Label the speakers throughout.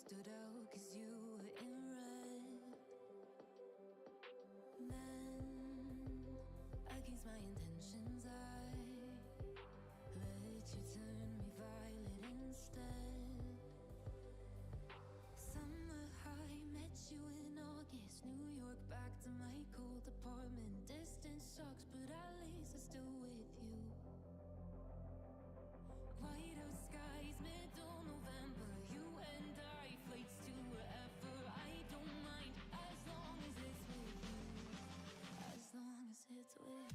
Speaker 1: stood out 'cause you were in red. Then, against my intentions, I let you turn me violet instead. Summer high, met you in August. New York, back to my cold apartment. Distance sucks, but at least I'm still with you. White out skies, middle November. You and I, flights to wherever. I don't mind, as long as it's with you. As long as it's with you.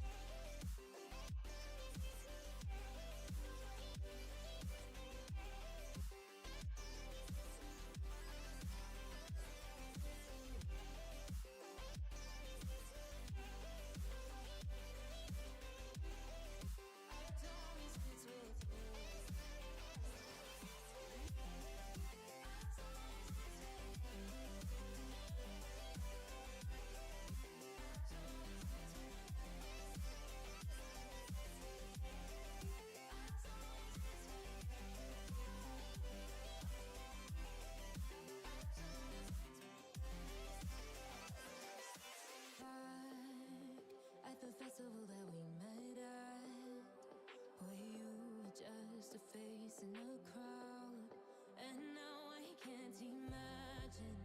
Speaker 1: At the festival that we met at, were you just a face in a crowd? And now I can't imagine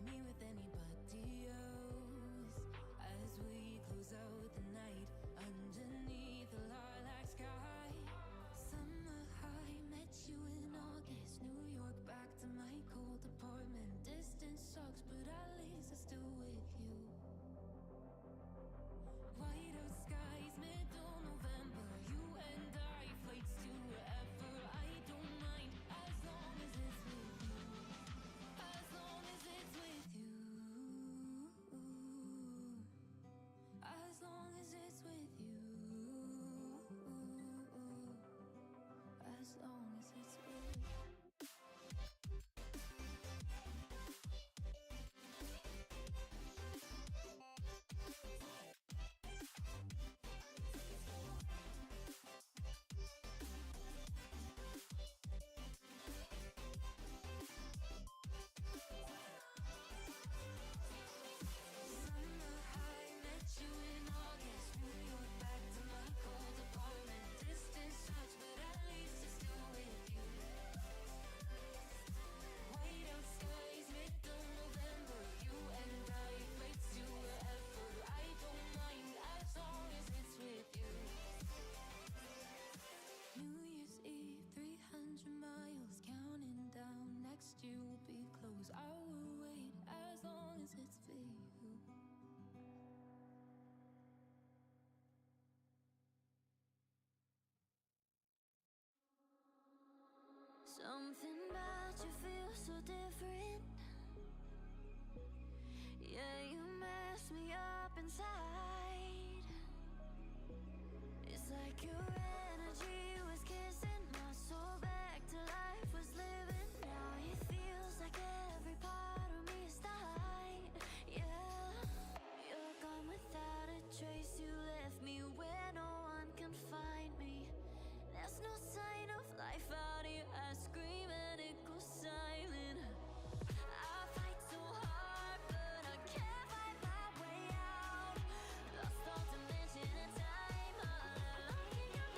Speaker 1: me with anybody else. As we close out the night underneath the lilac sky. Summer high, met you in August. New York, back to my cold apartment. Distance sucks, but at least I'm still with you. White out skies, middle November. You and I, flights to wherever. I don't mind, as long as it's with you. As long as it's with you. As long as it's with you. As long as it's with you. Summer high, met you in August. New York, back to my cold apartment. Distance sucks, but at least I'm still with you. White out skies, middle November. You and I, flights to wherever. I don't mind, as long as it's with you. New Year's Eve, 300 miles, counting down. Next year will be close. I will wait, as long as it's for you. Something about you feels so different. Yeah, you mess me up inside. It's like your energy was kissing my soul back to life, was living. Now it feels like every part of me is died. Yeah, you're gone without a trace. You left me where no one can find me. There's no sign of life out here. I scream and it goes silent. I fight so hard, but I can't find my way out. Lost all dimension and time. All alone in your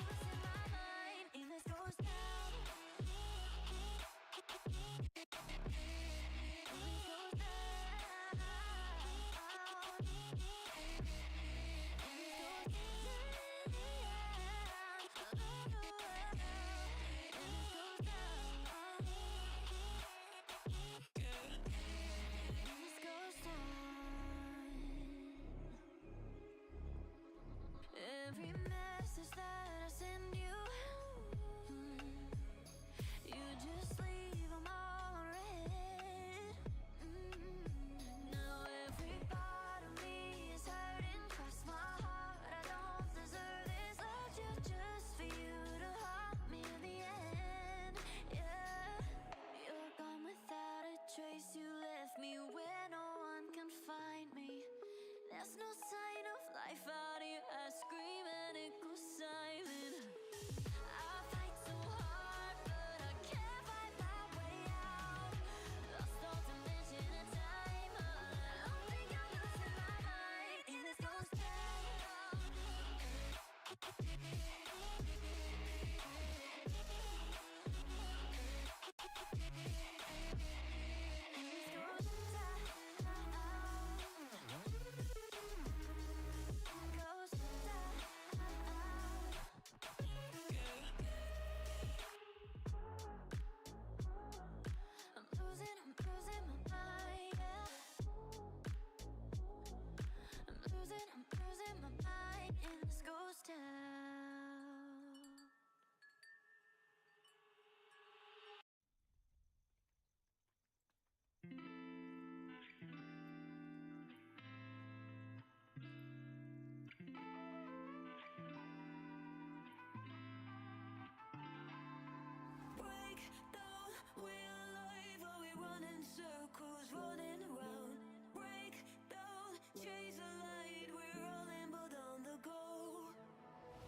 Speaker 1: running around, break down, chase the light, we're rolling but on the go.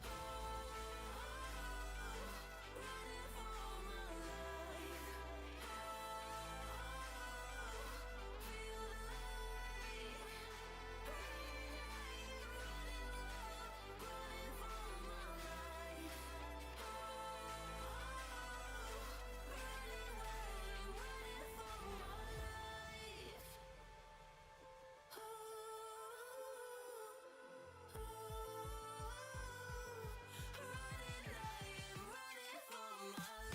Speaker 1: Running for my life. Feel the light. Running for my life.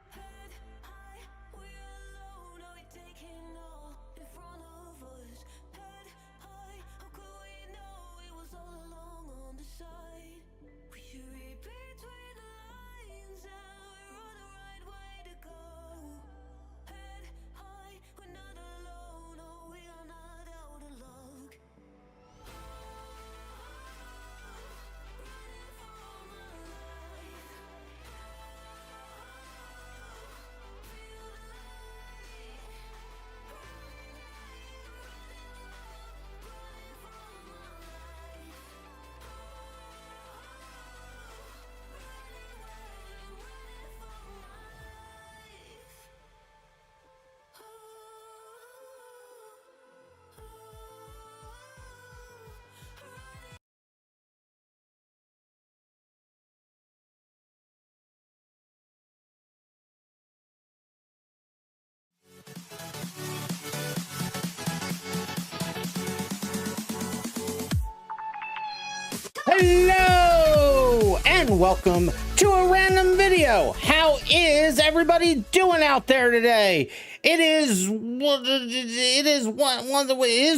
Speaker 1: Head high, we're alone, are we taking all in front of us? Head high, how could we know it was all along on the side? We should read between the lines, and we're on the right way to go. Head high, we're not alone, oh, we are not out of luck. Running for my life. Feel the light. Running for my life.
Speaker 2: Hello and welcome to a random video. How is everybody doing out there today? It is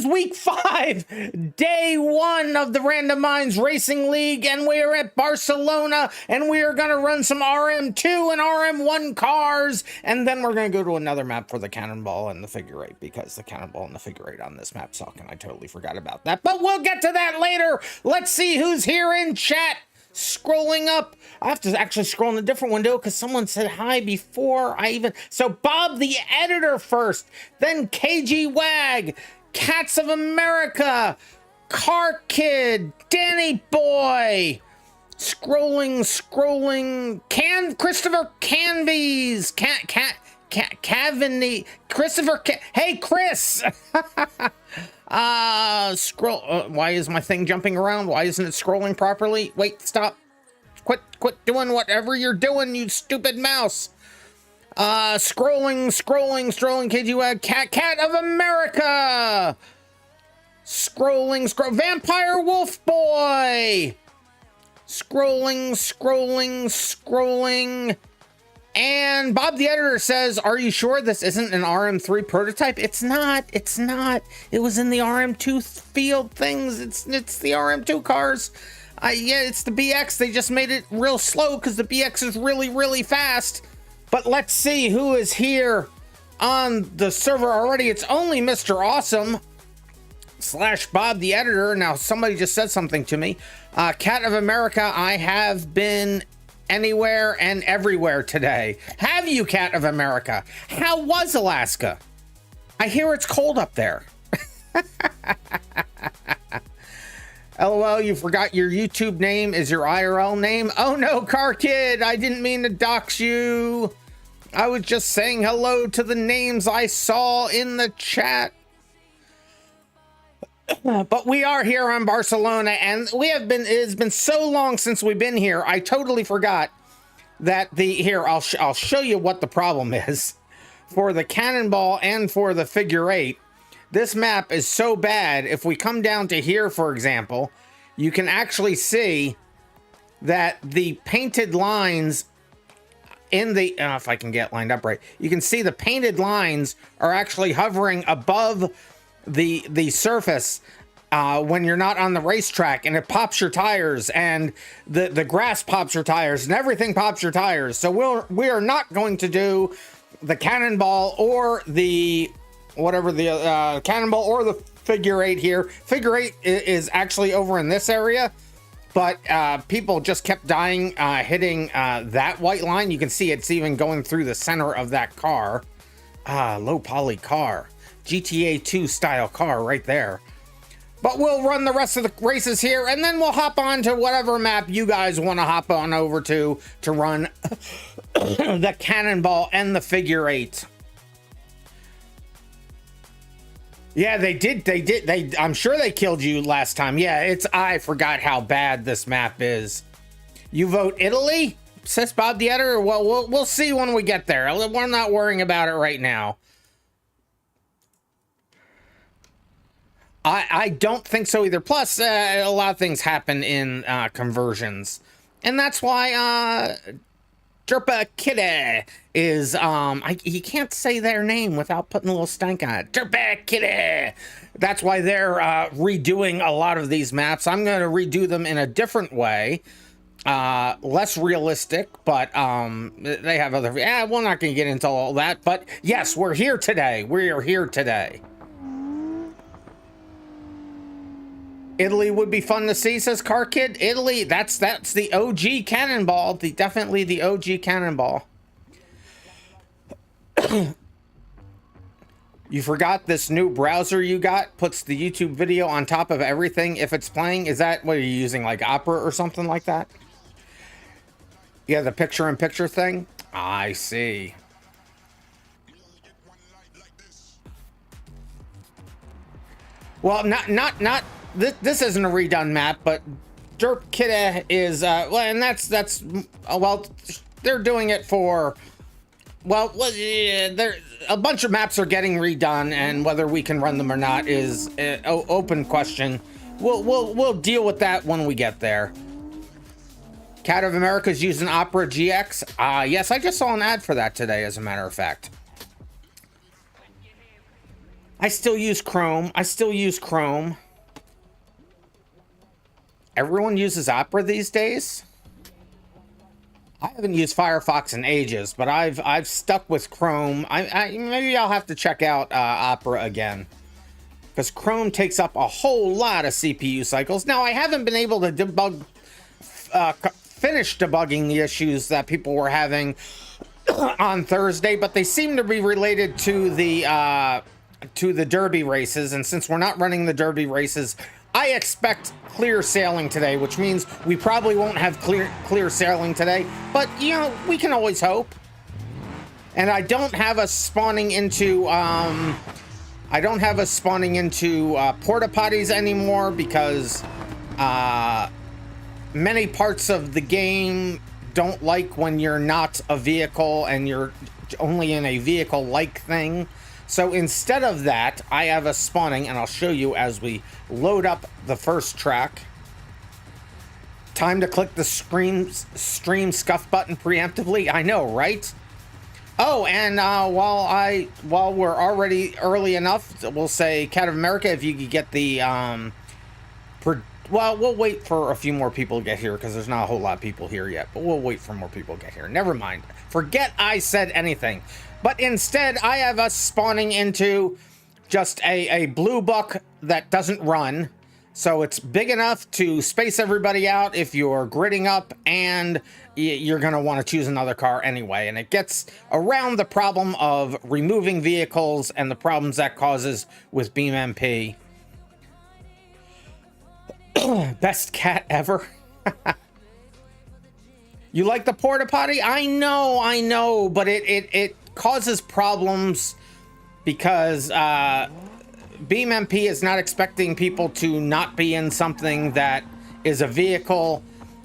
Speaker 2: week 5, day 1 of the RandomMinds Racing League, and we are at Barcelona, and we are going to run some RM2 and RM1 cars, and then we're going to go to another map for the cannonball and the figure eight, because the cannonball and the figure eight on this map suck, and I totally forgot about that. But we'll get to that later. Let's see who's here in chat. Scrolling up, I have to actually scroll in a different window because someone said hi before I even. So Bob the editor first, then KG Wag, Cats of America, Car Kid, Danny Boy. Scrolling, Christopher Canvies, Cavaney, Christopher. Hey Chris. Scroll. Why is my thing jumping around? Why isn't it scrolling properly? Wait, stop. Quit doing whatever you're doing, you stupid mouse. Scrolling, KG Cat of America. Scroll. Vampire Wolf Boy. Scrolling. And Bob the editor says, are you sure this isn't an RM3 prototype? It's not. It was in the RM2 field things. It's the RM2 cars. Yeah, it's the BX. They just made it real slow because the BX is really fast. But let's see who is here on the server already. It's only Mr. Awesome / Bob the editor. Now, somebody just said something to me. Cat of America, I have been anywhere and everywhere today. Have you, Cat of America? How was Alaska? I hear it's cold up there. LOL, you forgot your YouTube name is your IRL name? Oh no, Car Kid, I didn't mean to dox you. I was just saying hello to the names I saw in the chat. But we are here on Barcelona, and it has been so long since we've been here. I totally forgot that I'll show you what the problem is for the cannonball and for the figure eight. This map is so bad. If we come down to here, for example, you can actually see that the painted lines in the, if I can get lined up right, you can see the painted lines are actually hovering above the surface when you're not on the racetrack, and it pops your tires, and the grass pops your tires, and everything pops your tires. So we are not going to do the cannonball or the whatever the cannonball or the figure eight here. Figure eight is actually over in this area, but people just kept dying hitting that white line. You can see it's even going through the center of that car. Low poly car, GTA 2 style car right there. But we'll run the rest of the races here, and then we'll hop on to whatever map you guys want to hop on over to run the cannonball and the figure eight. Yeah, they did. I'm sure they killed you last time. Yeah, I forgot how bad this map is. You vote Italy, says Bob the Editor. Well, we'll see when we get there. We're not worrying about it right now. I don't think so either. Plus, a lot of things happen in conversions, and that's why Derpa Kitty is you can't say their name without putting a little stank on it. Derpa Kitty. That's why they're redoing a lot of these maps. I'm going to redo them in a different way, less realistic, but they have other. Yeah, we're not going to get into all that. But yes, we're here today. We are here today. Italy would be fun to see, says Car Kid. Italy, that's the OG cannonball. Definitely the OG cannonball. You forgot this new browser you got puts the YouTube video on top of everything if it's playing. Is that what are you using, like Opera or something like that? Yeah, the picture-in-picture thing. I see. Well, not. This isn't a redone map, but Derp Kitty is well, and that's well, they're doing it for there a bunch of maps are getting redone, and whether we can run them or not is an open question. We'll deal with that when we get there. Cat of America's using Opera GX. Yes, I just saw an ad for that today, as a matter of fact. I still use Chrome. Everyone uses Opera these days. I haven't used Firefox in ages, but I've stuck with Chrome. Maybe I'll have to check out Opera again, because Chrome takes up a whole lot of CPU cycles. Now, I haven't been able to finish debugging the issues that people were having on Thursday, but they seem to be related to the Derby races. And since we're not running the Derby races, I expect clear sailing today, which means we probably won't have clear sailing today, but you know, we can always hope. And I don't have us spawning into porta potties anymore, because many parts of the game don't like when you're not a vehicle and you're only in a vehicle-like thing. So instead of that, I have us spawning, and I'll show you as we load up the first track. Time to click the stream scuff button preemptively. I know, right? Oh, and while we're already early enough, we'll say Cat of America, if you could get the well, we'll wait for a few more people to get here, because there's not a whole lot of people here yet, but we'll wait for more people to get here. Never mind. Forget I said anything. But instead, I have us spawning into just a blue buck that doesn't run. So it's big enough to space everybody out if you're gridding up, and you're going to want to choose another car anyway. And it gets around the problem of removing vehicles and the problems that causes with BeamNG. Best cat ever. You like the porta potty? I know, but it causes problems because BeamNG is not expecting people to not be in something that is a vehicle.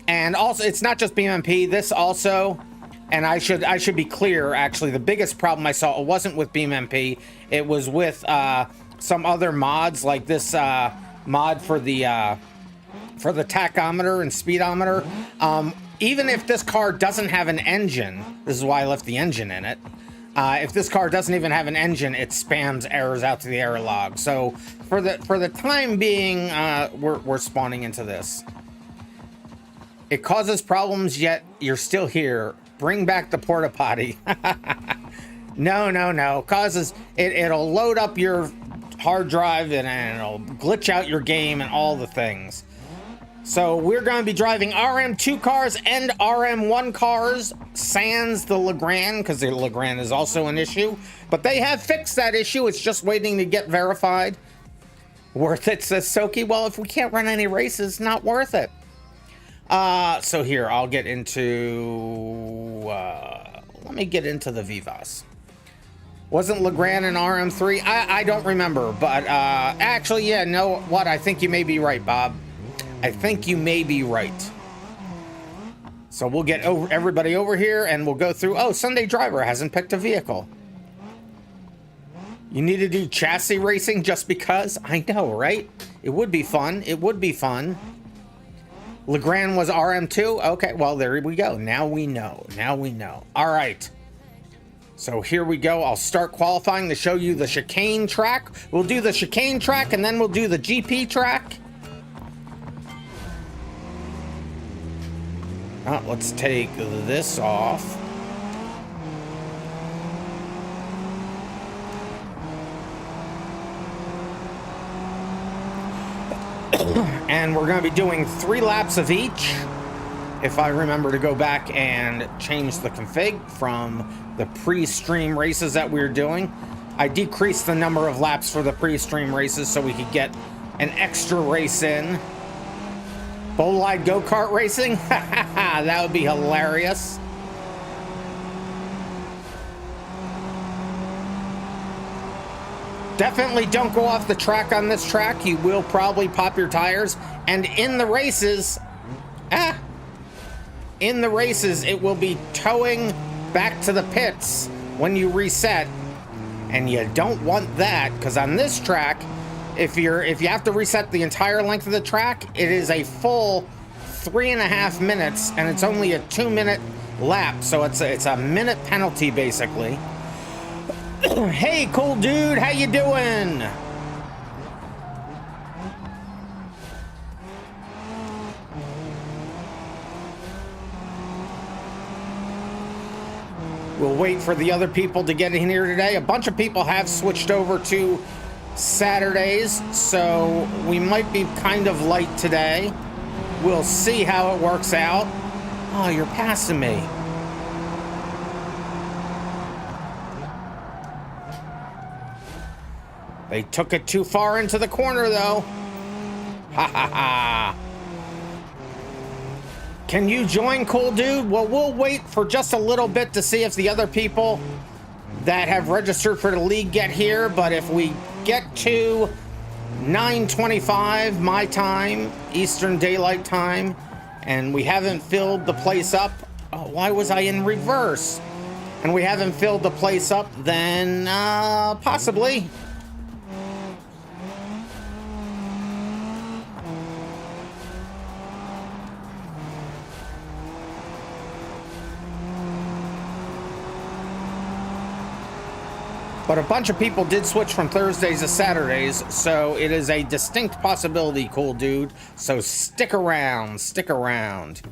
Speaker 2: And also, it's not just BeamNG, this also, and I should be clear, actually, the biggest problem I saw, it wasn't with BeamNG, it was with some other mods, like this mod for the tachometer and speedometer. Even if this car doesn't have an engine, this is why I left the engine in it, If this car doesn't even have an engine, it spams errors out to the error log. So for the time being, we're spawning into this. It causes problems, yet you're still here. Bring back the porta potty. No. Causes it'll load up your hard drive and it'll glitch out your game and all the things. So we're going to be driving RM2 cars and RM1 cars, sans the Legrand, because the Legrand is also an issue. But they have fixed that issue. It's just waiting to get verified. Worth it, says Soki. Well, if we can't run any races, not worth it. So here, I'll get into... let me get into the Vivas. Wasn't Legrand an RM3? I don't remember, but actually, yeah, no, what? I think you may be right, Bob. I think you may be right. So we'll get everybody over here and we'll go through. Oh, Sunday Driver hasn't picked a vehicle. You need to do chassis racing just because? I know, right? It would be fun. It would be fun. Legrand was RM2? Okay, well, there we go. Now we know. Now we know. All right. So here we go. I'll start qualifying to show you the chicane track. We'll do the chicane track and then we'll do the GP track. Let's take this off. And we're going to be doing 3 laps of each. If I remember to go back and change the config from the pre-stream races that we were doing. I decreased the number of laps for the pre-stream races so we could get an extra race in. Bolide go-kart racing? That would be hilarious. Definitely don't go off the track on this track. You will probably pop your tires. And in the races, it will be towing back to the pits when you reset. And you don't want that, because on this track, if you have to reset the entire length of the track, it is a full 3.5 minutes, and it's only a 2-minute lap, so it's a minute penalty basically. Hey, cool dude, how you doing? We'll wait for the other people to get in here today. A bunch of people have switched over to Saturdays, so we might be kind of light today. We'll see how it works out. Oh, you're passing me. They took it too far into the corner, though. Ha ha ha. Can you join, cool dude? Well, we'll wait for just a little bit to see if the other people that have registered for the league get here, but if we get to 9:25 my time, Eastern Daylight Time, and we haven't filled the place up, oh, why was I in reverse? And we haven't filled the place up, then possibly. But a bunch of people did switch from Thursdays to Saturdays, so it is a distinct possibility, cool dude. So stick around, stick around.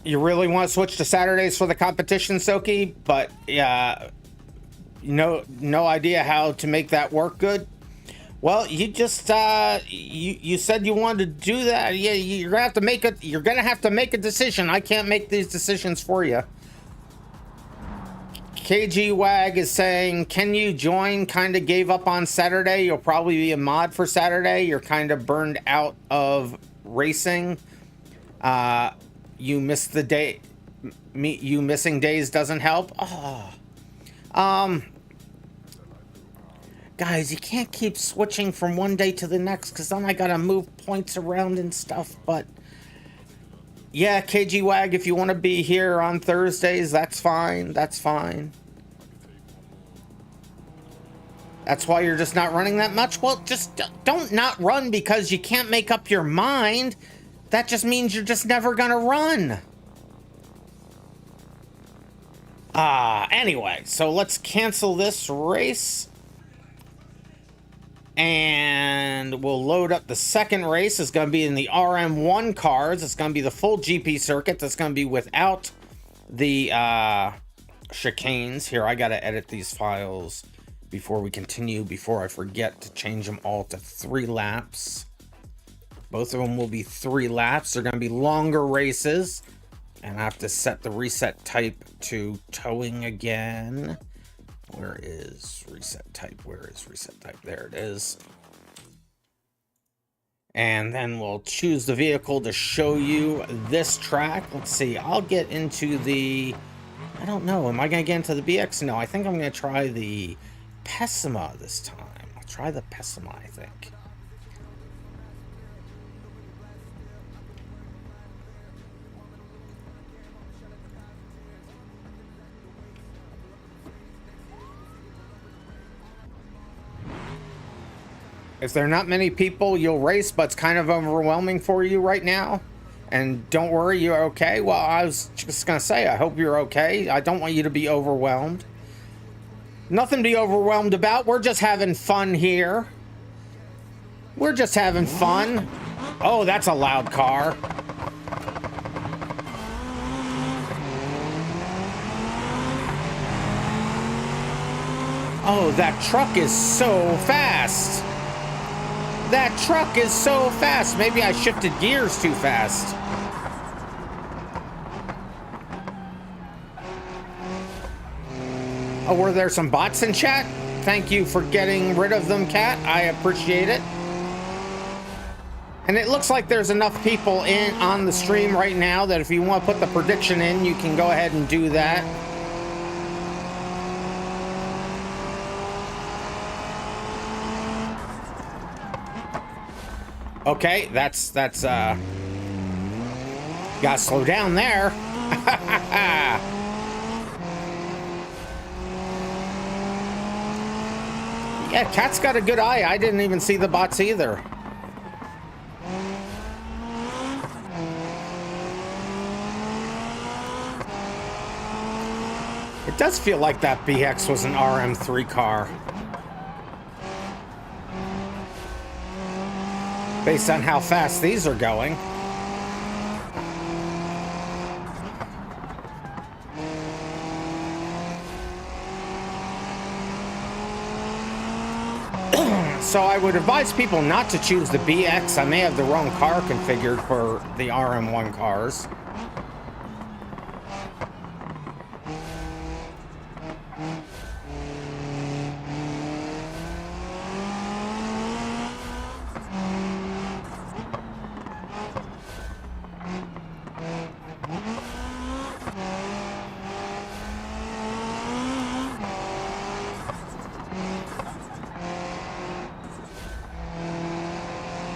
Speaker 2: You really want to switch to Saturdays for the competition, Soki? But yeah, no idea how to make that work good? Well, you just you said you wanted to do that. Yeah, you're gonna have to make it. You're gonna have to make a decision. I can't make these decisions for you. KG Wag is saying, "Can you join?" Kind of gave up on Saturday. You'll probably be a mod for Saturday. You're kind of burned out of racing. You missed the day. You missing days doesn't help. Oh. Guys, you can't keep switching from one day to the next, because then I gotta move points around and stuff. But yeah, KG Wag, if you want to be here on Thursdays, that's fine. That's fine. That's why you're just not running that much? Well, just don't not run because you can't make up your mind. that just means you're just never gonna run. Anyway, so let's cancel this race. And we'll load up the second race. It's going to be in the RM1 cars. It's going to be the full GP circuit. That's going to be without the chicanes. Here, I got to edit these files before we continue, before I forget to change them all to 3 laps. Both of them will be 3 laps. They're going to be longer races. And I have to set the reset type to towing again. Where is reset type? Where is reset type? There it is. And then we'll choose the vehicle to show you this track. Let's see. I'll get into the... I don't know. Am I going to get into the BX? No, I think I'm going to try the Pessima this time. I'll try the Pessima, I think. If there are not many people, you'll race, but it's kind of overwhelming for you right now. And don't worry, you're okay. Well, I was just going to say, I hope you're okay. I don't want you to be overwhelmed. Nothing to be overwhelmed about. We're just having fun here. We're just having fun. Oh, that's a loud car. Oh, that truck is so fast. That truck is so fast. Maybe I shifted gears too fast. Oh, were there some bots in chat? Thank you for getting rid of them, Cat. I appreciate it. And it looks like there's enough people in on the stream right now that if you want to put the prediction in, you can go ahead and do that. Okay, that's gotta slow down there. Yeah, Cat's got a good eye. I didn't even see the bots either. It does feel like that BX was an RM3 car. Based on how fast these are going. So I would advise people not to choose the BX. I may have the wrong car configured for the RM1 cars.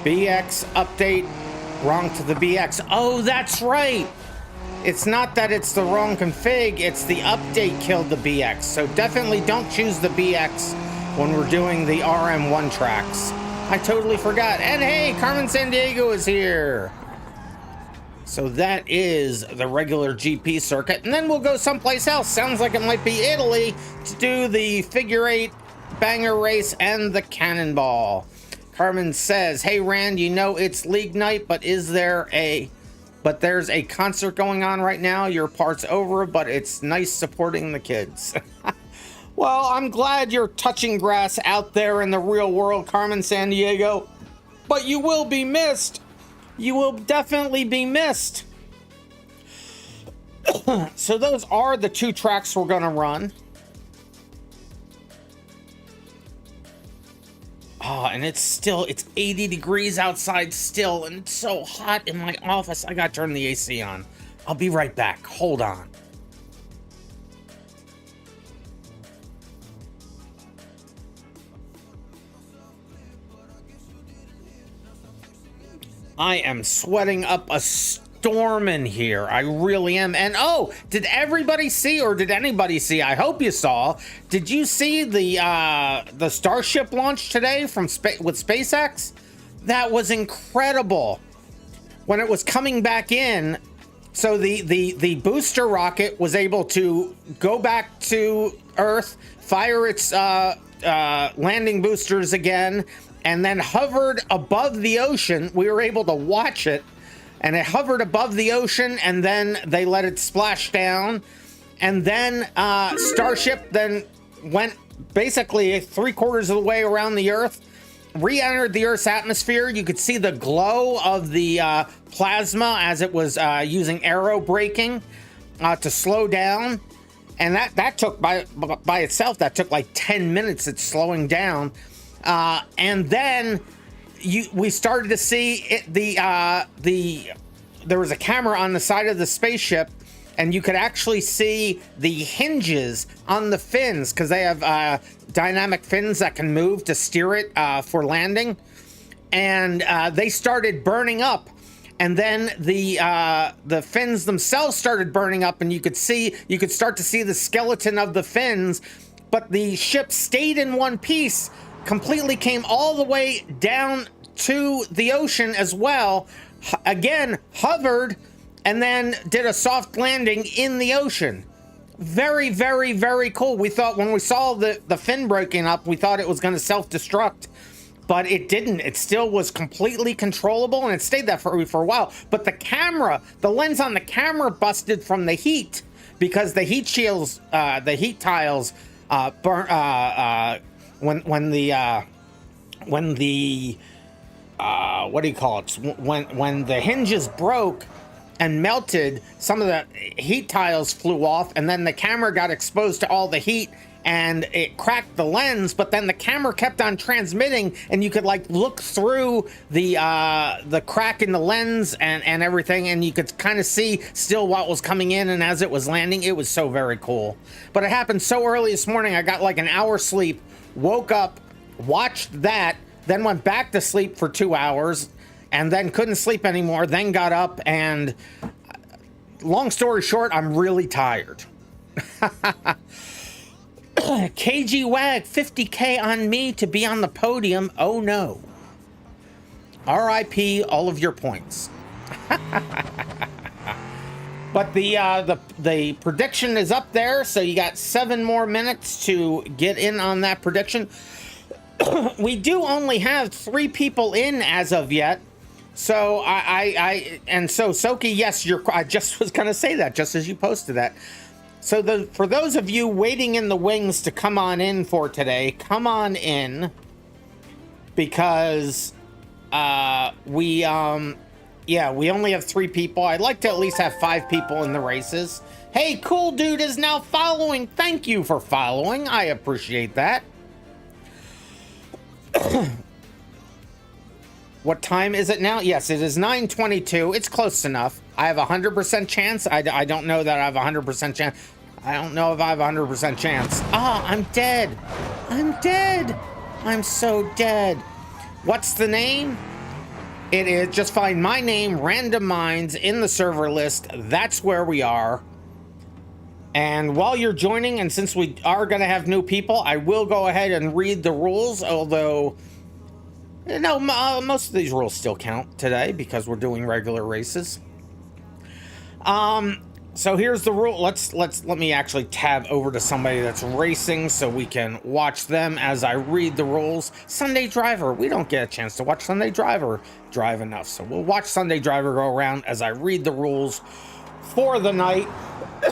Speaker 2: BX update, wrong to the BX. Oh, that's right. It's not that it's the wrong config, it's the update killed the BX. So definitely don't choose the BX when we're doing the RM1 tracks. I totally forgot. And hey, Carmen Sandiego is here. So that is the regular GP circuit. And then we'll go someplace else. Sounds like it might be Italy to do the figure 8 banger race and the cannonball. Carmen says, hey, Rand, you know it's league night, but there's a concert going on right now. Your part's over, but it's nice supporting the kids. Well, I'm glad you're touching grass out there in the real world, Carmen Sandiego, but you will be missed. You will definitely be missed. So those are the 2 tracks we're going to run. Oh, and it's 80 degrees outside still, and it's so hot in my office. I gotta turn the AC on. I'll be right back. Hold on. I am sweating up a storm in here. I really am. And oh, did everybody see, or did anybody see? I hope you saw. Did you see the Starship launch today from with SpaceX? That was incredible. when it was coming back in, so the booster rocket was able to go back to Earth, fire its landing boosters again, and then hovered above the ocean. We were able to watch it, and it hovered above the ocean, and then they let it splash down. And then Starship then went basically 3/4 of the way around the Earth, re-entered the Earth's atmosphere. You could see the glow of the plasma as it was using aero braking to slow down. And that took by itself, that took like 10 minutes. It's slowing down. And then we started to see there was a camera on the side of the spaceship, and you could actually see the hinges on the fins, because they have dynamic fins that can move to steer it for landing. And they started burning up. And then the fins themselves started burning up, and you could start to see the skeleton of the fins, but the ship stayed in one piece, completely came all the way down to the ocean as well, again, hovered, and then did a soft landing in the ocean. Very, very, very cool. We thought when we saw the fin breaking up, we thought it was going to self-destruct, but it didn't. It still was completely controllable, and it stayed that for a while. But the lens on the camera busted from the heat, because the heat shields, the heat tiles, when the hinges broke and melted, some of the heat tiles flew off, and then the camera got exposed to all the heat, and it cracked the lens. But then the camera kept on transmitting, and you could like look through the crack in the lens and everything, and you could kind of see still what was coming in and as it was landing. It was so very cool. But it happened so early this morning. I got like an hour sleep, woke up, watched that, then went back to sleep for 2 hours, and then couldn't sleep anymore, then got up, and long story short, I'm really tired. KG Wag, 50K on me to be on the podium. Oh no. RIP all of your points. But the prediction is up there, so you got 7 more minutes to get in on that prediction. We do only have 3 people in as of yet. So so Soki, yes, I just was gonna say that just as you posted that. So for those of you waiting in the wings to come on in for today, come on in, because we only have 3 people. I'd like to at least have 5 people in the races. Hey, Cool Dude is now following. Thank you for following. I appreciate that. What time is it now? Yes, it is 9:22. It's close enough. I have a 100% chance. I don't know that I have a 100% chance. I don't know if I have a 100% chance. Ah, I'm dead. I'm dead. I'm so dead. What's the name? It is, just find my name, RandomMinds, in the server list. That's where we are. And while you're joining, and since we are going to have new people, I will go ahead and read the rules, although, no, most of these rules still count today because we're doing regular races. So here's the rule. Let me actually tab over to somebody that's racing so we can watch them as I read the rules. Sunday Driver, we don't get a chance to watch Sunday Driver drive enough, so we'll watch Sunday Driver go around as I read the rules for the night.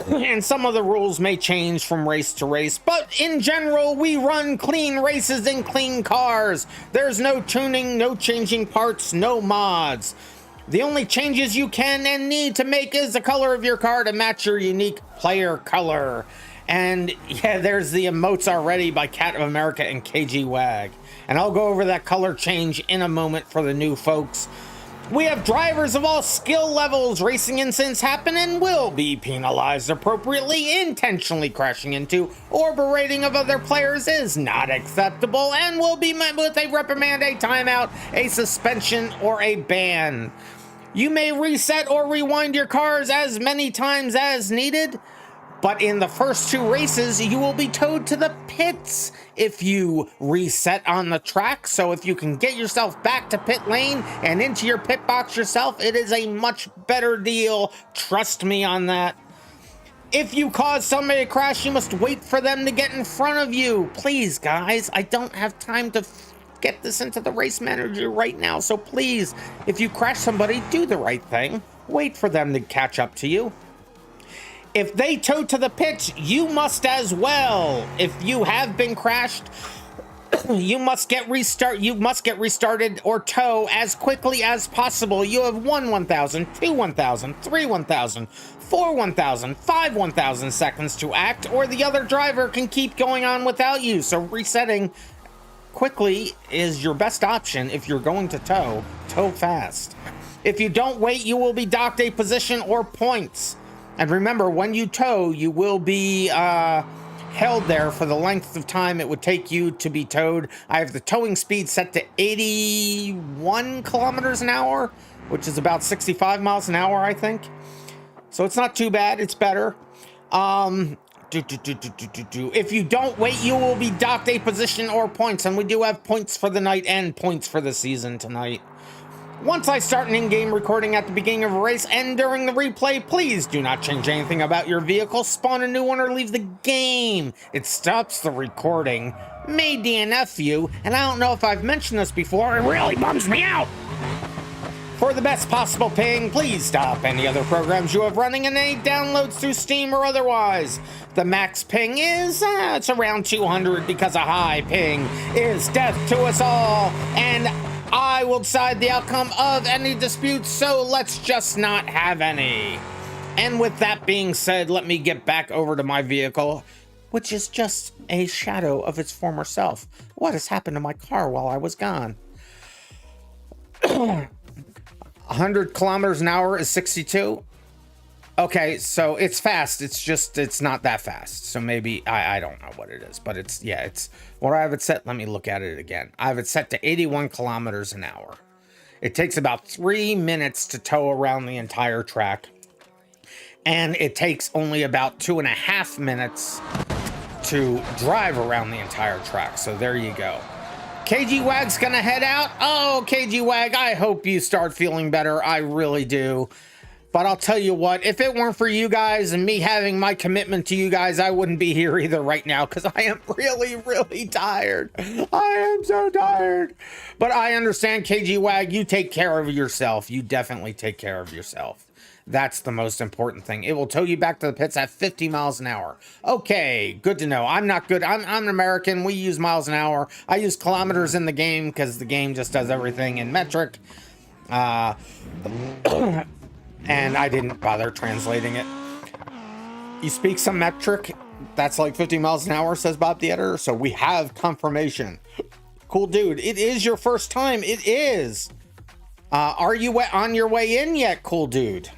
Speaker 2: And some of the rules may change from race to race, but in general, we run clean races in clean cars. There's no tuning, no changing parts, no mods. The only changes you can and need to make is the color of your car to match your unique player color. And yeah, there's the emotes already by Cat of America and KG Wag. And I'll go over that color change in a moment for the new folks. We have drivers of all skill levels. Racing incidents happen and will be penalized appropriately. Intentionally crashing into or berating of other players is not acceptable and will be met with a reprimand, a timeout, a suspension, or a ban. You may reset or rewind your cars as many times as needed, But in the first 2 races, you will be towed to the pits if you reset on the track. So if you can get yourself back to pit lane and into your pit box yourself, it is a much better deal. Trust me on that. If you cause somebody to crash, you must wait for them to get in front of you. Please, guys, I don't have time to get this into the race manager right now. So please, if you crash somebody, do the right thing. Wait for them to catch up to you. If they tow to the pits, you must as well. If you have been crashed, you must get restarted or tow as quickly as possible. You have 1,000, 2,000, 3,000, 4,000, 5,000 seconds to act, or the other driver can keep going on without you. So resetting quickly is your best option if you're going to tow. Tow fast. If you don't wait, you will be docked a position or points. And remember, when you tow, you will be held there for the length of time it would take you to be towed. I have the towing speed set to 81 kilometers an hour, which is about 65 miles an hour, I think. So it's not too bad. It's better. If you don't wait, you will be docked a position or points. And we do have points for the night and points for the season tonight. Once I start an in-game recording at the beginning of a race and during the replay, please do not change anything about your vehicle, spawn a new one, or leave the game. It stops the recording. May DNF you, and I don't know if I've mentioned this before, it really bums me out. For the best possible ping, please stop any other programs you have running and any downloads through Steam or otherwise. The max ping is, it's around 200 because a high ping is death to us all, and I will decide the outcome of any disputes, so let's just not have any. And with that being said, let me get back over to my vehicle, which is just a shadow of its former self. What has happened to my car while I was gone? 100 kilometers an hour is 62. Okay, so it's fast. It's not that fast. So maybe, I don't know what it is, but it's what I have it set. Let me look at it again. I have it set to 81 kilometers an hour. It takes about 3 minutes to tow around the entire track. And it takes only about 2.5 minutes to drive around the entire track. So there you go. KG Wag's gonna head out. Oh, KG Wag, I hope you start feeling better. I really do. But I'll tell you what, if it weren't for you guys and me having my commitment to you guys, I wouldn't be here either right now because I am really, really tired. I am so tired. But I understand, KG Wag, you take care of yourself. You definitely take care of yourself. That's the most important thing. It will tow you back to the pits at 50 miles an hour. Okay, good to know. I'm not good. I'm an American. We use miles an hour. I use kilometers in the game because the game just does everything in metric. And I didn't bother translating it. You speak some metric? That's like 50 miles an hour, says Bob the editor. So we have confirmation. Cool dude. It is your first time. It is. Are you on your way in yet, cool dude?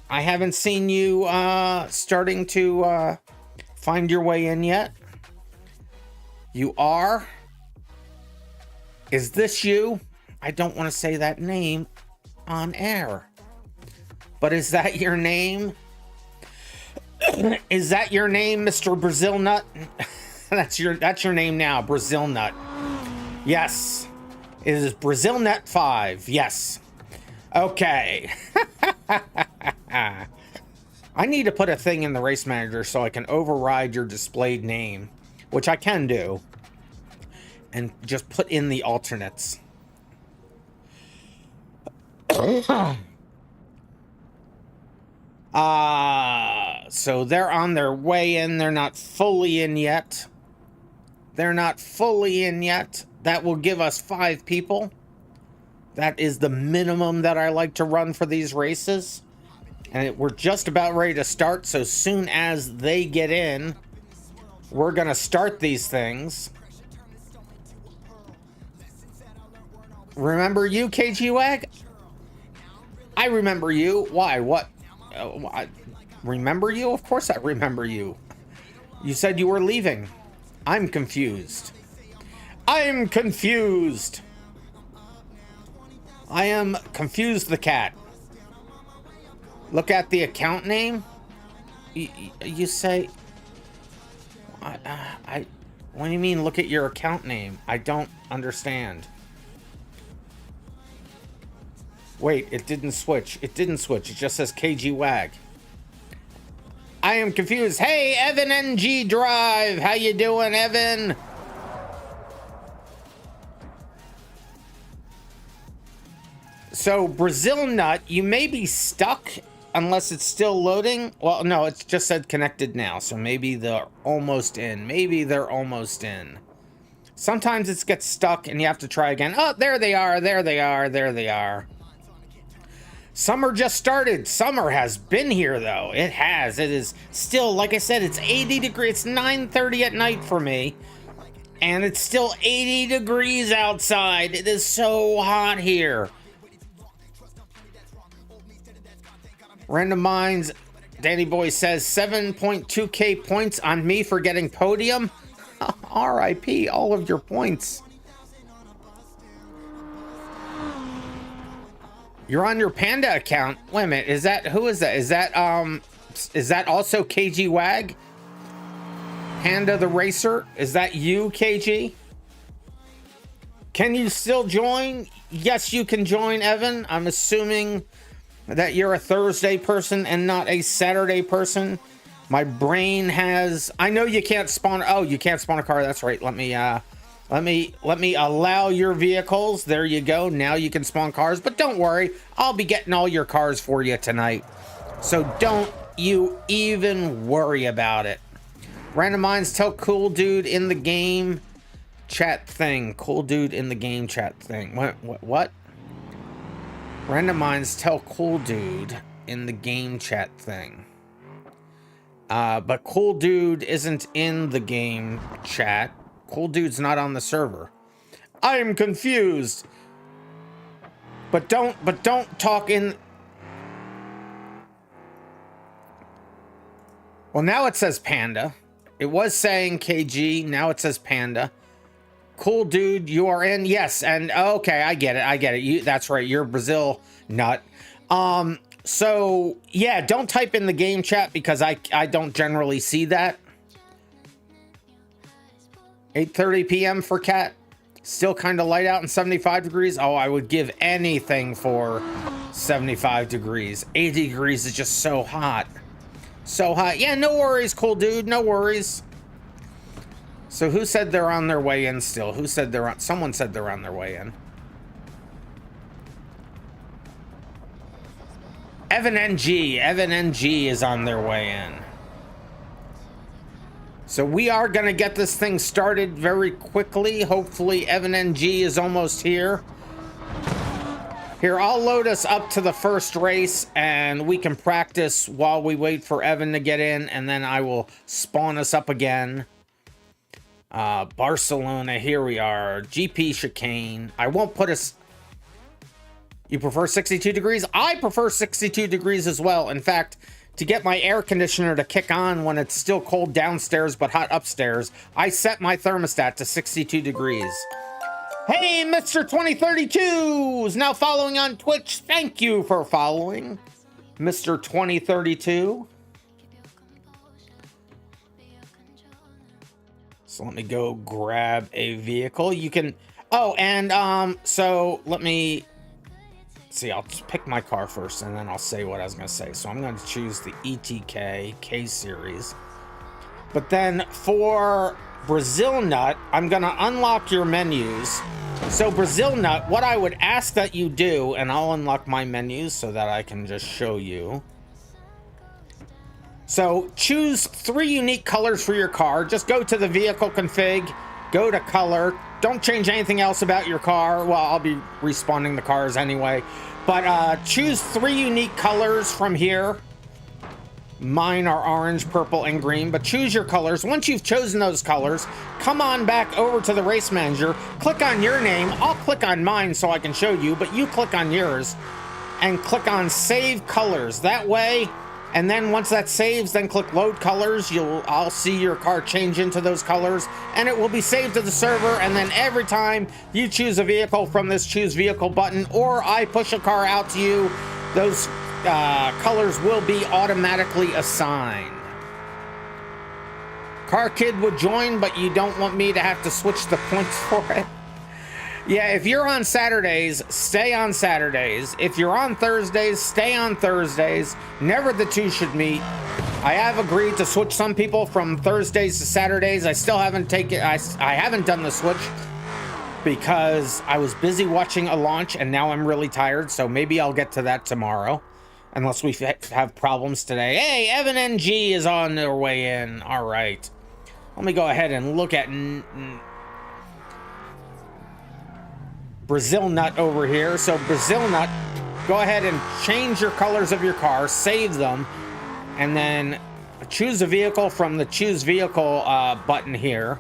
Speaker 2: I haven't seen you starting to find your way in yet. You are? Is this you? I don't want to say that name on air. But is that your name? Is that your name, Mr. Brazil Nut? That's your name now, Brazil Nut. Yes. It is Brazil Nut 5. Yes. Okay. I need to put a thing in the race manager so I can override your displayed name, which I can do, and just put in the alternates. So they're on their way in. They're not fully in yet. That will give us 5 people. That is the minimum that I like to run for these races. And we're just about ready to start. So soon as they get in, we're going to start these things. Remember you, KG Wag? I remember you. Why? What? I remember you? Of course I remember you. You said you were leaving. I'm confused. I am confused the cat. Look at the account name. You say... What do you mean, look at your account name? I don't understand. Wait, it didn't switch. It didn't switch. It just says KG Wag. I am confused. Hey, Evan NG Drive. How you doing, Evan? So, Brazil Nut, you may be stuck unless it's still loading. Well, no, it's just said connected now. So maybe they're almost in. Maybe they're almost in. Sometimes it gets stuck and you have to try again. Oh, there they are. There they are. There they are. Summer just started. Summer has been here, though. It has. It is still, like I said, it's 80 degrees. It's 9:30 at night for me. And it's still 80 degrees outside. It is so hot here. RandomMinds, Danny Boy says 7.2k points on me for getting podium. RIP, all of your points. You're on your Panda account. Wait a minute, is that, who is that? Is that also KG Wag? Panda the Racer? Is that you, KG? Can you still join? Yes, you can join, Evan. I'm assuming that you're a Thursday person and not a Saturday person. My brain has, I know you can't spawn, oh, you can't spawn a car. That's right. Let me allow your vehicles. There you go. Now you can spawn cars, but don't worry. I'll be getting all your cars for you tonight. So don't you even worry about it. RandomMinds, tell cool dude in the game chat thing. Cool dude in the game chat thing. What? RandomMinds, tell cool dude in the game chat thing. But cool dude isn't in the game chat. Cool dude's not on the server. I am confused. But don't talk in. Well, now it says Panda. It was saying KG. Now it says Panda. Cool dude, you are in. Yes, and okay, I get it. That's right. You're Brazil nut. So yeah, don't type in the game chat because I don't generally see that. 8:30 p.m. for Cat. Still kind of light out and 75 degrees. Oh, I would give anything for 75 degrees. 80 degrees is just so hot. So hot. Yeah, no worries, cool dude. No worries. So who said they're on their way in still? Who said they're on? Someone said they're on their way in. Evan NG. Evan NG is on their way in. So we are going to get this thing started very quickly. Hopefully Evan NG is almost here. Here, I'll load us up to the first race and we can practice while we wait for Evan to get in, and then I will spawn us up again. Barcelona, here we are. GP chicane. I won't put us... You prefer 62 degrees? I prefer 62 degrees as well. In fact, to get my air conditioner to kick on when it's still cold downstairs but hot upstairs, I set my thermostat to 62 degrees. Hey, Mr. 2032 is now following on Twitch. Thank you for following, Mr. 2032. So let me go grab a vehicle. You can, oh, and so let me see, I'll pick my car first and then I'll say what I was gonna say. So I'm gonna choose the ETK K series. But then for Brazil Nut, I'm gonna unlock your menus. So Brazil Nut, what I would ask that you do, and I'll unlock my menus so that I can just show you. So choose 3 unique colors for your car. Just go to the vehicle config, go to color. Don't change anything else about your car. Well, I'll be respawning the cars anyway. But choose 3 unique colors from here. Mine are orange, purple, and green, but choose your colors. Once you've chosen those colors, come on back over to the race manager, click on your name. I'll click on mine so I can show you, but you click on yours and click on save colors. That way, and then once that saves, then click load colors. I'll see your car change into those colors and it will be saved to the server. And then every time you choose a vehicle from this choose vehicle button, or I push a car out to you, those colors will be automatically assigned. Car Kid would join, but you don't want me to have to switch the points for it. Yeah, if you're on Saturdays, stay on Saturdays. If you're on Thursdays, stay on Thursdays. Never the two should meet. I have agreed to switch some people from Thursdays to Saturdays. I still haven't taken, I haven't done the switch because I was busy watching a launch and now I'm really tired. So maybe I'll get to that tomorrow, unless we have problems today. Hey, BeamNG is on their way in. All right. Let me go ahead and look at Brazil Nut over here. So Brazil Nut, go ahead and change your colors of your car, save them, and then choose a vehicle from the choose vehicle button here.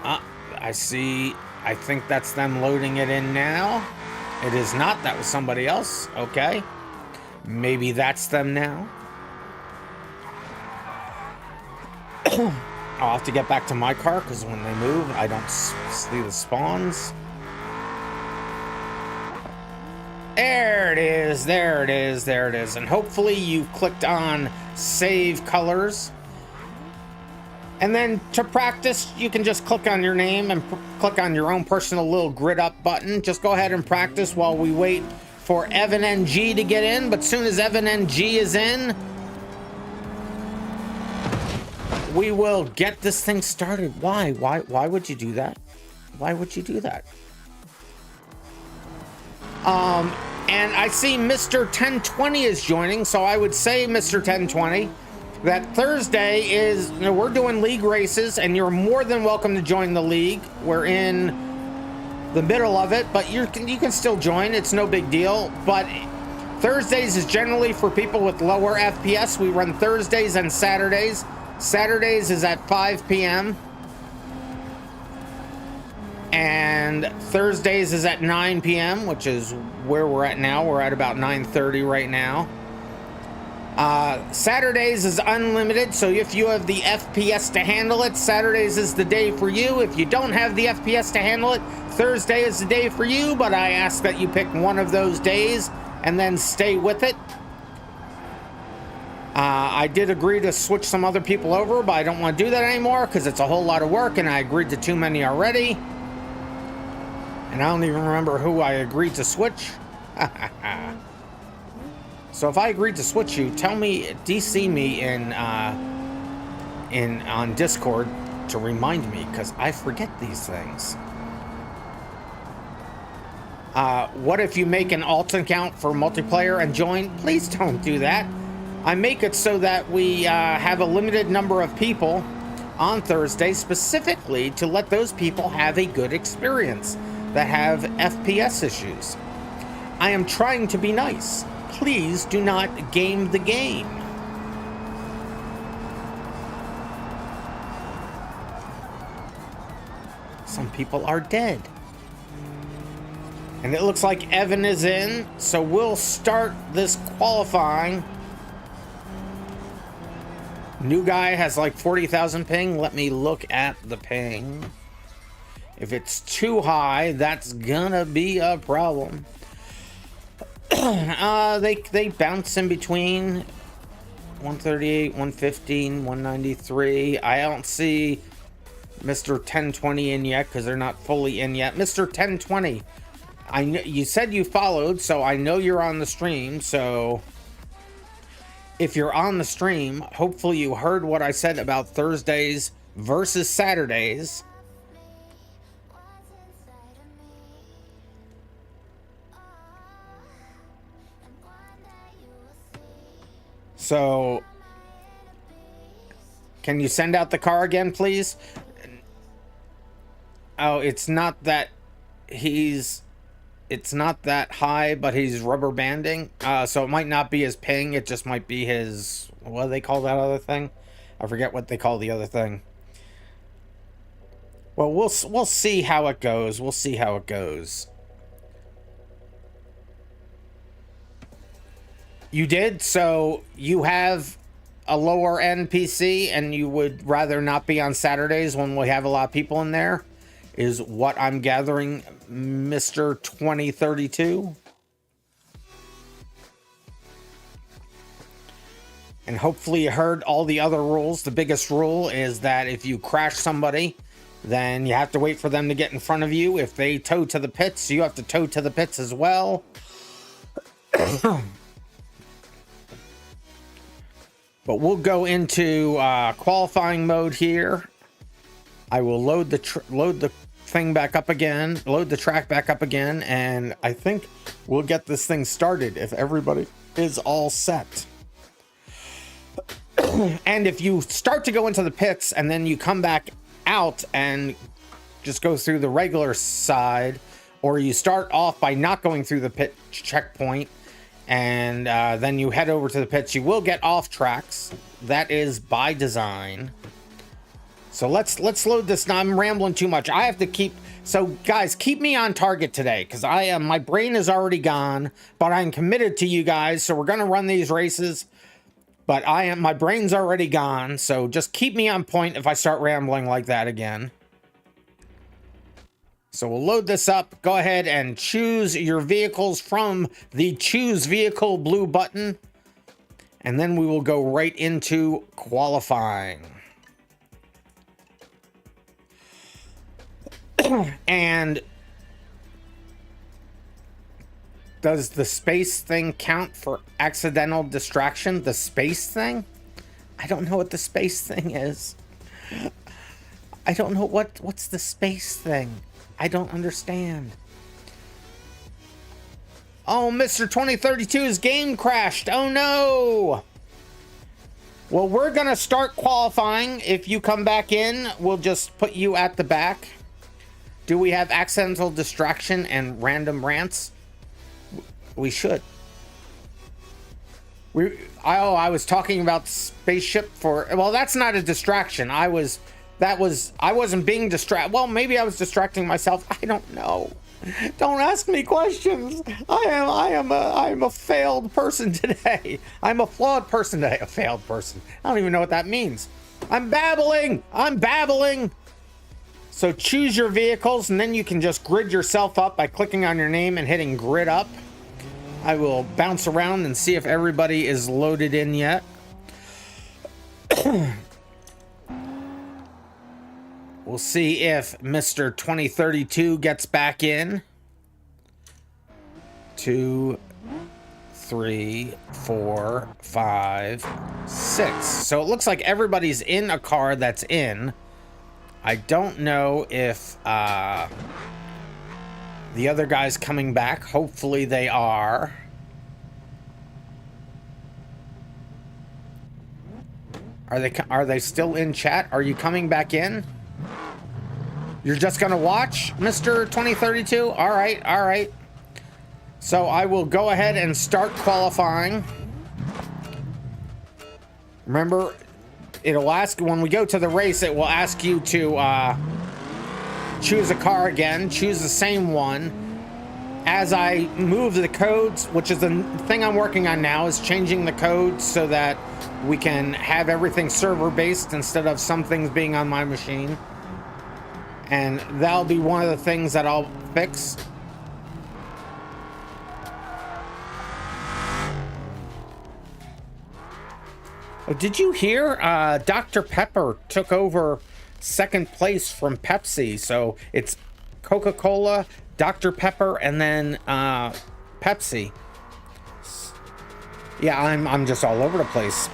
Speaker 2: I see, I think that's them loading it in now. It is not, that was somebody else. Okay, maybe that's them now. I'll have to get back to my car because when they move, I don't see the spawns. There it is, there it is, there it is. And hopefully you clicked on save colors. And then to practice, you can just click on your name and click on your own personal little grid up button. Just go ahead and practice while we wait for BeamNG to get in. But soon as BeamNG is in, we will get this thing started. Why would you do that? Why would you do that? And I see Mr. 1020 is joining, so I would say, Mr. 1020, that Thursday is, you know, we're doing league races, and you're more than welcome to join the league. We're in the middle of it, but you can still join. It's no big deal. But Thursdays is generally for people with lower FPS. We run Thursdays and Saturdays. Saturdays is at 5 p.m. and Thursdays is at 9 p.m., which is where we're at now. We're at about 9:30 right now. Saturdays is unlimited, so if you have the FPS to handle it, Saturdays is the day for you. If you don't have the FPS to handle it, Thursday is the day for you, but I ask that you pick one of those days and then stay with it. I did agree to switch some other people over, but I don't want to do that anymore because it's a whole lot of work and I agreed to too many already. And I don't even remember who I agreed to switch. So if I agreed to switch you, tell me, DC me on Discord to remind me, because I forget these things. What if you make an alt account for multiplayer and join? Please don't do that. I make it so that we have a limited number of people on Thursday specifically to let those people have a good experience that have FPS issues. I am trying to be nice. Please do not game the game. Some people are dead. And it looks like Evan is in, so we'll start this qualifying. New guy has like 40,000 ping. Let me look at the ping. If it's too high, that's gonna be a problem. They bounce in between 138, 115, 193. I don't see Mr. 1020 in yet because they're not fully in yet. Mr. 1020, I know you said you followed, so I know you're on the stream. So if you're on the stream, hopefully you heard what I said about Thursdays versus Saturdays. So, can you send out the car again, please? Oh, it's not that it's not that high, but he's rubber banding. So it might not be his ping. It just might be his, what do they call that other thing? I forget what they call the other thing. Well, we'll see how it goes. We'll see how it goes. You did? So you have a lower end PC and you would rather not be on Saturdays when we have a lot of people in there, is what I'm gathering, Mr. 2032. And hopefully you heard all the other rules. The biggest rule is that if you crash somebody, then you have to wait for them to get in front of you. If they tow to the pits, you have to tow to the pits as well. But we'll go into qualifying mode here. I will load the thing back up again, load the track back up again, and I think we'll get this thing started if everybody is all set. And if you start to go into the pits and then you come back out and just go through the regular side, or you start off by not going through the pit checkpoint and then you head over to the pits, you will get off tracks. That is by design. So let's load this. Now I'm rambling too much. I have to keep, so guys, keep me on target today, because my brain is already gone, but I'm committed to you guys. So we're gonna run these races, but my brain's already gone. So just keep me on point if I start rambling like that again. So we'll load this up. Go ahead and choose your vehicles from the choose vehicle blue button. And then we will go right into qualifying. And does the space thing count for accidental distraction? The space thing? I don't know what the space thing is. I don't know what's the space thing. I don't understand. Oh, Mr. 2032's game crashed. Oh no. Well, we're gonna start qualifying. If you come back in, we'll just put you at the back. Do we have accidental distraction and random rants? We should. I was talking about spaceship for, well, that's not a distraction. I wasn't being distracted. Well, maybe I was distracting myself. I don't know. Don't ask me questions. I am a failed person today. I'm a flawed person today. A failed person. I don't even know what that means. I'm babbling. So choose your vehicles, and then you can just grid yourself up by clicking on your name and hitting grid up. I will bounce around and see if everybody is loaded in yet. We'll see if Mr. 2032 gets back in. 2, 3, 4, 5, 6. So it looks like everybody's in a car that's in. I don't know if the other guy's coming back. Hopefully they are. Are they still in chat? Are you coming back in? You're just gonna watch, Mr. 2032? All right. So I will go ahead and start qualifying. Remember, it'll ask, when we go to the race, it will ask you to choose a car again, choose the same one. As I move the codes, which is the thing I'm working on now, is changing the codes so that we can have everything server-based instead of some things being on my machine. And that'll be one of the things that I'll fix. Oh, did you hear Dr. Pepper took over second place from Pepsi? So it's Coca-Cola, Dr. Pepper, and then Pepsi. Yeah, I'm just all over the place.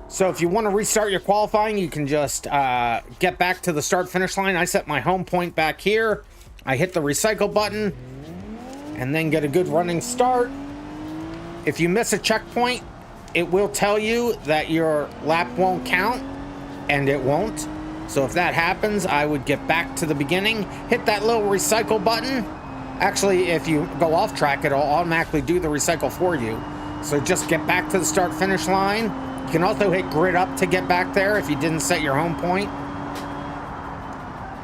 Speaker 2: So if you want to restart your qualifying, you can just get back to the start finish line. I set my home point back here. I hit the recycle button and then get a good running start. If you miss a checkpoint, it will tell you that your lap won't count, and it won't. So if that happens, I would get back to the beginning, hit that little recycle button. Actually, if you go off track, it'll automatically do the recycle for you. So just get back to the start finish line. You can also hit grid up to get back there if you didn't set your home point.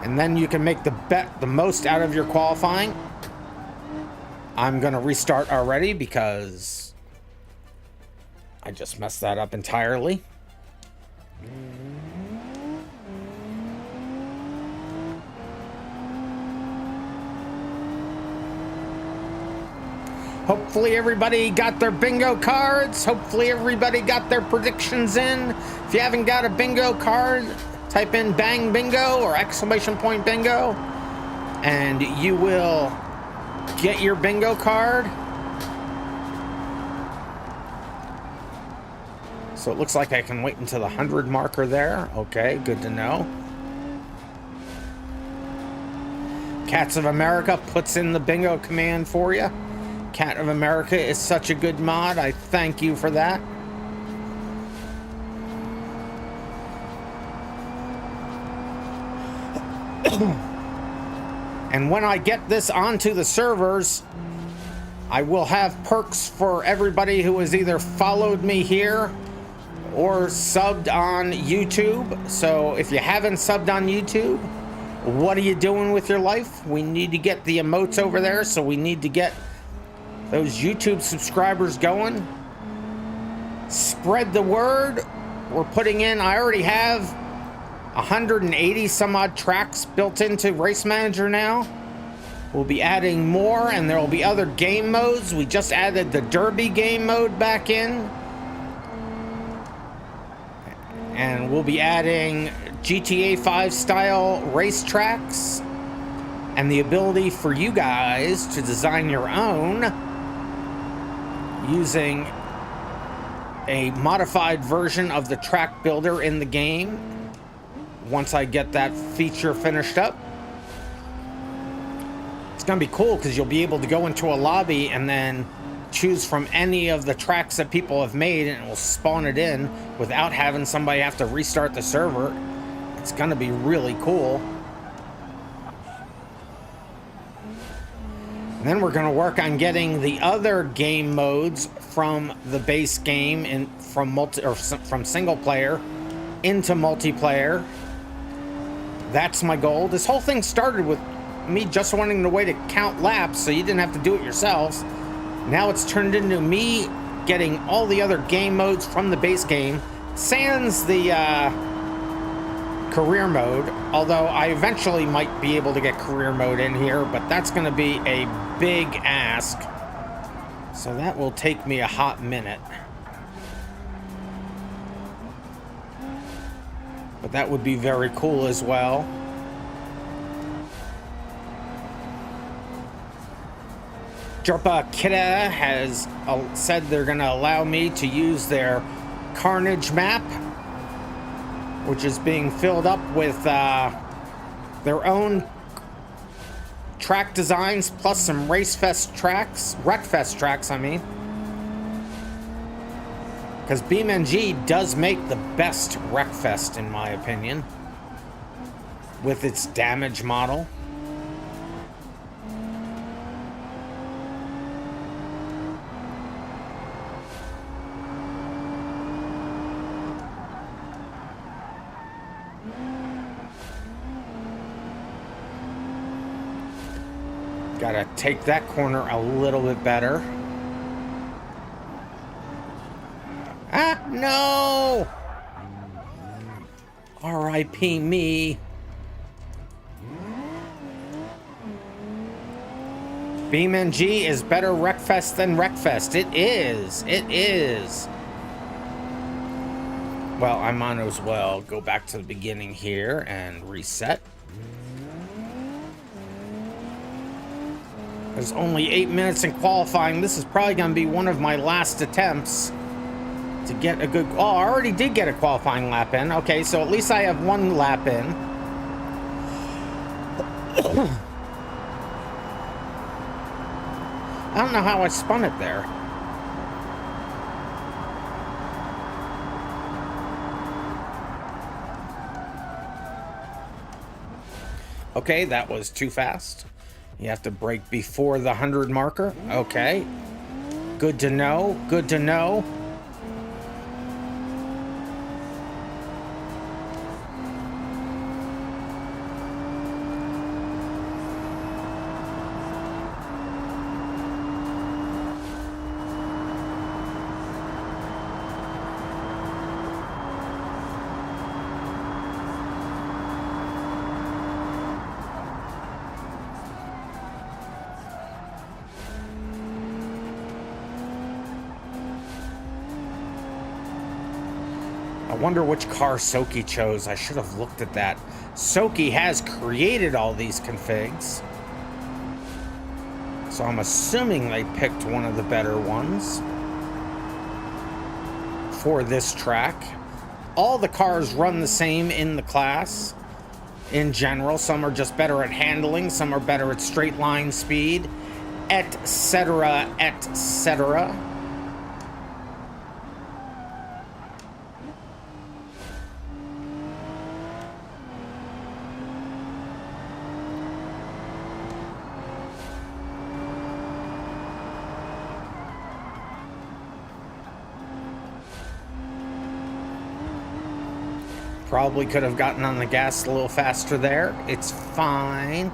Speaker 2: And then you can make the most out of your qualifying. I'm gonna restart already because I just messed that up entirely. Hopefully everybody got their bingo cards. Hopefully everybody got their predictions in. If you haven't got a bingo card, type in bang bingo or exclamation point bingo, and you will get your bingo card. So it looks like I can wait until the 100 marker there. Okay, good to know. Cats of America puts in the bingo command for you. Cat of America is such a good mod. I thank you for that. And when I get this onto the servers, I will have perks for everybody who has either followed me here or subbed on YouTube. So if you haven't subbed on YouTube, what are you doing with your life? We need to get the emotes over there, so we need to get those YouTube subscribers going. Spread the word. We're putting in, I already have 180 some odd tracks built into Race Manager now. We'll be adding more, and there will be other game modes. We just added the Derby game mode back in. And we'll be adding GTA 5 style racetracks and the ability for you guys to design your own using a modified version of the track builder in the game once I get that feature finished up. It's gonna be cool because you'll be able to go into a lobby and then choose from any of the tracks that people have made, and it will spawn it in without having somebody have to restart the server. It's gonna be really cool. And then we're gonna work on getting the other game modes from the base game and from single player into multiplayer. That's my goal. This whole thing started with me just wanting a way to count laps so you didn't have to do it yourselves. Now it's turned into me getting all the other game modes from the base game, sans the career mode, although I eventually might be able to get career mode in here, but that's going to be a big ask. So that will take me a hot minute. But that would be very cool as well. Jerpa Kidda has said they're going to allow me to use their Carnage map, which is being filled up with their own track designs plus some Wreckfest tracks, I mean. Because BeamNG does make the best Wreckfest, in my opinion, with its damage model. Gotta take that corner a little bit better. Ah, no! R.I.P. me. BeamNG is better Wreckfest than Wreckfest. It is. It is. Well, I might as well go back to the beginning here and reset. There's only 8 minutes in qualifying. This is probably going to be one of my last attempts to get a good... Oh, I already did get a qualifying lap in. Okay, so at least I have one lap in. I don't know how I spun it there. Okay, that was too fast. You have to brake before the 100 marker. Okay. Good to know. Good to know. I wonder which car Soki chose. I should have looked at that. Soki has created all these configs, so I'm assuming they picked one of the better ones for this track. All the cars run the same in the class in general. Some are just better at handling, some are better at straight line speed, etc., etc. Probably could have gotten on the gas a little faster there. It's fine.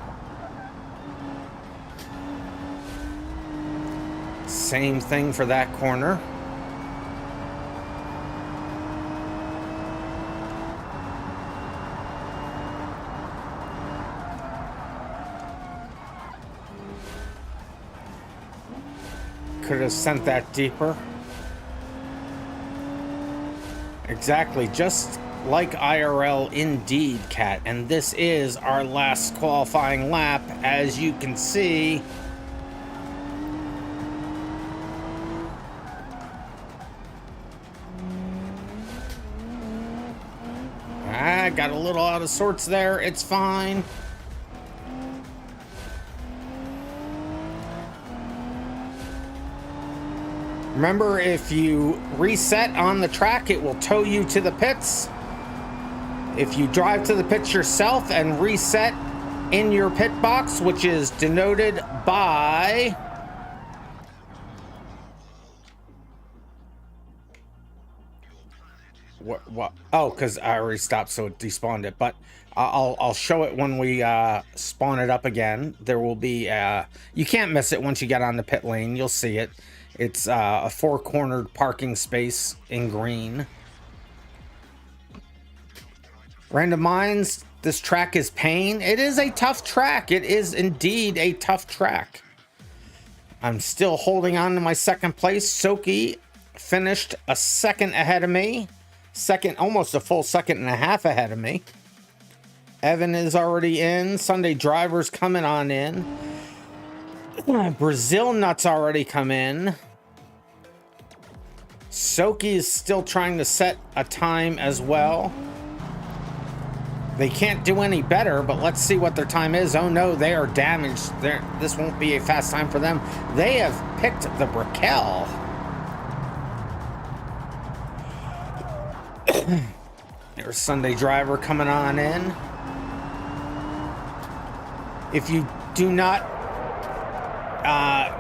Speaker 2: Same thing for that corner. Could have sent that deeper. Exactly, just like IRL indeed, Cat. And this is our last qualifying lap, as you can see. Got a little out of sorts there. It's fine. Remember, if you reset on the track, it will tow you to the pits. If you drive to the pits yourself and reset in your pit box, which is denoted by what? Oh, because I already stopped, so it despawned it. But I'll show it when we spawn it up again. There will be you can't miss it once you get on the pit lane. You'll see it. It's a four-cornered parking space in green. RandomMinds, this track is pain. It is a tough track. It is indeed a tough track. I'm still holding on to my second place. Soki finished a second ahead of me. Almost a full second and a half ahead of me. Evan is already in. Sunday Driver's coming on in. Brazil Nuts already come in. Soki is still trying to set a time as well. They can't do any better, but let's see what their time is. Oh no, they are damaged. This won't be a fast time for them. They have picked the Brickell. There's Sunday Driver coming on in. If you do not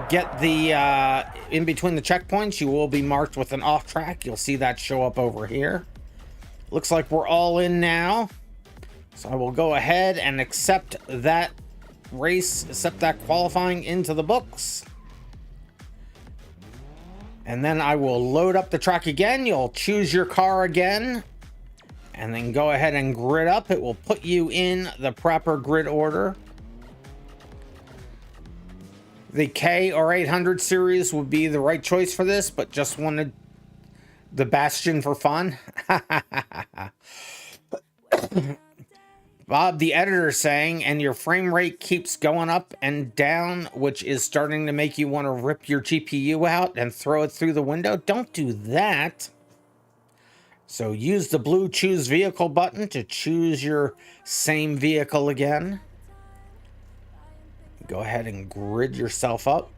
Speaker 2: get the in between the checkpoints, you will be marked with an off track. You'll see that show up over here. Looks like we're all in now. So I will go ahead and accept that race, accept that qualifying into the books. And then I will load up the track again. You'll choose your car again. And then go ahead and grid up. It will put you in the proper grid order. The K or 800 series would be the right choice for this, but just wanted the Bastion for fun. Bob, the editor, saying, and your frame rate keeps going up and down, which is starting to make you want to rip your GPU out and throw it through the window. Don't do that. So use the blue choose vehicle button to choose your same vehicle again. Go ahead and grid yourself up.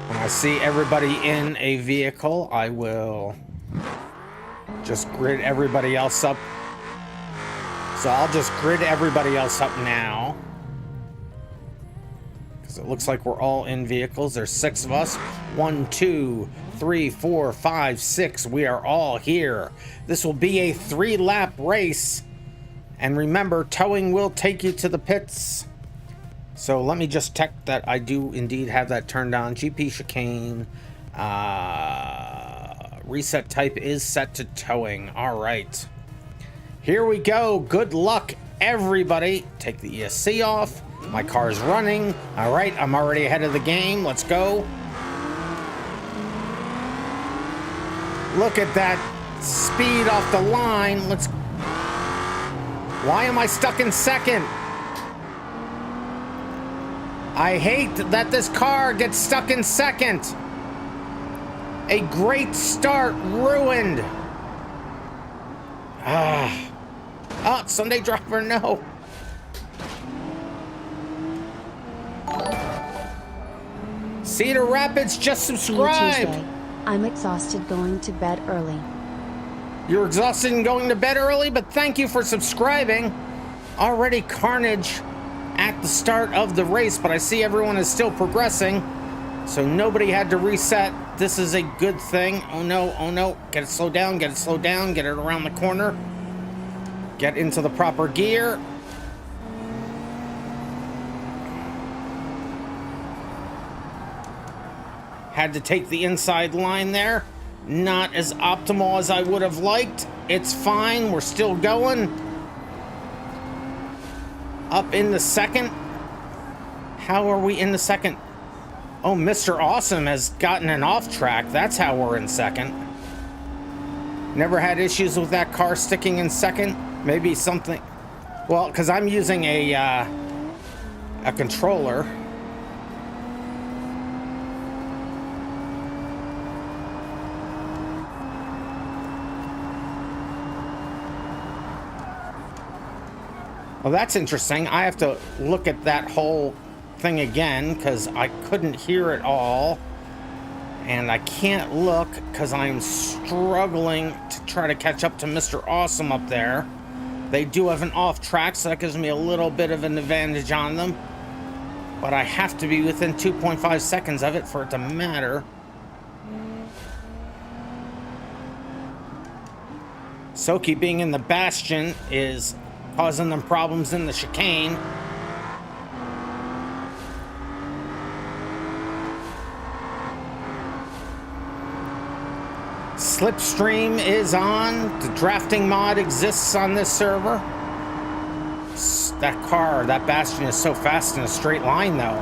Speaker 2: When I see everybody in a vehicle, I will just grid everybody else up. So I'll just grid everybody else up now. Because it looks like we're all in vehicles. There's 6 of us. 1, 2, 3, 4, 5, 6. We are all here. This will be a 3-lap race. And remember, towing will take you to the pits. So let me just check that I do indeed have that turned on. GP chicane. Reset type is set to towing. All right. Here we go. Good luck, everybody. Take the ESC off. My car's running. All right, I'm already ahead of the game. Let's go. Look at that speed off the line. Why am I stuck in second? I hate that this car gets stuck in second. A great start ruined. Oh, Sunday driver, no. Cedar Rapids, just subscribed.
Speaker 3: Tuesday. I'm exhausted going to bed early.
Speaker 2: You're exhausted and going to bed early, but thank you for subscribing. Already carnage at the start of the race, but I see everyone is still progressing, so nobody had to reset. This is a good thing. Oh no, oh no. Get it slowed down, get it slowed down, get it around the corner. Get into the proper gear. Had to take the inside line there. Not as optimal as I would have liked. It's fine, we're still going. Up in the second. How are we in the second? Oh, Mr. Awesome has gotten an off track. That's how we're in second. Never had issues with that car sticking in second. Maybe something. Well, because I'm using a controller. Well, that's interesting. I have to look at that whole thing again because I couldn't hear it all. And I can't look because I'm struggling to try to catch up to Mr. Awesome up there. They do have an off track, so that gives me a little bit of an advantage on them. But I have to be within 2.5 seconds of it for it to matter. Soki being in the bastion is causing them problems in the chicane. Slipstream is on. The drafting mod exists on this server. That car, that bastion is so fast in a straight line though.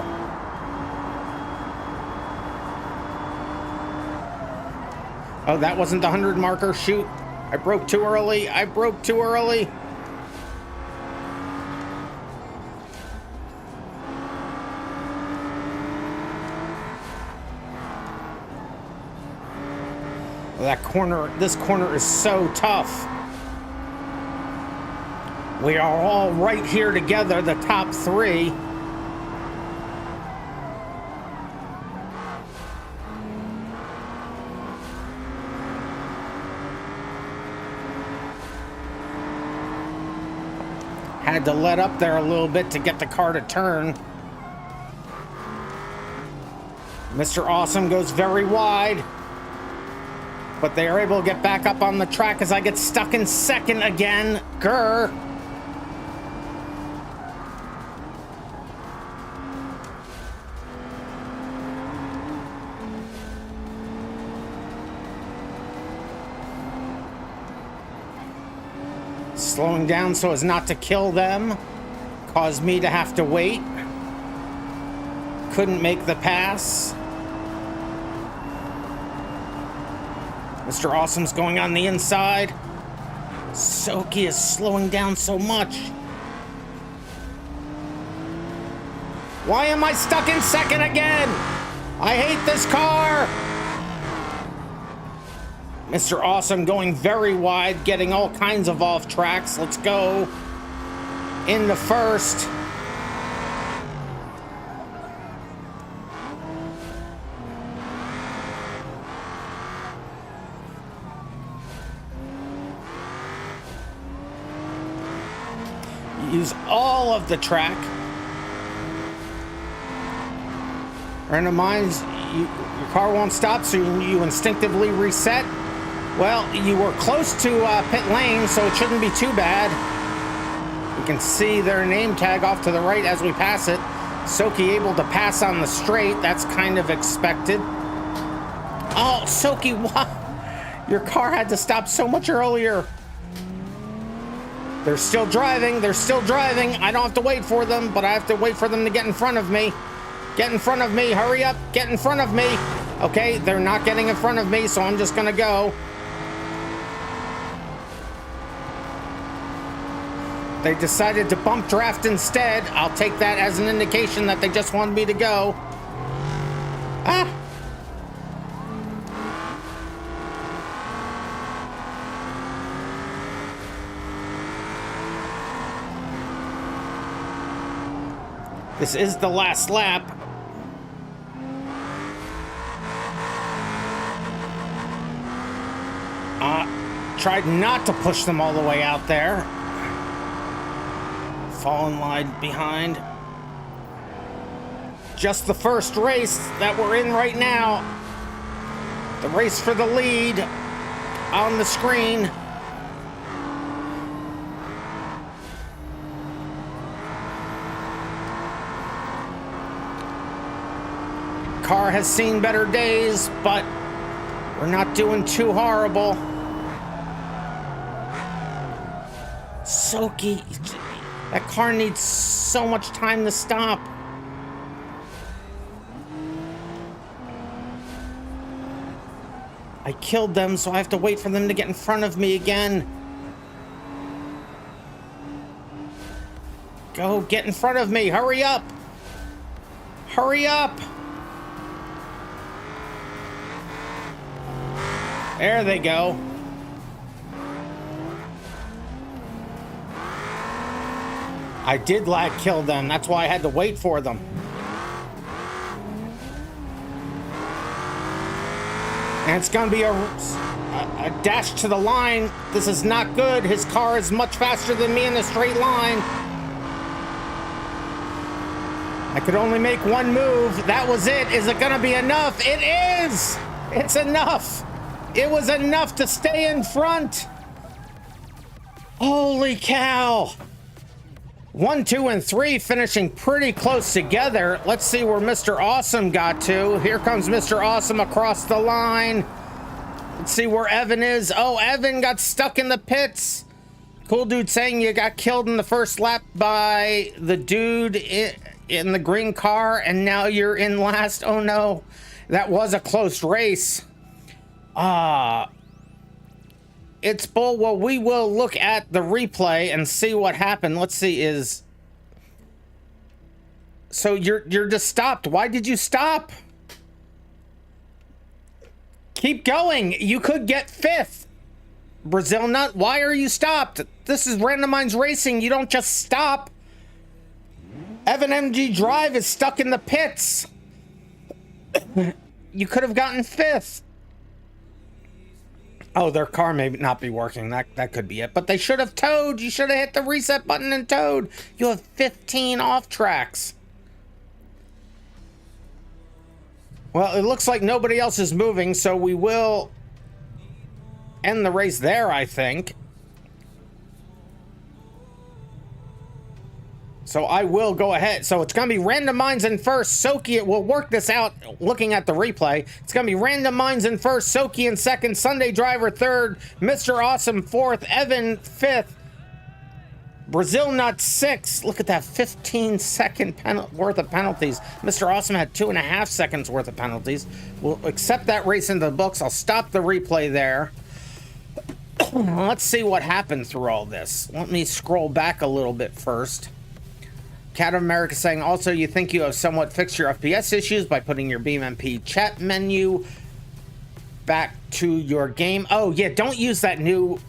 Speaker 2: Oh, that wasn't the 100 marker. Shoot. I broke too early. I broke too early. That corner, this corner is so tough. We are all right here together, the top three. Had to let up there a little bit to get the car to turn. Mr. Awesome goes very wide. But they are able to get back up on the track as I get stuck in second again. Grr. Slowing down so as not to kill them. Caused me to have to wait. Couldn't make the pass. Mr. Awesome's going on the inside. Soki is slowing down so much. Why am I stuck in second again? I hate this car. Mr. Awesome going very wide, getting all kinds of off tracks. Let's go. In the first. Use all of the track. RandomMinds, your car won't stop, so you instinctively reset. Well, you were close to pit lane, so it shouldn't be too bad. You can see their name tag off to the right as we pass it. Soki able to pass on the straight. That's kind of expected. Oh, Soki, what? Your car had to stop so much earlier. They're still driving. They're still driving. I don't have to wait for them, but I have to wait for them to get in front of me. Get in front of me. Hurry up. Get in front of me. Okay, they're not getting in front of me, so I'm just gonna go. They decided to bump draft instead. I'll take that as an indication that they just wanted me to go. Ah! This is the last lap. Tried not to push them all the way out there. Fall in line behind. Just the first race that we're in right now. The race for the lead on the screen. Car has seen better days, but we're not doing too horrible. Soki, that car needs so much time to stop. I killed them, so I have to wait for them to get in front of me again. Go, get in front of me, hurry up! Hurry up! There they go. I did lag kill them. That's why I had to wait for them. And it's going to be a dash to the line. This is not good. His car is much faster than me in a straight line. I could only make one move. That was it. Is it going to be enough? It is. It's enough. It was enough to stay in front. Holy cow. 1, 2, and 3 finishing pretty close together. Let's see where Mr. Awesome got to. Here comes Mr. Awesome across the line. Let's see where Evan is. Oh, Evan got stuck in the pits. Cool Dude saying you got killed in the first lap by the dude in the green car, and now you're in last. Oh no, that was a close race. It's bull. Well, we will look at the replay and see what happened. Let's see. So you're just stopped. Why did you stop? Keep going. You could get 5th. Brazil Nut, why are you stopped? This is RandomMinds Racing. You don't just stop. Evan MG Drive is stuck in the pits. You could have gotten 5th. Oh, their car may not be working. That could be it. But they should have towed. You should have hit the reset button and towed. You have 15 off tracks. Well, it looks like nobody else is moving, so we will end the race there, I think. So I will go ahead. So it's going to be RandomMinds in first. Soki, we'll work this out looking at the replay. It's going to be RandomMinds in first, Soki in second, Sunday Driver third, Mr. Awesome fourth, Evan fifth, Brazil Nut sixth. Look at that, 15-second worth of penalties. Mr. Awesome had 2.5 seconds worth of penalties. We'll accept that race into the books. I'll stop the replay there. Let's see what happened through all this. Let me scroll back a little bit first. Cat of America saying, also, you think you have somewhat fixed your FPS issues by putting your BeamNG chat menu back to your game. Oh, yeah, don't use that new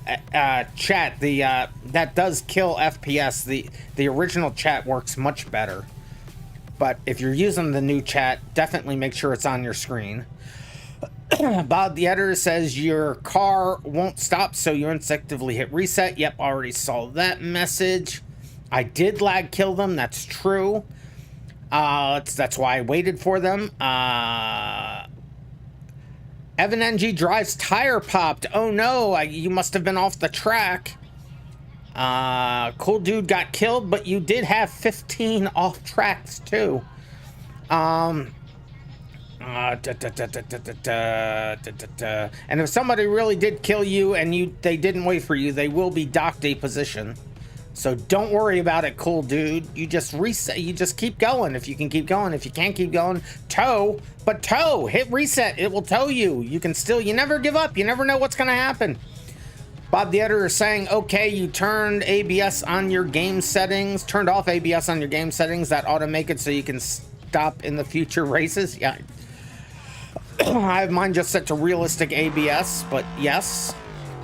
Speaker 2: chat. That does kill FPS. The original chat works much better. But if you're using the new chat, definitely make sure it's on your screen. Bob the editor says your car won't stop, so you instinctively hit reset. Yep, already saw that message. I did lag kill them, that's true. That's why I waited for them. Evan NG Drive's tire popped. Oh no, you must have been off the track. Cool Dude got killed, but you did have 15 off tracks too. And if somebody really did kill you and they didn't wait for you, they will be docked a position. So don't worry about it, cool dude. You just reset. You just keep going. If you can keep going. If you can't keep going, tow. But tow. Hit reset. It will tow you. You can still. You never give up. You never know what's going to happen. Bob the editor is saying, okay, you turned ABS on your game settings. Turned off ABS on your game settings. That ought to make it so you can stop in the future races. Yeah. I have mine just set to realistic ABS. But yes.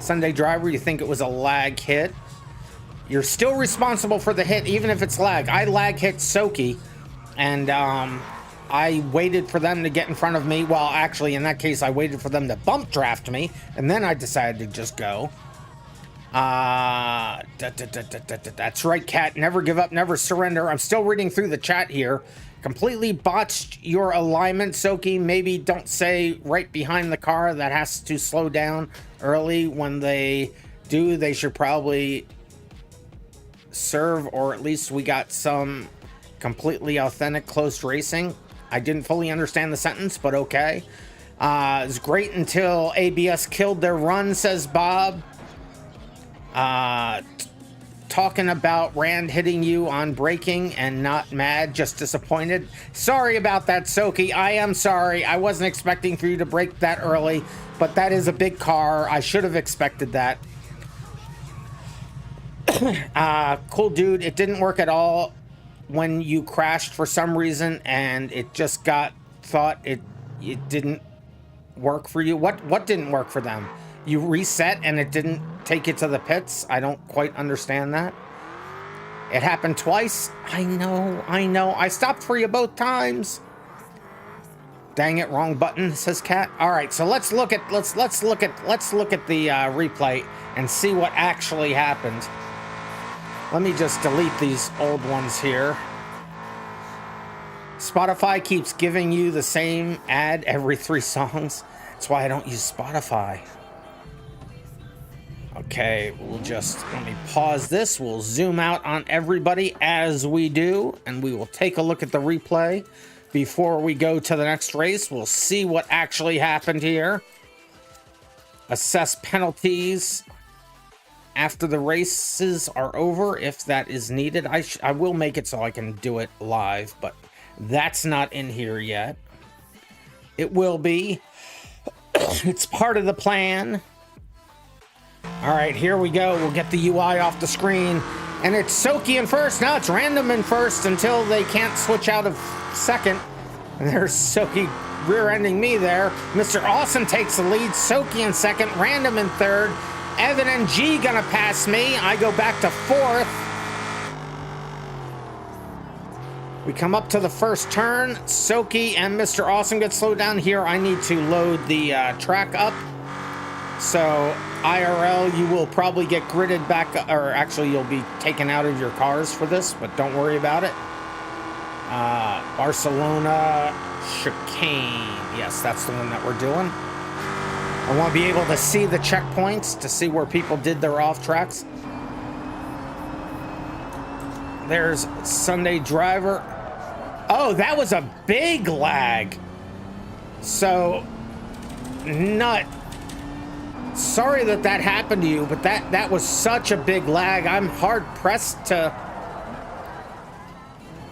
Speaker 2: Sunday driver, you think it was a lag hit. You're still responsible for the hit, even if it's lag. I lag hit Soki, and I waited for them to get in front of me. Well, actually, in that case, I waited for them to bump draft me, and then I decided to just go. That's right, Cat. Never give up, never surrender. I'm still reading through the chat here. Completely botched your alignment, Soki. Maybe don't say right behind the car. That has to slow down early. When they do, they should probably serve, or at least we got some completely authentic close racing. I didn't fully understand the sentence, but okay. It's great until ABS killed their run, says Bob. Talking about Rand hitting you on braking and not mad, just disappointed. Sorry about that, Soki. I am sorry. I wasn't expecting for you to brake that early, but that is a big car. I should have expected that. Cool dude, it didn't work at all when you crashed for some reason, and it just thought it didn't work for you. What didn't work for them? You reset and it didn't take you to the pits? I don't quite understand that. It happened twice. I know. I stopped for you both times. Dang it, wrong button, says Cat. All right, so let's look at the replay and see what actually happened. Let me just delete these old ones here. Spotify keeps giving you the same ad every 3 songs. That's why I don't use Spotify. Okay, let me pause this. We'll zoom out on everybody as we do, and we will take a look at the replay before we go to the next race. We'll see what actually happened here. Assess penalties after the races are over, if that is needed. I will make it so I can do it live, but that's not in here yet. It will be. It's part of the plan. All right, here we go. We'll get the UI off the screen. And it's Soki in first. Now it's Random in first until they can't switch out of second. And there's Soki rear-ending me there. Mr. Awesome takes the lead. Soki in second. Random in third. Evan and G gonna pass me. I go back to fourth. We come up to the first turn. Soki and Mr. Awesome get slowed down here. I need to load the track up. So IRL, you will probably get gridded back, or actually you'll be taken out of your cars for this, but don't worry about it. Barcelona chicane. Yes, that's the one that we're doing. I want to be able to see the checkpoints to see where people did their off tracks. There's Sunday driver. Oh, that was a big lag. So, nut. Sorry that happened to you, but that was such a big lag. I'm hard pressed to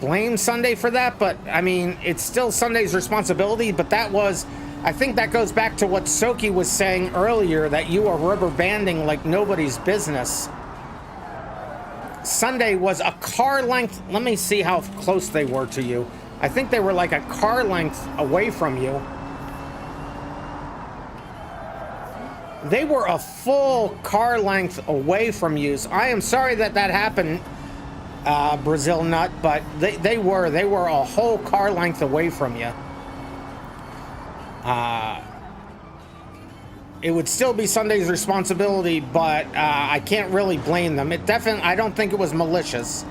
Speaker 2: blame Sunday for that, but I mean, it's still Sunday's responsibility. But I think that goes back to what Soki was saying earlier, that you are rubber banding like nobody's business. Sunday was a car length. Let me see how close they were to you. I think they were like a car length away from you. They were a full car length away from you. So I am sorry that happened, Brazil Nut, but they were a whole car length away from you. It would still be Sunday's responsibility, but I can't really blame them. I don't think it was malicious.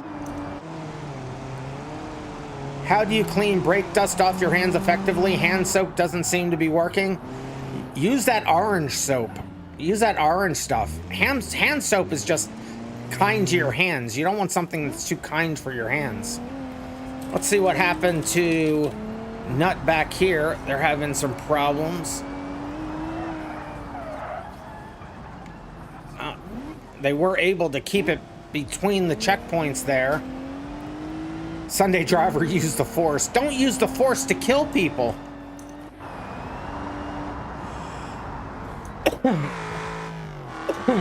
Speaker 2: How do you clean brake dust off your hands effectively? Hand soap doesn't seem to be working. Use that orange soap. Use that orange stuff. Hand soap is just kind to your hands. You don't want something that's too kind for your hands. Let's see what happened to Nut back here. They're having some problems. They were able to keep it between the checkpoints there. Sunday driver used the force. Don't use the force to kill people.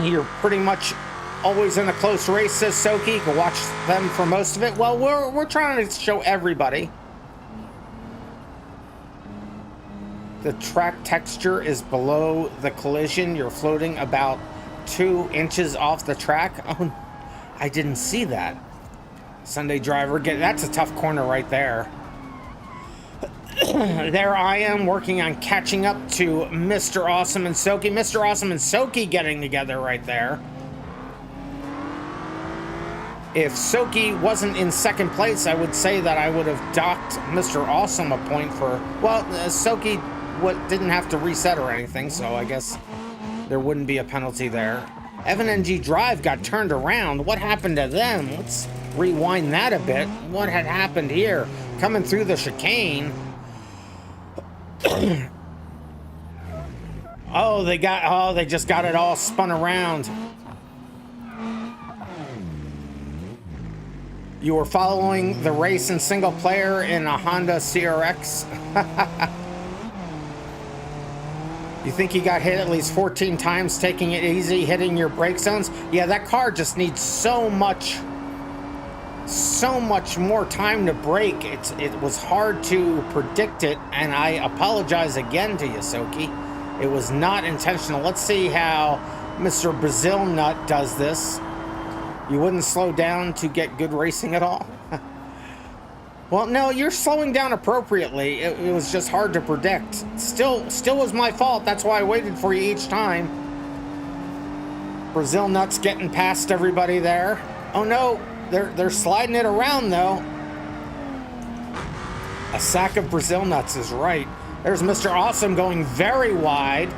Speaker 2: You're pretty much always in a close race, says Soki. You can watch them for most of it. Well, we're trying to show everybody. The track texture is below the collision. You're floating about 2 inches off the track. Oh, I didn't see that. Sunday driver, that's a tough corner right there. There I am working on catching up to Mr. Awesome and Soki. Mr. Awesome and Soki getting together right there. If Soki wasn't in second place, I would say that I would have docked Mr. Awesome a point for... Well, Soki didn't have to reset or anything, so I guess there wouldn't be a penalty there. BeamNG Drive got turned around. What happened to them? Let's rewind that a bit. What had happened here? Coming through the chicane. They just got it all spun around. You were following the race in single player in a Honda CRX. You think you got hit at least 14 times taking it easy, hitting your brake zones? Yeah, that car just needs so much more time to brake. It was hard to predict it, and I apologize again to you, Soki. It was not intentional. Let's see how Mr. Brazil Nut does this. You wouldn't slow down to get good racing at all? Well, no, you're slowing down appropriately. It was just hard to predict. Still was my fault. That's why I waited for you each time. Brazil Nuts getting past everybody there. Oh no, they're sliding it around though. A sack of Brazil Nuts is right. There's Mr. Awesome going very wide.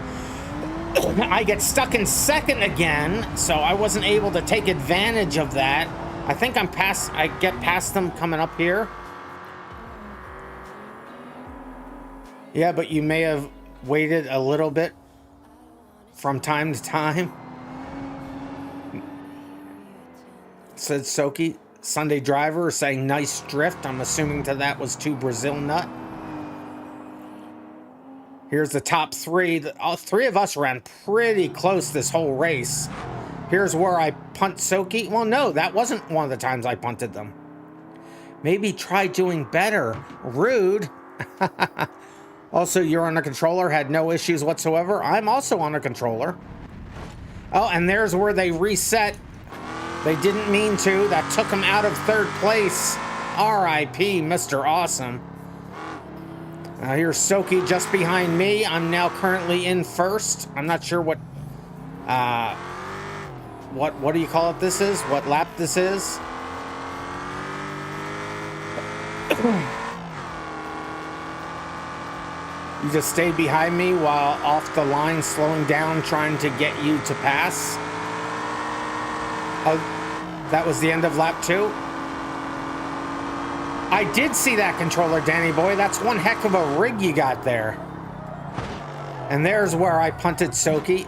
Speaker 2: I get stuck in second again, so I wasn't able to take advantage of that. I think I get past them coming up here. Yeah, but you may have waited a little bit from time to time. Said Soki. Sunday driver saying nice drift. I'm assuming that was to Brazil Nut. Here's the top three. All three of us ran pretty close this whole race. Here's where I punt Soki. Well, no, that wasn't one of the times I punted them. Maybe try doing better. Rude. Also, you're on a controller, had no issues whatsoever. I'm also on a controller. Oh, and there's where they reset. They didn't mean to. That took them out of third place. R.I.P. Mr. Awesome. Here's Soki just behind me. I'm now currently in first. I'm not sure what do you call it this is? What lap this is? You just stayed behind me while off the line, slowing down, trying to get you to pass. Oh, that was the end of lap 2. I did see that controller, Danny boy. That's one heck of a rig you got there. And there's where I punted Soki.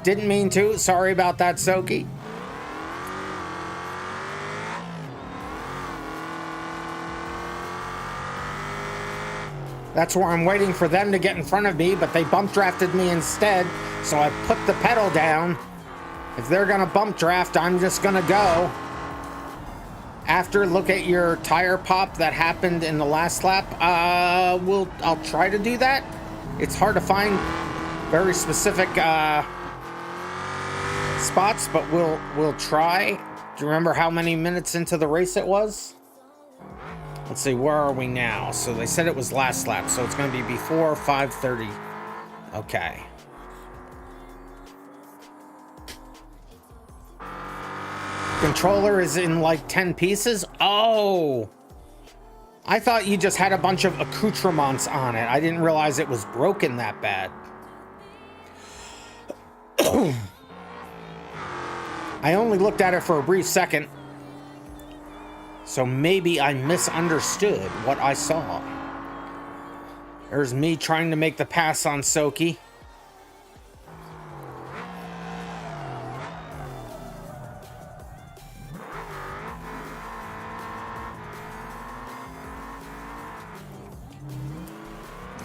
Speaker 2: Didn't mean to. Sorry about that, Soki. That's where I'm waiting for them to get in front of me, but they bump drafted me instead, so I put the pedal down. If they're gonna bump draft, I'm just gonna go. After, look at your tire pop that happened in the last lap. I'll try to do that. It's hard to find very specific spots, but we'll try. Do you remember how many minutes into the race it was? Let's see, where are we now? So they said it was last lap, so it's going to be before 5:30. Okay. Controller is in like 10 pieces? Oh! I thought you just had a bunch of accoutrements on it. I didn't realize it was broken that bad. I only looked at it for a brief second. So maybe I misunderstood what I saw. There's me trying to make the pass on Soki.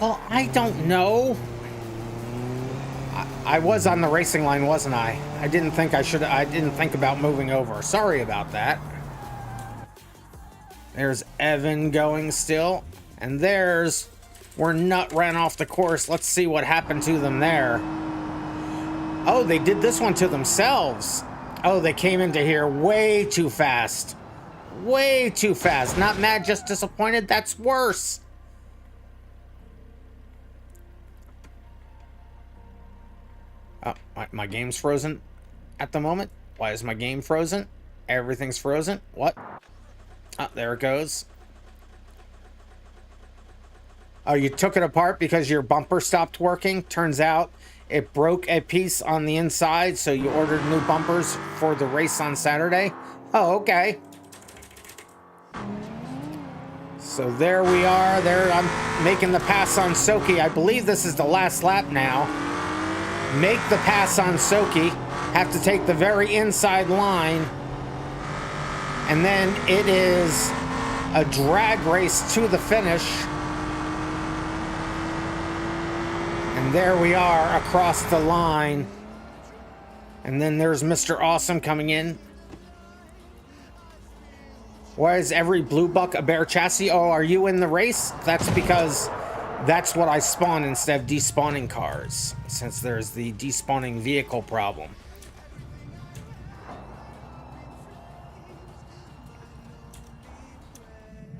Speaker 2: Well, I don't know. I was on the racing line, wasn't I? I didn't think about moving over. Sorry about that. There's Evan going still. And there's where Nut ran off the course. Let's see what happened to them there. Oh, they did this one to themselves. Oh, they came into here way too fast. Way too fast. Not mad, just disappointed. That's worse. Oh, my game's frozen at the moment. Why is my game frozen? Everything's frozen. What? Oh, there it goes. Oh, you took it apart because your bumper stopped working? Turns out it broke a piece on the inside, so you ordered new bumpers for the race on Saturday? Oh, okay. So there we are. There, I'm making the pass on Soki. I believe this is the last lap now. Make the pass on Soki. Have to take the very inside line. And then it is a drag race to the finish. And there we are across the line. And then there's Mr. Awesome coming in. Why is every blue buck a bear chassis? Oh, are you in the race? That's because that's what I spawn instead of despawning cars, since there's the despawning vehicle problem.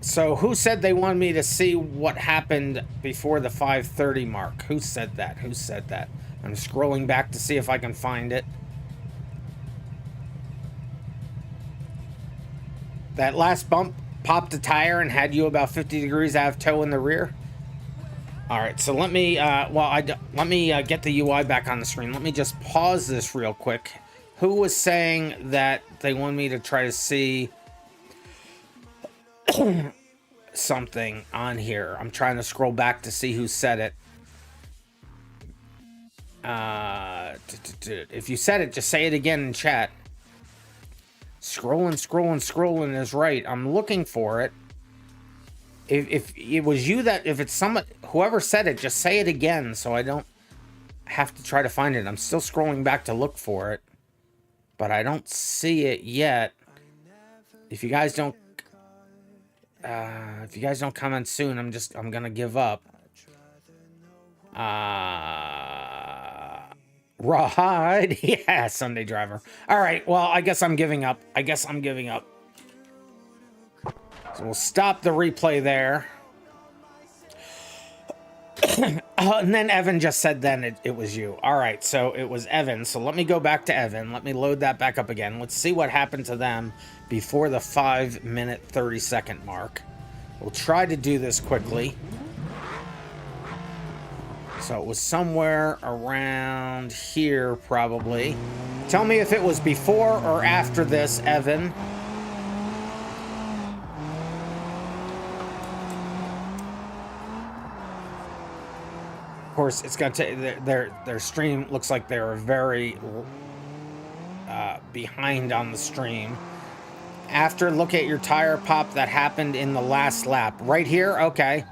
Speaker 2: So who said they wanted me to see what happened before the 5:30 mark? Who said that? Who said that? I'm scrolling back to see if I can find it. That last bump popped a tire and had you about 50 degrees out of tow in the rear. All right, so let me let me get the UI back on the screen. Let me just pause this real quick. Who was saying that they want me to try to see something on here? I'm trying to scroll back to see who said it. If you said it, just say it again in chat. Scrolling is right. I'm looking for it. If it was you that, if it's someone, whoever said it, just say it again so I don't have to try to find it. I'm still scrolling back to look for it, but I don't see it yet. If you guys don't comment soon, I'm gonna give up. Ride. Yeah, Sunday driver. All right, well, I guess I'm giving up. So we'll stop the replay there. And then Evan just said then it was you. All right, so it was Evan. So let me go back to Evan. Let me load that back up again. Let's see what happened to them before the 5-minute 30-second mark. We'll try to do this quickly. So it was somewhere around here, probably. Tell me if it was before or after this, Evan. Of course, it's going to take their stream. Looks like they're very behind on the stream. After, look at your tire pop that happened in the last lap. Right here? Okay.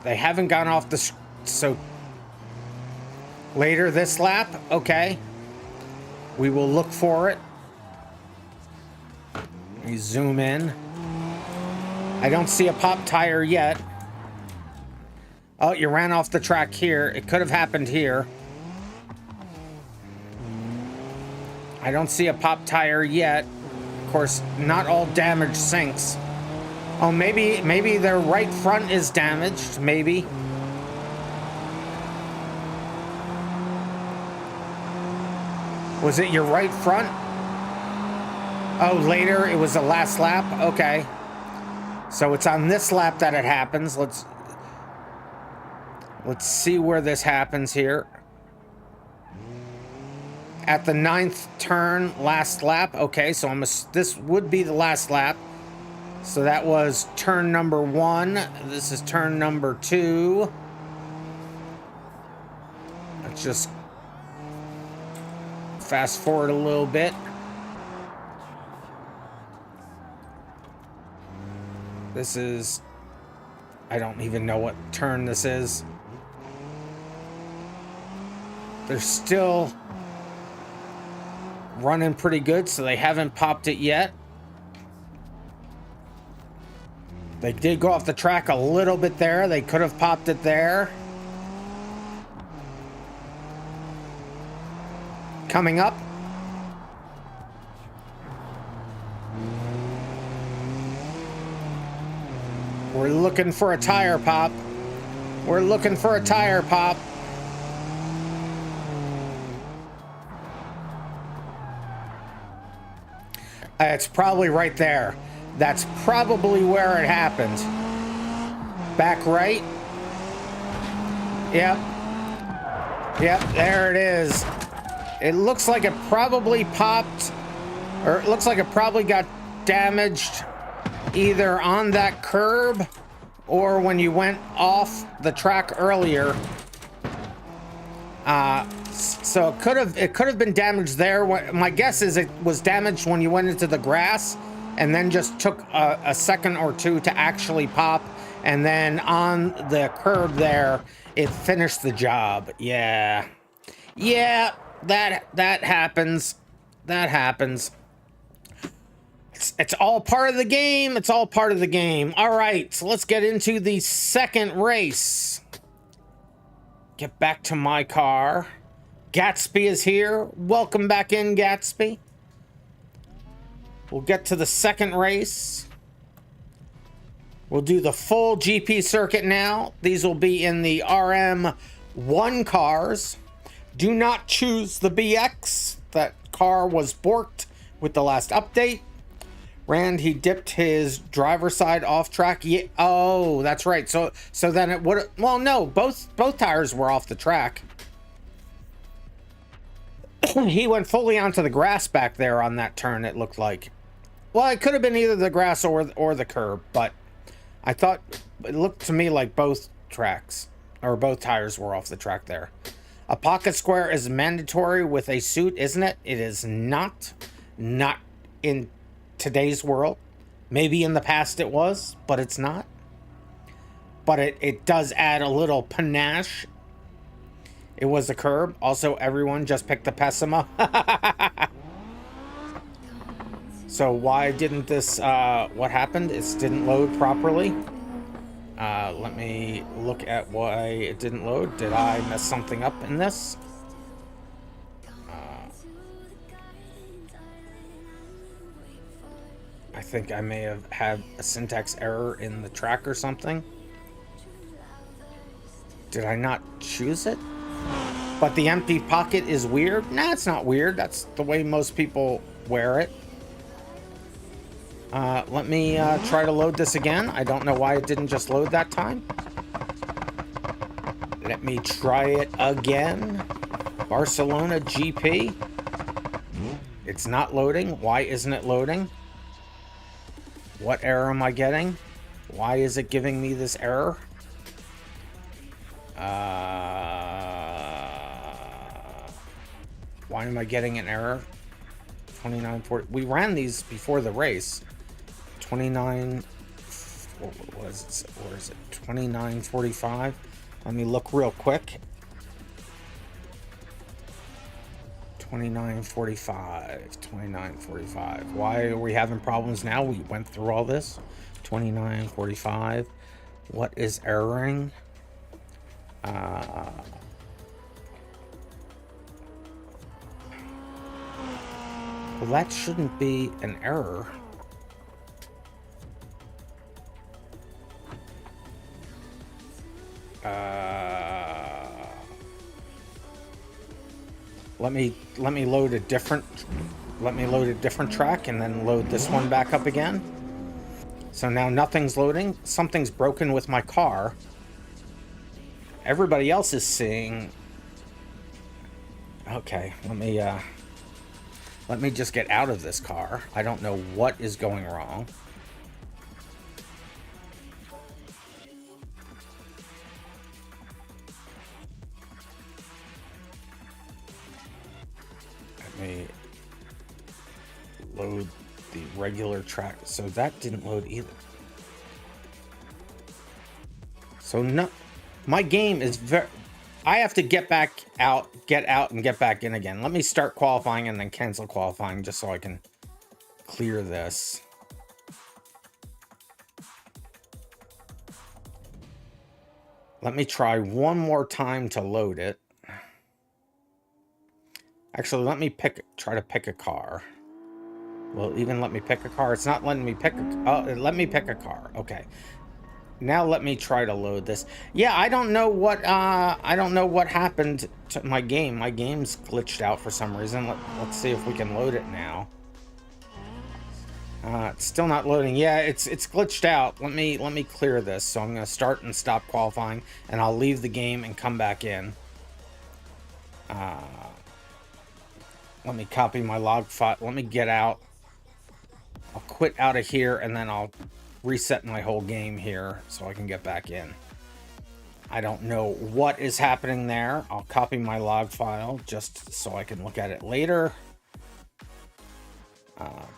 Speaker 2: They haven't gone off the... So, later this lap? Okay. We will look for it. Let me zoom in. I don't see a pop tire yet. Oh, you ran off the track here. It could have happened here. I don't see a pop tire yet. Of course, not all damage sinks. Oh, maybe their right front is damaged. Maybe. Was it your right front? Oh, later it was the last lap? Okay. So it's on this lap that it happens. Let's see where this happens here. At the 9th turn, last lap. Okay, so this would be the last lap. So that was turn number 1. This is turn number 2. Let's just fast forward a little bit. This is I don't even know what turn this is. They're still running pretty good, so they haven't popped it yet. They did go off the track a little bit there. They could have popped it there. Coming up. We're looking for a tire pop. We're looking for a tire pop. It's probably right there. That's probably where it happened. Back right. Yep. Yep, there it is. It looks like it probably popped, or it looks like it probably got damaged either on that curb or when you went off the track earlier. So it could have been damaged there. My guess is it was damaged when you went into the grass and then just took a second or two to actually pop, and then on the curb there it finished the job. Yeah, that happens. That happens. It's all part of the game. It's all part of the game. All right, so let's get into the second race. Get back to my car. Gatsby is here. Welcome back in, Gatsby. We'll get to the second race. We'll do the full GP circuit now. These will be in the RM1 cars. Do not choose the BX. That car was borked with the last update. Rand, he dipped his driver's side off track. Yeah. Oh, that's right. So then it would. Well, no, both tires were off the track. He went fully onto the grass back there on that turn. It looked like. Well, it could have been either the grass or the curb, but I thought it looked to me like both tracks or both tires were off the track there. A pocket square is mandatory with a suit, isn't it? It is not. Not in today's world. Maybe in the past it was, but it's not. But it does add a little panache. It was a curb. Also, everyone just picked the Pessima. So why didn't this, what happened? It didn't load properly. Let me look at why it didn't load. Did I mess something up in this? I think I may have had a syntax error in the track or something. Did I not choose it? But the empty pocket is weird? Nah, it's not weird. That's the way most people wear it. Let me try to load this again. I don't know why it didn't just load that time. Let me try it again. Barcelona GP. It's not loading. Why isn't it loading? What error am I getting? Why is it giving me this error? Why am I getting an error? 2940. We ran these before the race. 29. What was it? Or is it 2945? Let me look real quick. 2945. 2945. Why are we having problems now? We went through all this. 2945. What is erroring? Well, that shouldn't be an error. Let me load a different track and then load this one back up again. So now nothing's loading. Something's broken with my car. Everybody else is seeing. Okay, let me just get out of this car. I don't know what is going wrong. Let me load the regular track. So that didn't load either. So no, my game is very... I have to get out, and get back in again. Let me start qualifying and then cancel qualifying just so I can clear this. Let me try one more time to load it. Actually, let me try to pick a car. Well, even let me pick a car. It's not letting me pick let me pick a car. Okay. Now let me try to load this. Yeah, I don't know what happened to my game. My game's glitched out for some reason. Let's see if we can load it now. It's still not loading. Yeah, it's glitched out. Let me clear this. So I'm going to start and stop qualifying, and I'll leave the game and come back in. Let me copy my log file. Let me get out. I'll quit out of here, and then I'll reset my whole game here so I can get back in. I don't know what is happening there. I'll copy my log file just so I can look at it later.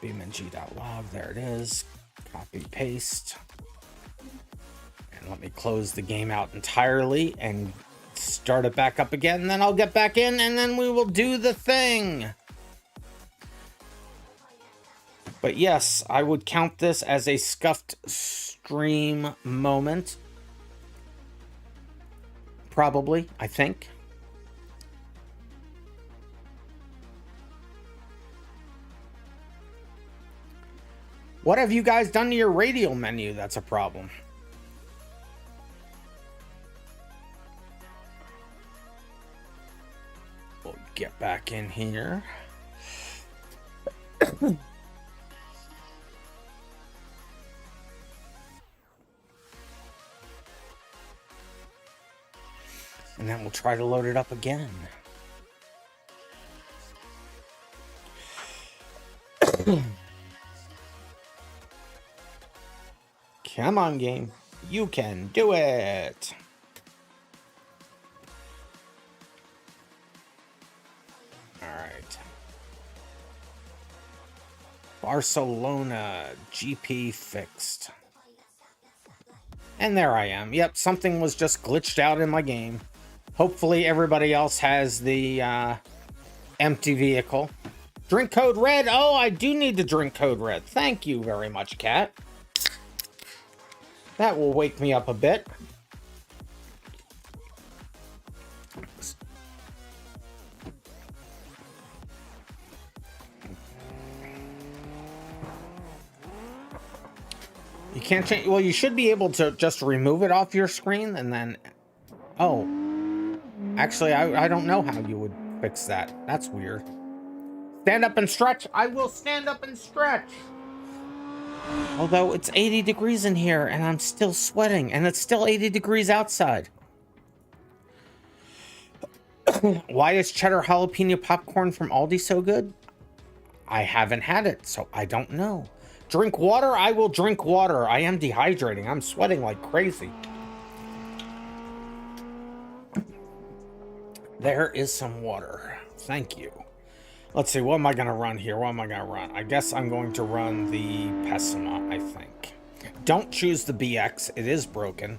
Speaker 2: BeamNG.log, there it is. Copy, paste. And let me close the game out entirely and start it back up again. And then I'll get back in and then we will do the thing. But yes, I would count this as a scuffed stream moment. Probably, I think. What have you guys done to your radial menu? That's a problem. We'll get back in here. And then we'll try to load it up again. Come on, game. You can do it. All right. Barcelona GP fixed. And there I am. Yep, something was just glitched out in my game. Hopefully everybody else has the empty vehicle. Drink code red. Oh, I do need to drink code red. Thank you very much, Cat. That will wake me up a bit. You can't change. Well, you should be able to just remove it off your screen and then... Oh. Actually, I don't know how you would fix that. That's weird. Stand up and stretch. I will stand up and stretch. Although it's 80 degrees in here and I'm still sweating and it's still 80 degrees outside. Why is cheddar jalapeno popcorn from Aldi so good? I haven't had it, so I don't know. Drink water? I will drink water. I am dehydrating. I'm sweating like crazy. There is some water. Thank you. Let's see, what am I going to run here? What am I going to run? I guess I'm going to run the Pessima, I think. Don't choose the BX. It is broken.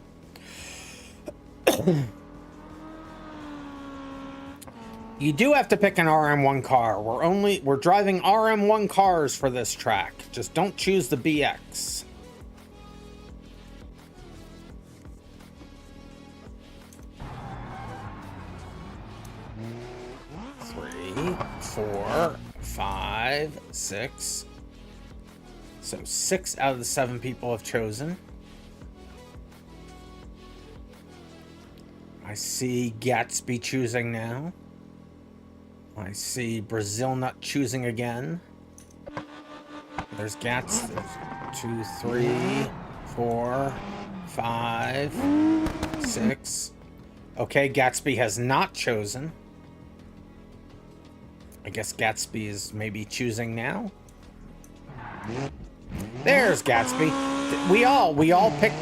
Speaker 2: You do have to pick an RM1 car. We're driving RM1 cars for this track. Just don't choose the BX. Three, 4, 5, 6. So 6 out of the 7 people have chosen. I see Gatsby choosing now. I see Brazil Nut choosing again. There's Gats. There's 2, 3, 4, 5, 6. Okay, Gatsby has not chosen. I guess Gatsby is maybe choosing now. There's Gatsby. We all picked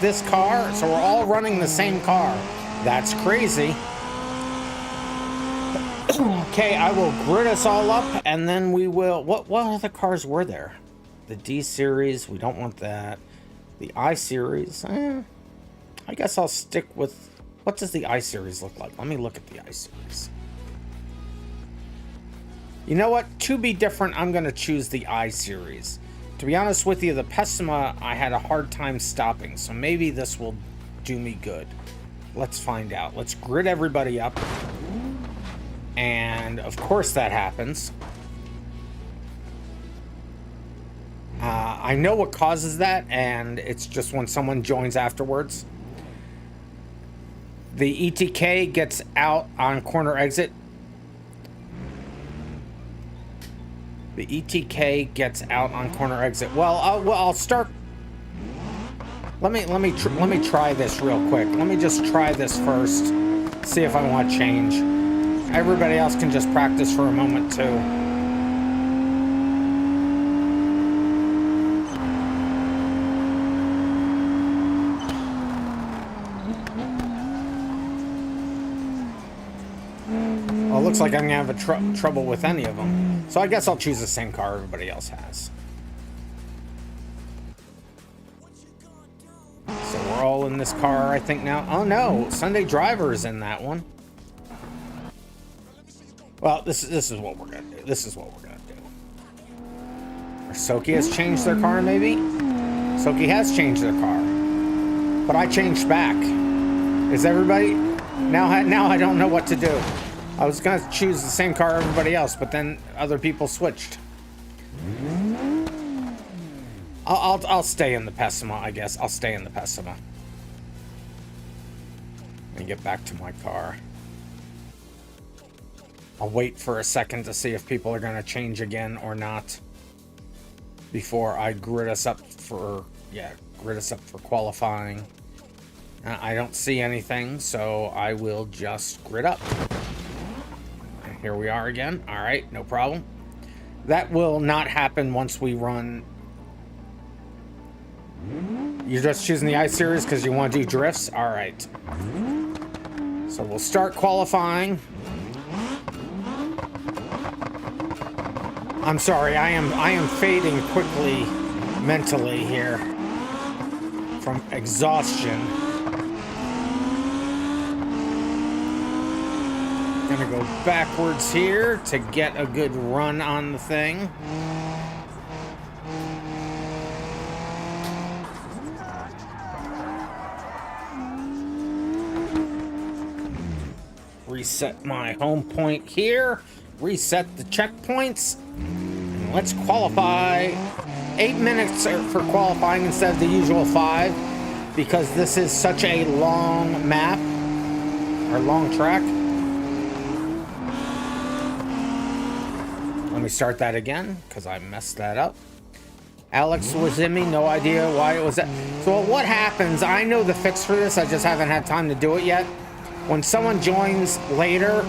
Speaker 2: this car, so we're all running the same car. That's crazy. Okay, I will grid us all up, and then we will... What other cars were there? The D series, we don't want that. The I series, I guess I'll stick with... What does the I-Series look like? Let me look at the I-Series. You know what? To be different, I'm going to choose the I-Series. To be honest with you, the Pessima, I had a hard time stopping, so maybe this will do me good. Let's find out. Let's grid everybody up. And, of course, that happens. I know what causes that, and it's just when someone joins afterwards. The ETK gets out on corner exit. The ETK gets out on corner exit. Well, I'll start. Let me try this real quick. Let me just try this first. See if I want to change. Everybody else can just practice for a moment too. Well, it looks like I'm gonna have a trouble with any of them. So I guess I'll choose the same car everybody else has. So we're all in this car, I think now. Oh no, Sunday Driver is in that one. Well, this is what we're gonna do. This is what we're gonna do. Or Soki has changed their car, maybe? Soki has changed their car. But I changed back. Is everybody... Now I don't know what to do. I was gonna choose the same car everybody else, but then other people switched. I'll stay in the Pessima, I guess. I'll stay in the Pessima. Let me get back to my car. I'll wait for a second to see if people are gonna change again or not before I grid us up for qualifying. I don't see anything, so I will just grid up. Here we are again. All right, no problem. That will not happen once we run. You're just choosing the I-Series because you want to do drifts? All right. So we'll start qualifying. I'm sorry, I am fading quickly mentally here from exhaustion. Gonna go backwards here to get a good run on the thing. Reset my home point here. Reset the checkpoints. And let's qualify. 8 minutes for qualifying instead of the usual 5 because this is such a long map or long track. Let me start that again because I messed that up. Alex was in me, no idea why it was that. So what happens, I know the fix for this, I just haven't had time to do it yet. When someone joins later,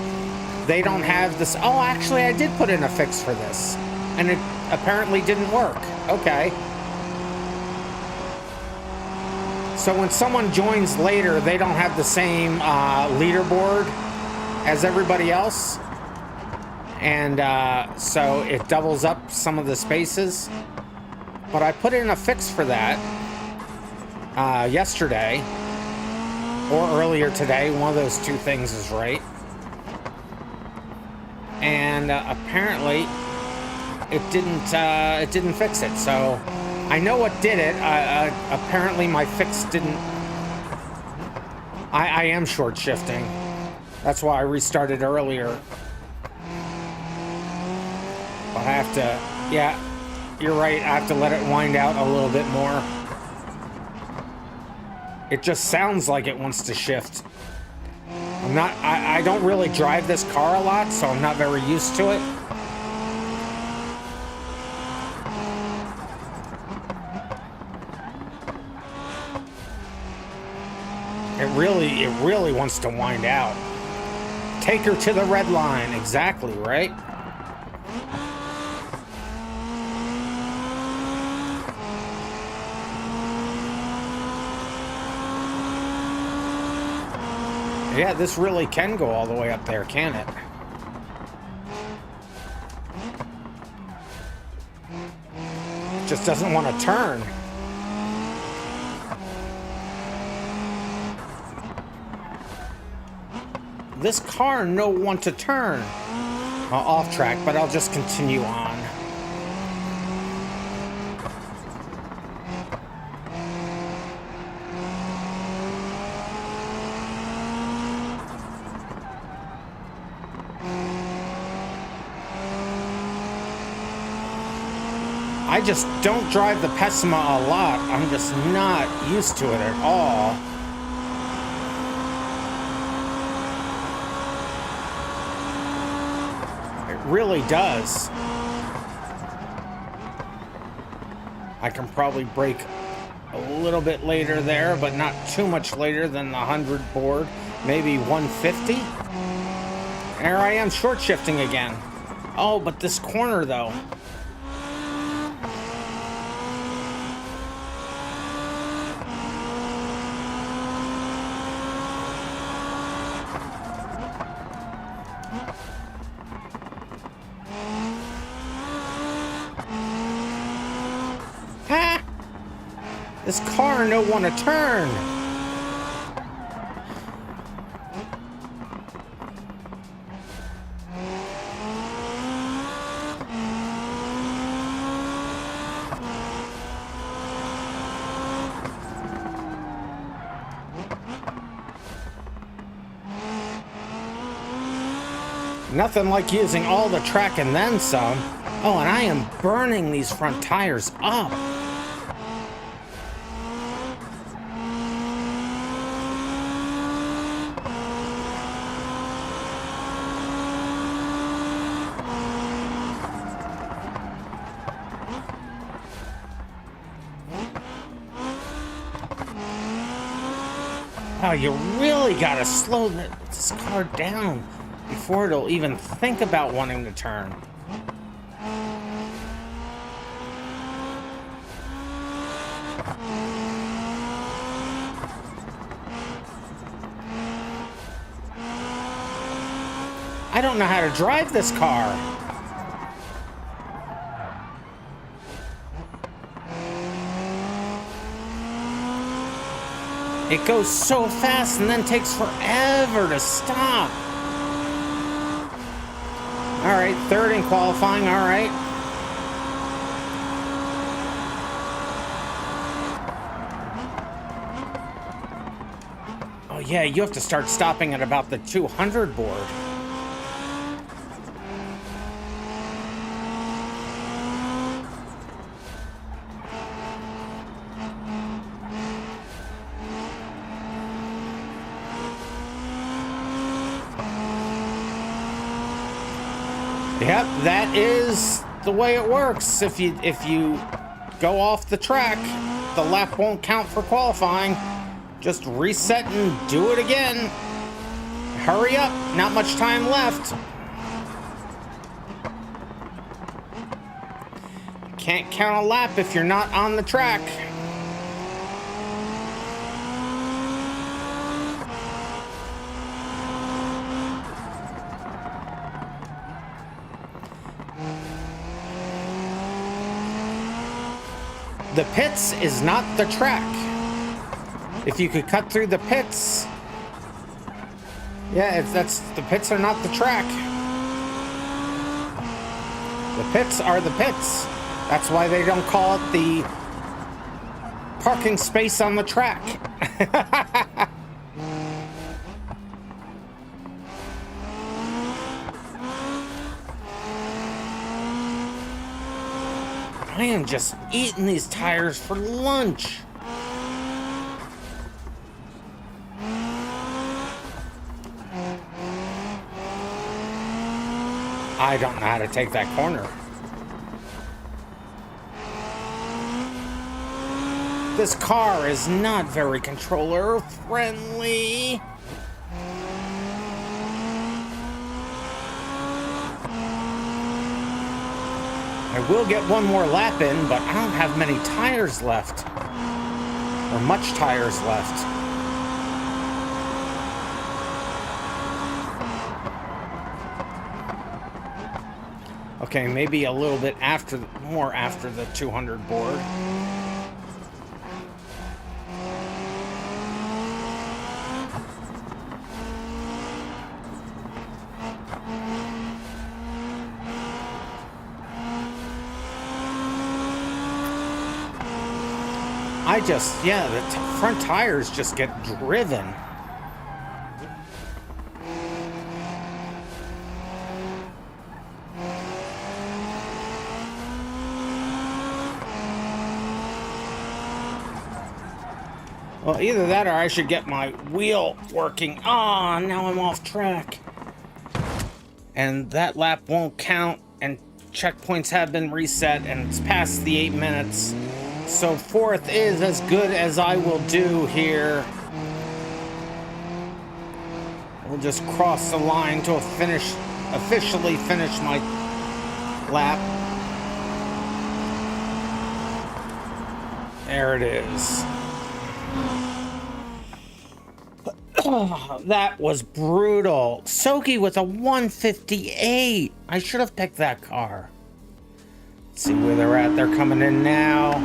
Speaker 2: they don't have this. Oh, actually, I did put in a fix for this and it apparently didn't work. Okay. So when someone joins later, they don't have the same leaderboard as everybody else. And so it doubles up some of the spaces. But I put in a fix for that yesterday or earlier today. One of those two things is right. And apparently it didn't fix it. So I know what did it. Apparently my fix didn't. I am short shifting. That's why I restarted earlier. I have to, yeah, you're right. I have to let it wind out a little bit more. It just sounds like it wants to shift. I don't really drive this car a lot, so I'm not very used to it. It really wants to wind out. Take her to the red line. Exactly, right? Yeah, this really can go all the way up there, can it? Just doesn't want to turn. This car no want to turn. Off track, but I'll just continue on. I just don't drive the Pessima a lot. I'm just not used to it at all. It really does. I can probably brake a little bit later there, but not too much later than the 100 board. Maybe 150. There I am short shifting again. Oh, but this corner though. This car no want to turn. Nothing like using all the track and then some. Oh, and I am burning these front tires up. Oh, you really gotta slow this car down before it'll even think about wanting to turn. I don't know how to drive this car. It goes so fast and then takes forever to stop. All right, third in qualifying, all right. Oh yeah, you have to start stopping at about the 200 board. Yep, that is the way it works. If you go off the track, the lap won't count for qualifying. Just reset and do it again. Hurry up, not much time left. Can't count a lap if you're not on the track. The pits is not the track. If you could cut through the pits, yeah, the pits are not the track. The pits are the pits. That's why they don't call it the parking space on the track. I am just eating these tires for lunch. I don't know how to take that corner. This car is not very controller friendly. I will get one more lap in, but I don't have many tires left. Or much tires left. Okay, maybe a little bit more after the 200 board. Yeah, the front tires just get driven. Well, either that or I should get my wheel working. Ah, now I'm off track. And that lap won't count, and checkpoints have been reset, and it's past the 8 minutes. So fourth is as good as I will do here. We'll just cross the line to officially finish my lap. There it is. That was brutal. Soki with a 158. I should have picked that car. Let's see where they're at. They're coming in now.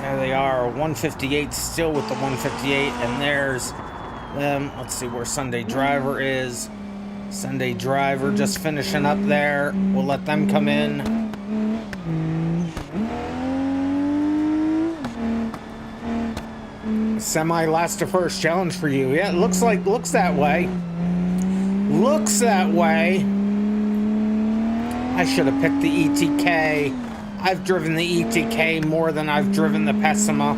Speaker 2: There they are. 158 still with the 158. And there's them. Let's see where Sunday Driver is. Sunday Driver just finishing up there. We'll let them come in. Semi-last to first challenge for you. Yeah, it looks that way. Looks that way. I should have picked the ETK. I've driven the ETK more than I've driven the Pessima.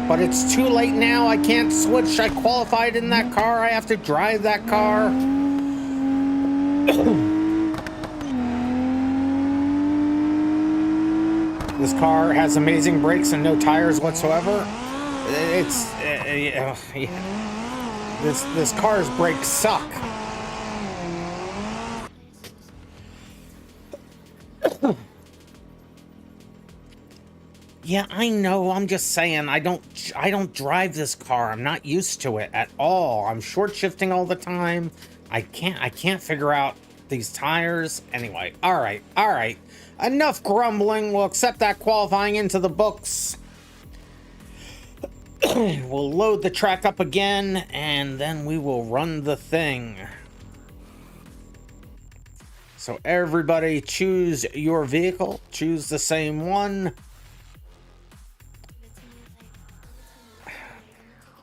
Speaker 2: But it's too late now. I can't switch. I qualified in that car. I have to drive that car. This car has amazing brakes and no tires whatsoever. It's this car's brakes suck. Yeah, I know. I'm just saying I don't drive this car. I'm not used to it at all. I'm short shifting all the time. I can't figure out these tires. Anyway, all right. Enough grumbling. We'll accept that qualifying into the books. We'll load the track up again, and then we will run the thing. So everybody choose your vehicle. Choose the same one.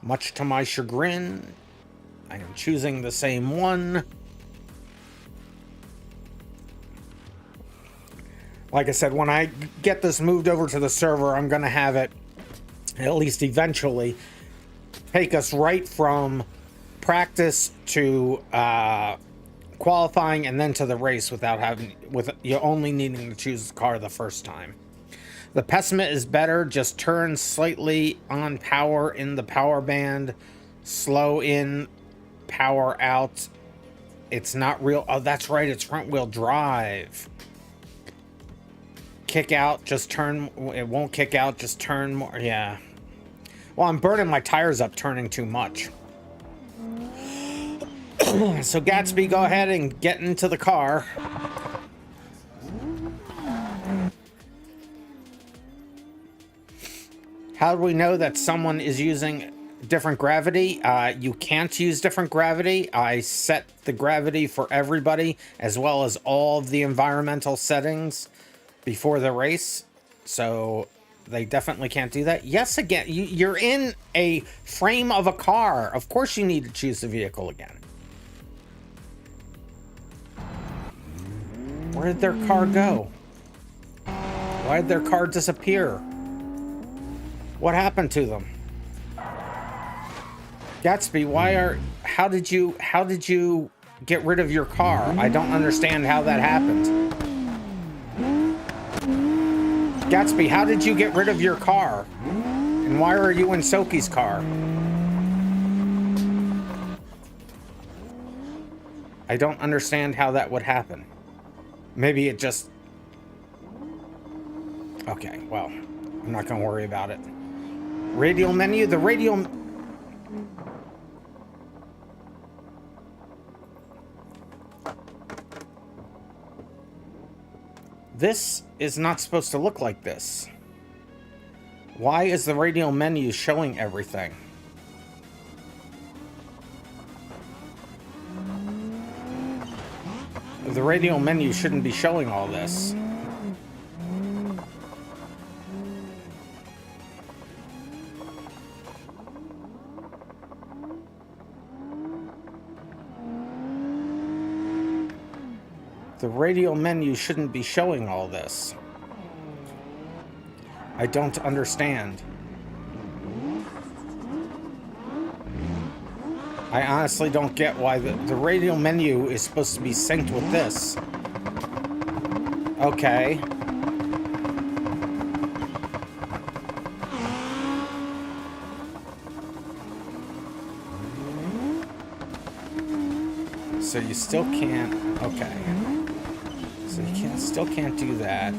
Speaker 2: Much to my chagrin, I am choosing the same one. Like I said, when I get this moved over to the server, I'm going to have it, at least eventually, take us right from practice to qualifying and then to the race with you only needing to choose the car the first time. The Pessima is better, just turn slightly on power in the power band, slow in, power out. It's not real. Oh, that's right, it's front wheel drive. Kick out, just turn. It won't kick out, just turn more. Yeah. Well, I'm burning my tires up turning too much. So Gatsby, go ahead and get into the car. How do we know that someone is using different gravity? You can't use different gravity. I set the gravity for everybody, as well as all of the environmental settings before the race. So they definitely can't do that. Yes, again, you're in a frame of a car. Of course you need to choose the vehicle again. Where did their car go? Why did their car disappear? What happened to them? Gatsby, how did you get rid of your car? I don't understand how that happened. Gatsby, how did you get rid of your car? And why are you in Soki's car? I don't understand how that would happen. Maybe it just... Okay, well, I'm not gonna worry about it. Radial menu, the radial... This is not supposed to look like this. Why is the radial menu showing everything? The radial menu shouldn't be showing all this. The radial menu shouldn't be showing all this. I don't understand. I honestly don't get why the radial menu is supposed to be synced with this. Okay. So you still can't, okay. So you still can't do that.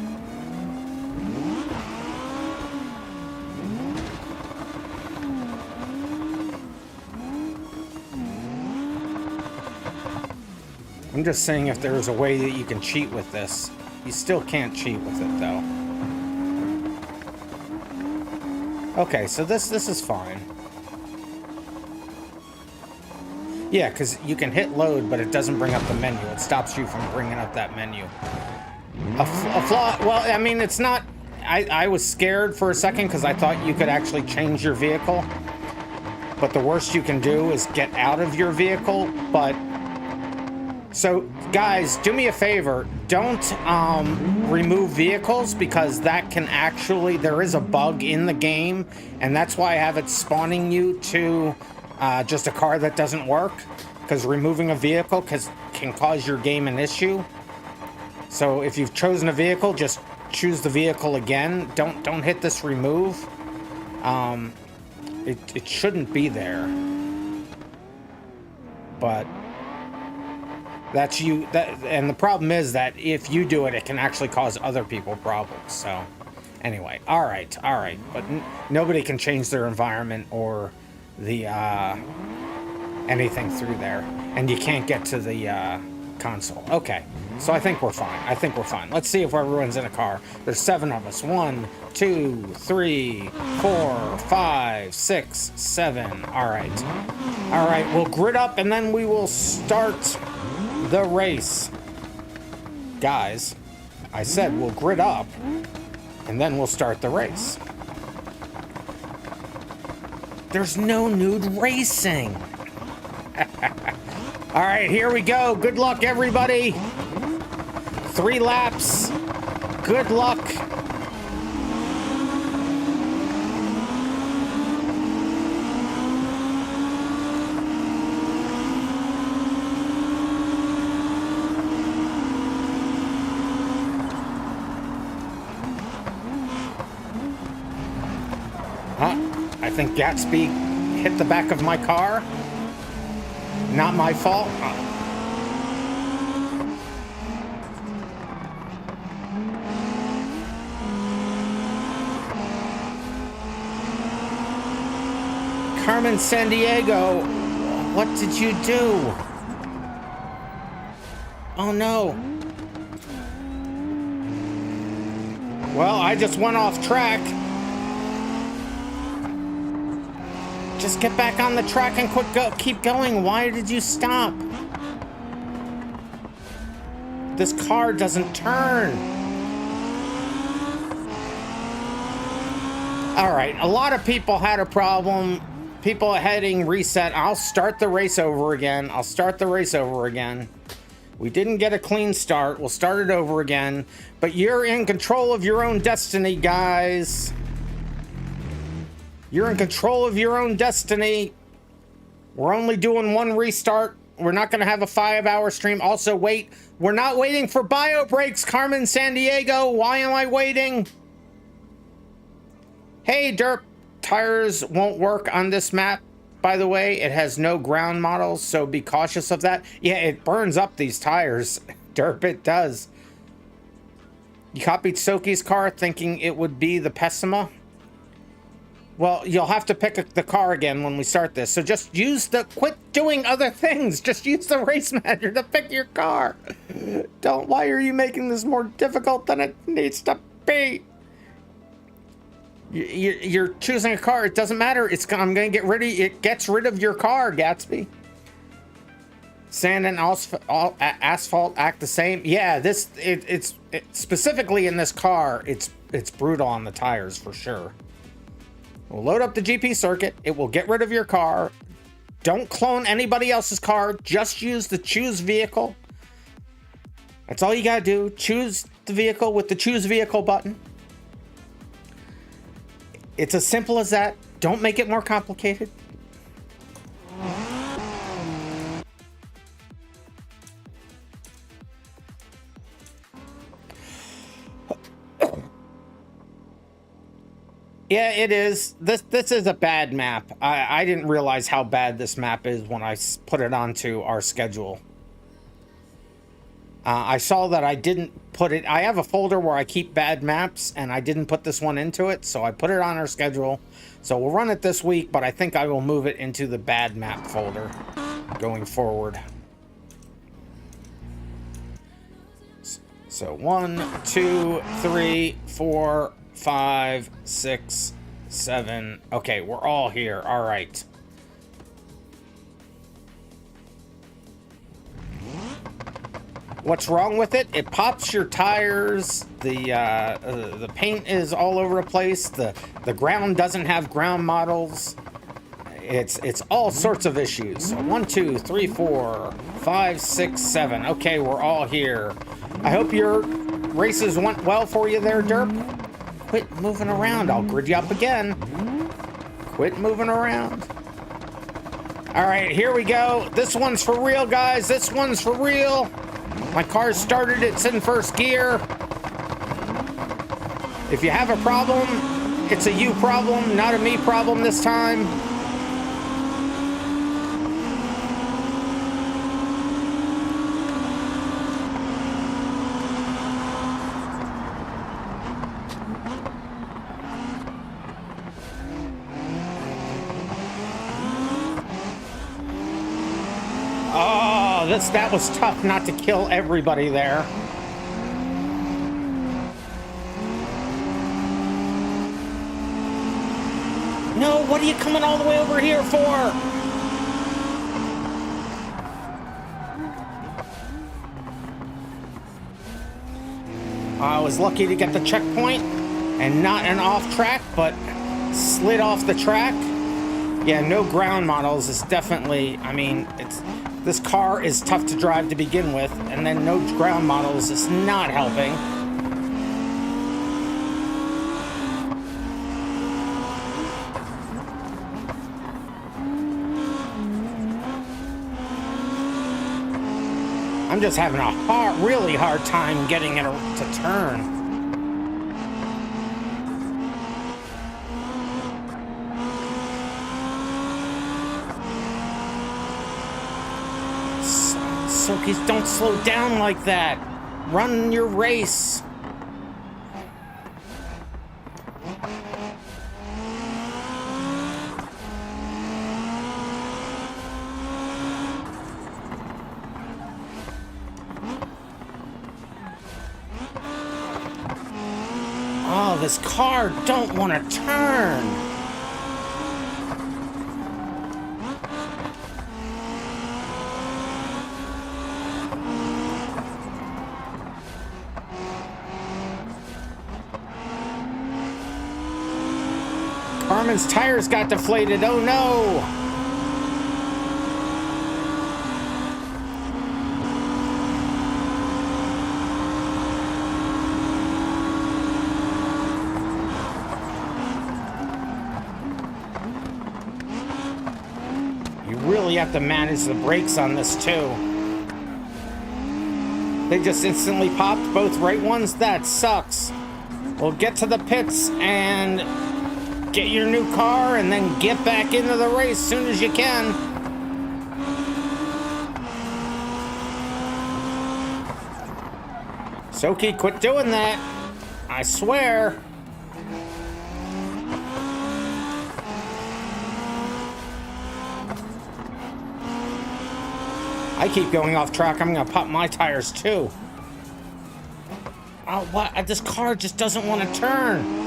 Speaker 2: I'm just saying if there's a way that you can cheat with this. You still can't cheat with it though. Okay, so this is fine. Yeah, because you can hit load, but it doesn't bring up the menu. It stops you from bringing up that menu. A flaw, well, I mean, it's not... I was scared for a second because I thought you could actually change your vehicle. But the worst you can do is get out of your vehicle, but... So, guys, do me a favor. Don't remove vehicles because that can actually... There is a bug in the game, and that's why I have it spawning you to... just a car that doesn't work, because removing a vehicle can cause your game an issue. So if you've chosen a vehicle, just choose the vehicle again. Don't hit this remove. It shouldn't be there. But that's you. And the problem is that if you do it, it can actually cause other people problems. So anyway, all right. But nobody can change their environment or the anything through there, and you can't get to the console. Okay, so I think we're fine. Let's see if everyone's in a car. There's 7 of us. 1, 2, 3, 4, 5, 6, 7. All right, we'll grid up and then we will start the race. Guys, I said we'll grid up and then we'll start the race. There's no nude racing. All right, here we go. Good luck, everybody. 3 laps. Good luck. I think Gatsby hit the back of my car. Not my fault. Carmen Sandiego, what did you do? Oh no. Well, I just went off track. Just get back on the track and keep going. Why did you stop? This car doesn't turn. All right, a lot of people had a problem. People heading reset. I'll start the race over again. We didn't get a clean start. We'll start it over again. But you're in control of your own destiny, guys. You're in control of your own destiny. We're only doing 1 restart. We're not going to have a 5-hour stream. Also, wait. We're not waiting for bio breaks, Carmen Sandiego. Why am I waiting? Hey, Derp. Tires won't work on this map, by the way. It has no ground models, so be cautious of that. Yeah, it burns up these tires. Derp, it does. You copied Soki's car thinking it would be the Pessima? Well, you'll have to pick the car again when we start this. So just quit doing other things. Just use the race manager to pick your car. Why are you making this more difficult than it needs to be? You're choosing a car. It doesn't matter. I'm going to get rid of it. Gets rid of your car, Gatsby. Sand and asphalt act the same. Yeah, it's specifically in this car. It's brutal on the tires for sure. We'll load up the GP circuit. It will get rid of your car. Don't clone anybody else's car. Just use the choose vehicle. That's all you gotta do. Choose the vehicle with the choose vehicle button. It's as simple as that. Don't make it more complicated. Yeah, it is. This is a bad map. I didn't realize how bad this map is when I put it onto our schedule. I saw that I didn't put it... I have a folder where I keep bad maps, and I didn't put this one into it, so I put it on our schedule. So we'll run it this week, but I think I will move it into the bad map folder going forward. So 1, 2, 3, 4... 5, 6, 7. Okay, we're all here. All right. What's wrong with it? It pops your tires. The paint is all over the place. The ground doesn't have ground models. It's all sorts of issues. So 1, 2, 3, 4, 5, 6, 7. Okay, we're all here. I hope your races went well for you there, Derp. Quit moving around. I'll grid you up again. Quit moving around. All right, here we go. This one's for real, guys. This one's for real. My car's started. It's in first gear. If you have a problem, it's a you problem, not a me problem this time. That was tough not to kill everybody there. No, what are you coming all the way over here for? I was lucky to get the checkpoint and not an off track, but slid off the track. Yeah, no ground models is definitely, I mean, this car is tough to drive to begin with, and then no ground models is not helping. I'm just having a really hard time getting it to turn. Silkies, don't slow down like that. Run your race. Oh, this car don't want to turn. Carmen's tires got deflated. Oh no! You really have to manage the brakes on this too. They just instantly popped both right ones? That sucks. We'll get to the pits and get your new car and then get back into the race as soon as you can. Soki, quit doing that. I swear. I keep going off track. I'm gonna pop my tires too. Oh, what? This car just doesn't want to turn.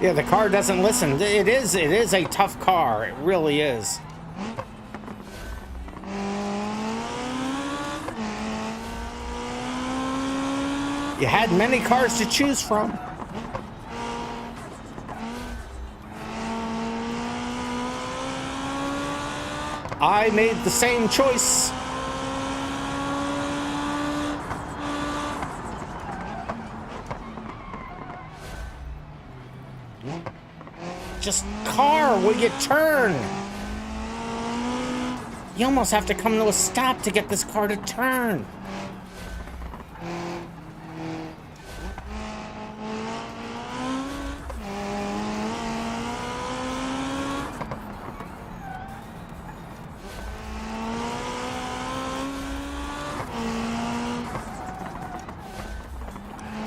Speaker 2: Yeah, the car doesn't listen. It is a tough car. It really is. You had many cars to choose from. I made the same choice. Just car, will you turn? You almost have to come to a stop to get this car to turn.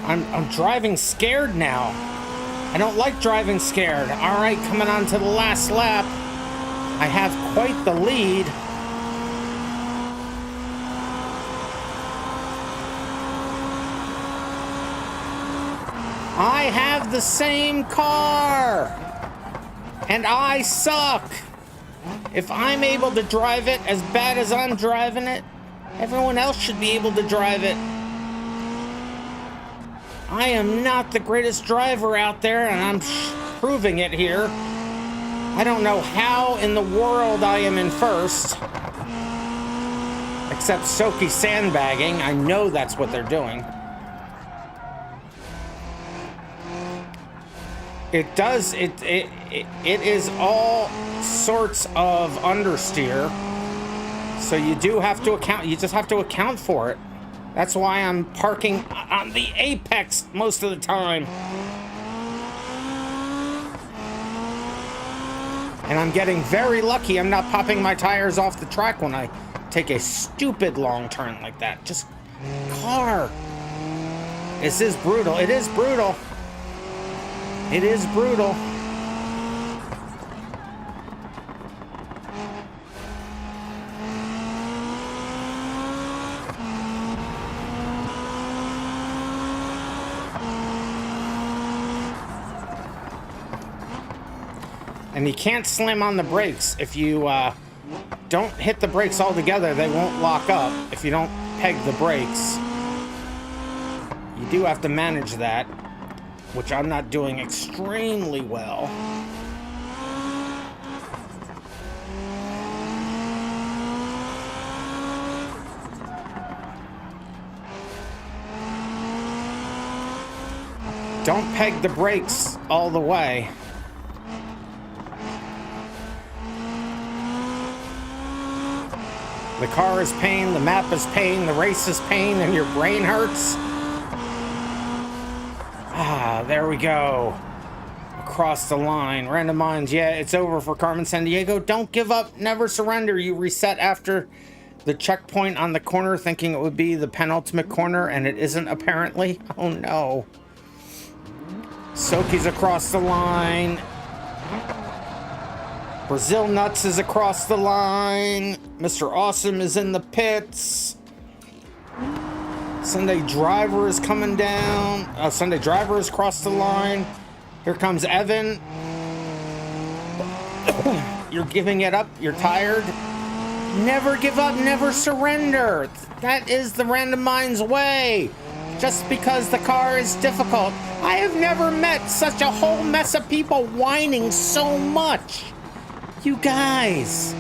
Speaker 2: I'm driving scared now. I don't like driving scared. All right, coming on to the last lap. I have quite the lead. I have the same car. And I suck. If I'm able to drive it as bad as I'm driving it, everyone else should be able to drive it. I am not the greatest driver out there, and I'm proving it here. I don't know how in the world I am in first. Except Soki sandbagging. I know that's what they're doing. It does, it is all sorts of understeer. So you do have to account, you just have to account for it. That's why I'm parking on the apex most of the time. And I'm getting very lucky I'm not popping my tires off the track when I take a stupid long turn like that. Just car. This is brutal. It is brutal. It is brutal. And you can't slam on the brakes. If you don't hit the brakes altogether, they won't lock up. If you don't peg the brakes, you do have to manage that, which I'm not doing extremely well. Don't peg the brakes all the way. The car is pain, the map is pain, the race is pain, and your brain hurts. Ah, there we go. Across the line. RandomMinds, yeah, it's over for Carmen Sandiego. Don't give up, never surrender. You reset after the checkpoint on the corner thinking it would be the penultimate corner, and it isn't apparently. Oh no. Soki's across the line. Brazil Nuts is across the line. Mr. Awesome is in the pits. Sunday Driver is coming down. Sunday Driver is across the line. Here comes Evan. You're giving it up. You're tired. Never give up. Never surrender. That is the RandomMinds way. Just because the car is difficult. I have never met such a whole mess of people whining so much. You guys,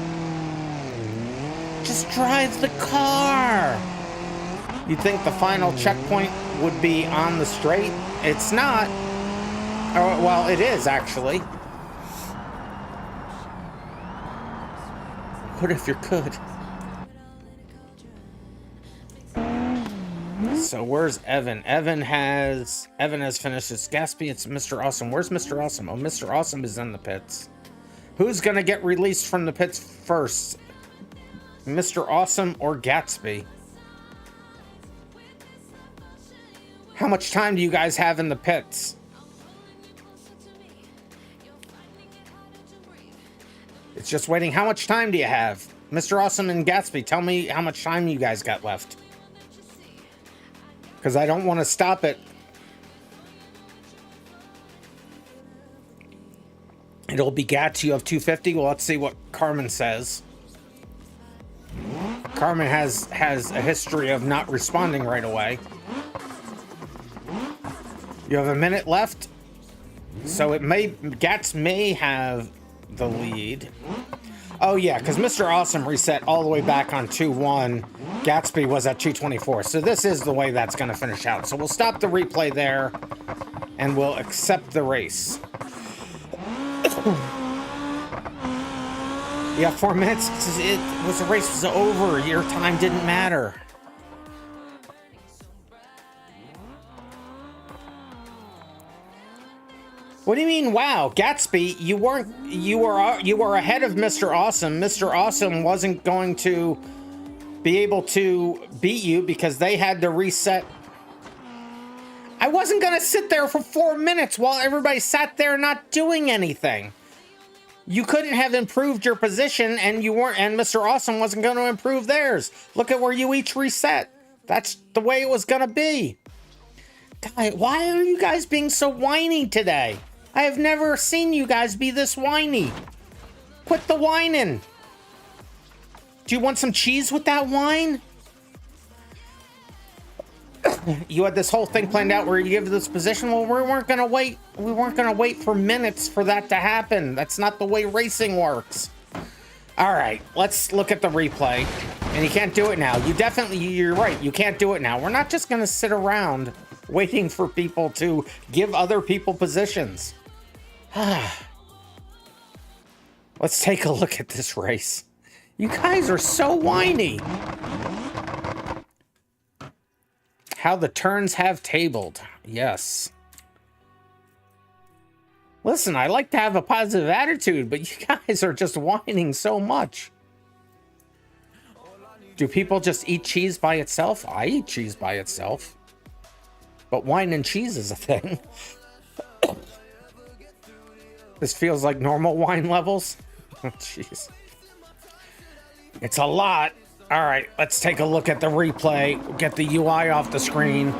Speaker 2: just drive the car. You'd think the final checkpoint would be on the straight. It's not. Oh, well, it is actually. What if you could? So where's Evan? Evan has finished his Gatsby. It's Mr. Awesome. Where's Mr. Awesome? Oh, Mr. Awesome is in the pits. Who's gonna get released from the pits first? Mr. Awesome or Gatsby? How much time do you guys have in the pits? It's just waiting. How much time do you have? Mr. Awesome and Gatsby, tell me how much time you guys got left. Because I don't want to stop it. It'll be Gats, you have 250. Well, let's see what Carmen says. Carmen has a history of not responding right away. You have a minute left. So Gats may have the lead. Oh yeah, because Mr. Awesome reset all the way back on 2-1. Gatsby was at 224. So this is the way that's going to finish out. So we'll stop the replay there, and we'll accept the race. Yeah, 4 minutes. The race was over. Your time didn't matter. What do you mean, wow? Gatsby, you were ahead of Mr. Awesome. Mr. Awesome wasn't going to be able to beat you because they had to reset. I wasn't going to sit there for 4 minutes while everybody sat there not doing anything. You couldn't have improved your position, and you weren't, and Mr. Awesome wasn't going to improve theirs. Look at where you each reset. That's the way it was going to be. God, why are you guys being so whiny today? I have never seen you guys be this whiny. Quit the whining. Do you want some cheese with that wine? You had this whole thing planned out where you give this position. Well, we weren't gonna wait. We weren't gonna wait for minutes for that to happen. That's not the way racing works. All right, let's look at the replay. And you can't do it now. You're right. You can't do it now. We're not just gonna sit around waiting for people to give other people positions. Let's take a look at this race. You guys are so whiny. How the turns have tabled. Yes. Listen, I like to have a positive attitude, but you guys are just whining so much. Do people just eat cheese by itself? I eat cheese by itself. But wine and cheese is a thing. This feels like normal wine levels. Oh, jeez. It's a lot. All right, let's take a look at the replay. Get the UI off the screen.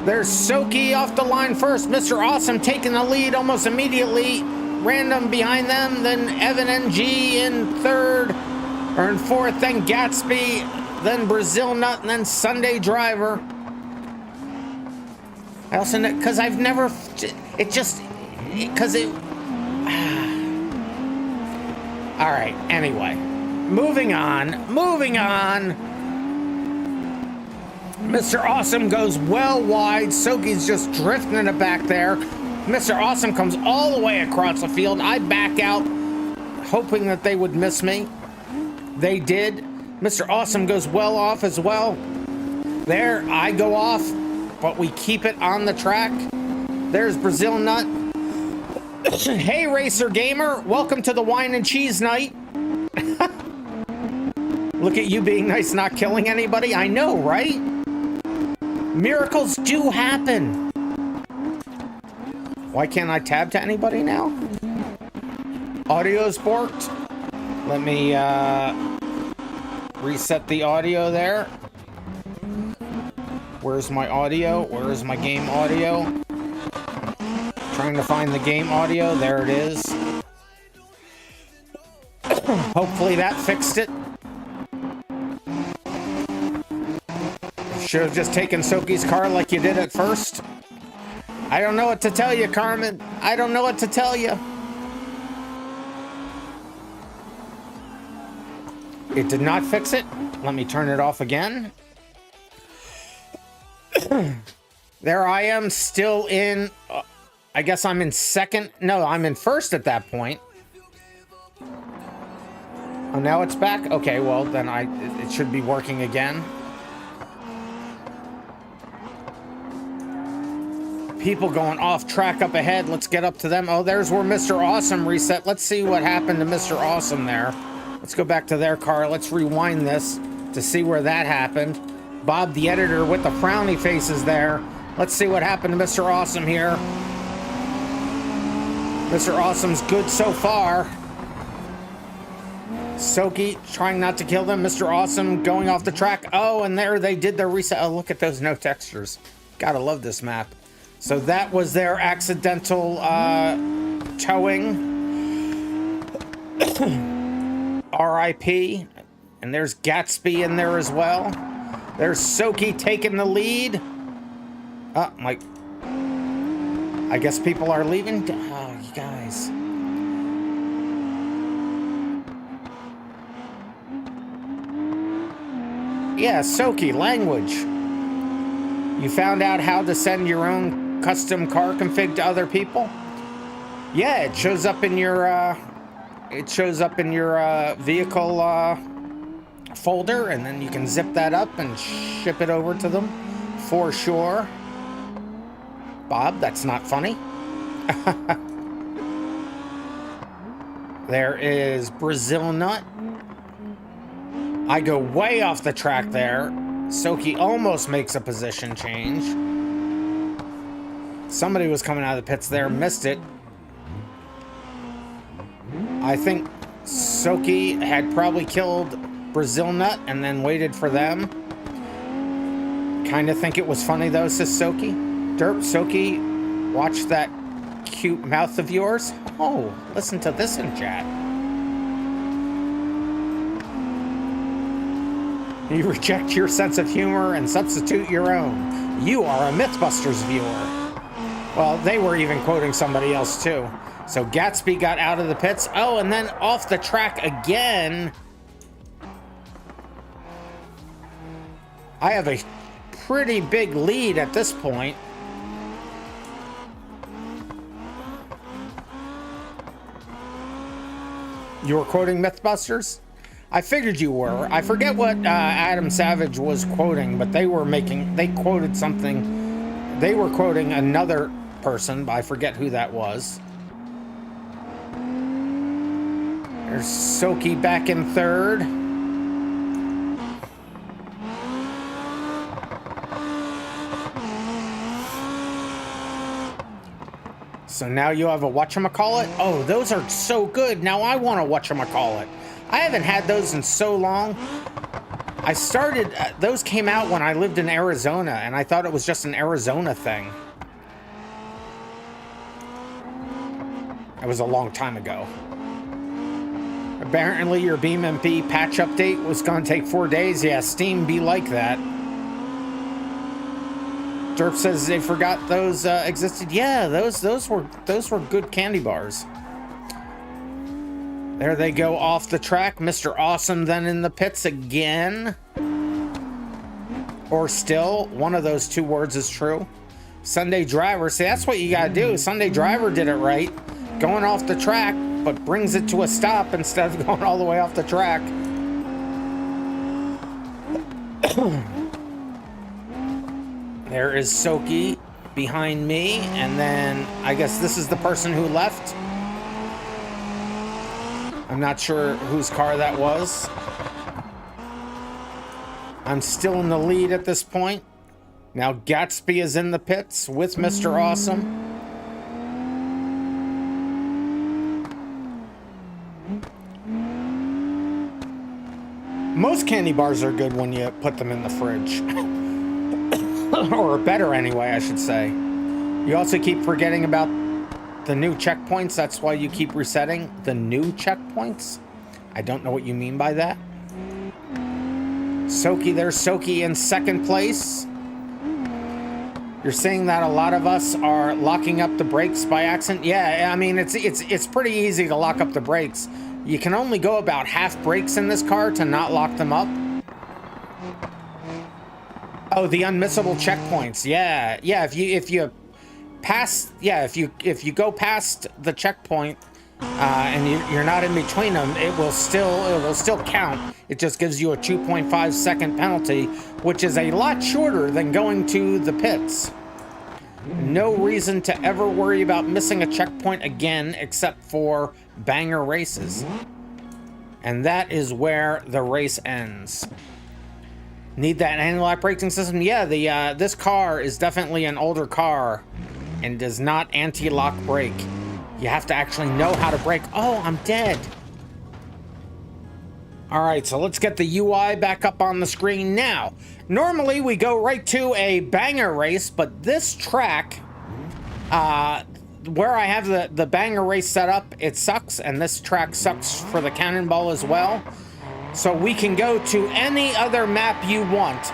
Speaker 2: There's Soki off the line first. Mr. Awesome taking the lead almost immediately. Random behind them. Then BeamNG in third. Or in fourth. Then Gatsby. Then Brazil Nut. And then Sunday Driver. I also know, because I've never, it just, because it, all right, anyway, moving on. Mr. Awesome goes well wide. Soki's just drifting it back there. Mr. Awesome comes all the way across the field. I back out, hoping that they would miss me. They did. Mr. Awesome goes well off as well. There, I go off. But we keep it on the track. There's Brazil Nut. Hey, Racer Gamer. Welcome to the wine and cheese night. Look at you being nice, not killing anybody. I know, right? Miracles do happen. Why can't I tab to anybody now? Audio's borked. Let me reset the audio there. Where's my audio? Where is my game audio? Trying to find the game audio. There it is. Hopefully that fixed it. Should have just taken Soki's car like you did at first. I don't know what to tell you, Carmen. I don't know what to tell you. It did not fix it. Let me turn it off again. There I am, still in, I guess I'm in second. No, I'm in first at that point. Oh, now it's back? Okay, well, then it should be working again. People going off track up ahead. Let's get up to them. Oh, there's where Mr. Awesome reset. Let's see what happened to Mr. Awesome there. Let's go back to their car. Let's rewind this to see where that happened. Bob, the editor, with the frowny faces there. Let's see what happened to Mr. Awesome here. Mr. Awesome's good so far. Soki trying not to kill them. Mr. Awesome going off the track. Oh, and there they did their reset. Oh, look at those no textures. Gotta love this map. So that was their accidental towing. RIP. And there's Gatsby in there as well. There's Soki taking the lead. Oh, my. I guess people are leaving. Oh, you guys. Yeah, Soki, language. You found out how to send your own custom car config to other people? Yeah, it shows up in your vehicle folder, and then you can zip that up and ship it over to them for sure. Bob, that's not funny. There is Brazil Nut. I go way off the track there. Soki almost makes a position change. Somebody was coming out of the pits there, missed it. I think Soki had probably killed Brazil Nut and then waited for them. Kind of think it was funny though, says Soki. Derp, Soki, watch that cute mouth of yours. Oh, listen to this in chat. You reject your sense of humor and substitute your own. You are a Mythbusters viewer. Well, they were even quoting somebody else too. So Gatsby got out of the pits. Oh, and then off the track again. I have a pretty big lead at this point. You were quoting Mythbusters? I figured you were. I forget what Adam Savage was quoting, but they quoted something. They were quoting another person, but I forget who that was. There's Soki back in third. So now you have a whatchamacallit? Oh, those are so good. Now I want a whatchamacallit. I haven't had those in so long. I started, those came out when I lived in Arizona, and I thought it was just an Arizona thing. It was a long time ago. Apparently your BeamNG patch update was gonna take 4 days. Yeah, Steam be like that. Derp says they forgot those existed. Yeah, those were good candy bars. There they go off the track. Mr. Awesome then in the pits again. Or still, one of those two words is true. Sunday Driver, see, that's what you gotta do. Sunday Driver did it right. Going off the track, but brings it to a stop instead of going all the way off the track. There is Soki behind me, and then I guess this is the person who left. I'm not sure whose car that was. I'm still in the lead at this point. Now Gatsby is in the pits with Mr. Awesome. Most candy bars are good when you put them in the fridge. Or better anyway, I should say. You also keep forgetting about the new checkpoints. That's why you keep resetting the new checkpoints. I don't know what you mean by that. Soki, there's Soki in second place. You're saying that a lot of us are locking up the brakes by accident. Yeah, I mean, it's pretty easy to lock up the brakes. You can only go about half brakes in this car to not lock them up. Oh, the unmissable checkpoints. Yeah, yeah. If you pass, yeah, if you go past the checkpoint and you're not in between them, it will still count. It just gives you a 2.5 second penalty, which is a lot shorter than going to the pits. No reason to ever worry about missing a checkpoint again, except for banger races, and that is where the race ends. Need that anti-lock braking system? Yeah, this car is definitely an older car and does not anti-lock brake. You have to actually know how to brake. Oh, I'm dead. All right, so let's get the UI back up on the screen now. Normally we go right to a banger race, but this track, where I have the banger race set up, it sucks, and this track sucks for the cannonball as well. So we can go to any other map you want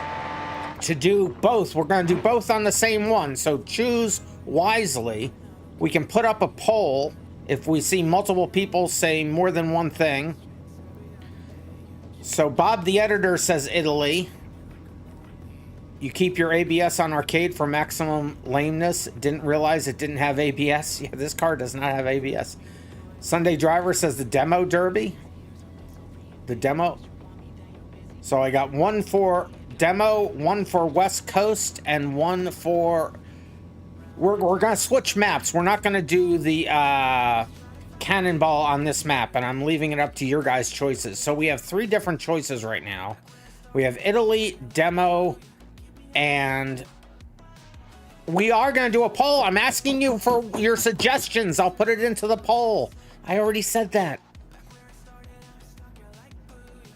Speaker 2: to do both. We're going to do both on the same one, so choose wisely. We can put up a poll if we see multiple people say more than one thing. So Bob the editor says Italy. You keep your ABS on arcade for maximum lameness. Didn't realize it didn't have ABS. Yeah, this car does not have ABS. Sunday Driver says the demo derby. The demo. So I got one for demo, one for West Coast, and one for... We're going to switch maps. We're not going to do the cannonball on this map, and I'm leaving it up to your guys' choices. So we have 3 different choices right now. We have Italy, demo, and we are going to do a poll. I'm asking you for your suggestions. I'll put it into the poll. I already said that.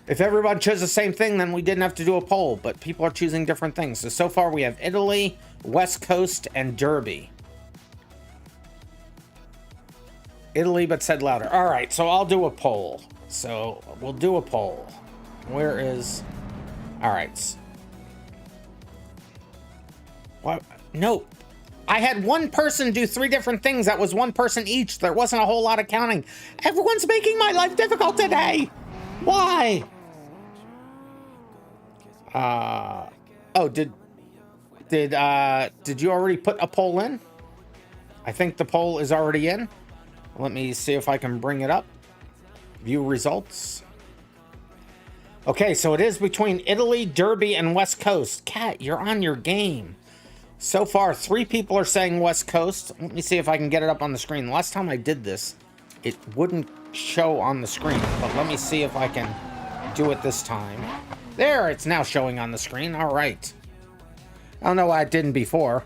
Speaker 2: If everyone chose the same thing, then we didn't have to do a poll, but people are choosing different things. So far we have Italy, West Coast, and Derby. Italy, but said louder. All right, so I'll do a poll. So we'll do a poll. Where is... All right. What? No. I had one person do 3 different things. That was one person each. There wasn't a whole lot of counting. Everyone's making my life difficult today. Why? Oh, did you already put a poll in? I think the poll is already in. Let me see if I can bring it up. View results. Okay, so it is between Italy, Derby, and West Coast. Kat, you're on your game. So far, 3 people are saying West Coast. Let me see if I can get it up on the screen. Last time I did this, it wouldn't show on the screen, but let me see if I can do it this time. There, it's now showing on the screen. All right. I don't know why it didn't before.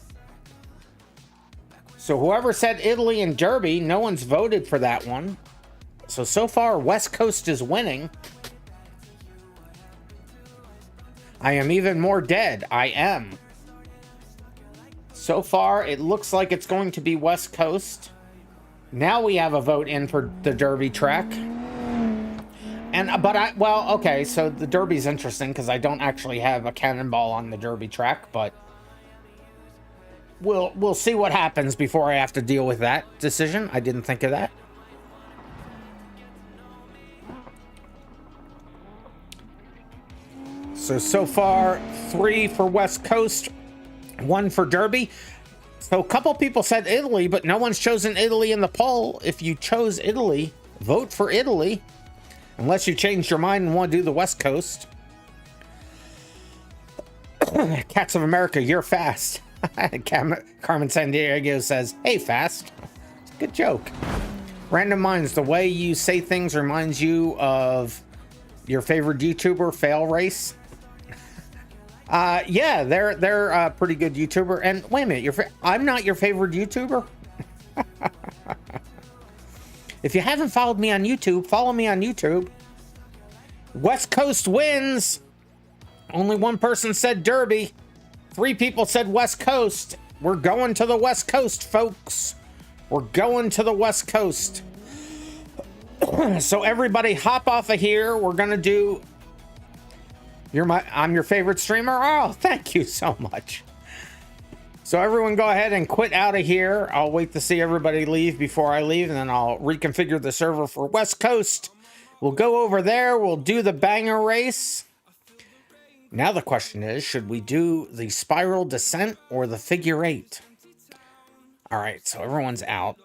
Speaker 2: So whoever said Italy and Derby, no one's voted for that one. So far, West Coast is winning. I am even more dead. I am. So far, it looks like it's going to be West Coast. Now we have a vote in for the Derby track. Well, okay, so the Derby's interesting because I don't actually have a cannonball on the Derby track, but we'll see what happens before I have to deal with that decision. I didn't think of that. So far, 3 for West Coast, 1 for Derby. So a couple people said Italy, but no one's chosen Italy in the poll. If you chose Italy, vote for Italy. Unless you changed your mind and want to do the West Coast. Cats of America, you're fast. Carmen San Diego says, hey, fast. Good joke. RandomMinds, the way you say things reminds you of your favorite YouTuber, Fail Race. Yeah, they're a pretty good YouTuber. And wait a minute, I'm not your favorite YouTuber? If you haven't followed me on YouTube, follow me on YouTube. West Coast wins. Only one person said Derby. 3 people said West Coast. We're going to the West Coast, folks. We're going to the West Coast. So everybody hop off of here. We're going to do... I'm your favorite streamer? Oh, thank you so much. So everyone go ahead and quit out of here. I'll wait to see everybody leave before I leave, and then I'll reconfigure the server for West Coast. We'll go over there. We'll do the banger race. Now the question is, should we do the spiral descent or the figure 8? All right, so everyone's out.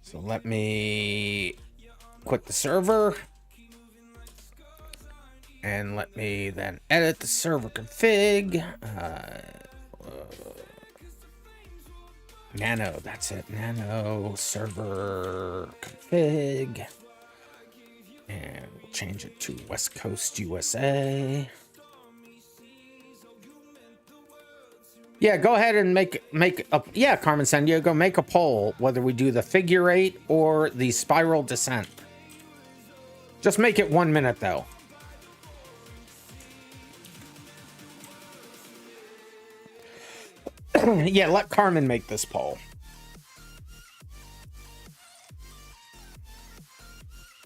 Speaker 2: So let me quit the server. And let me then edit the server config. Nano, that's it. Nano server config. And we'll change it to West Coast USA. Yeah, go ahead and make a... Yeah, Carmen San Diego, make a poll whether we do the figure 8 or the spiral descent. Just make it 1 minute, though. Yeah, let Carmen make this poll.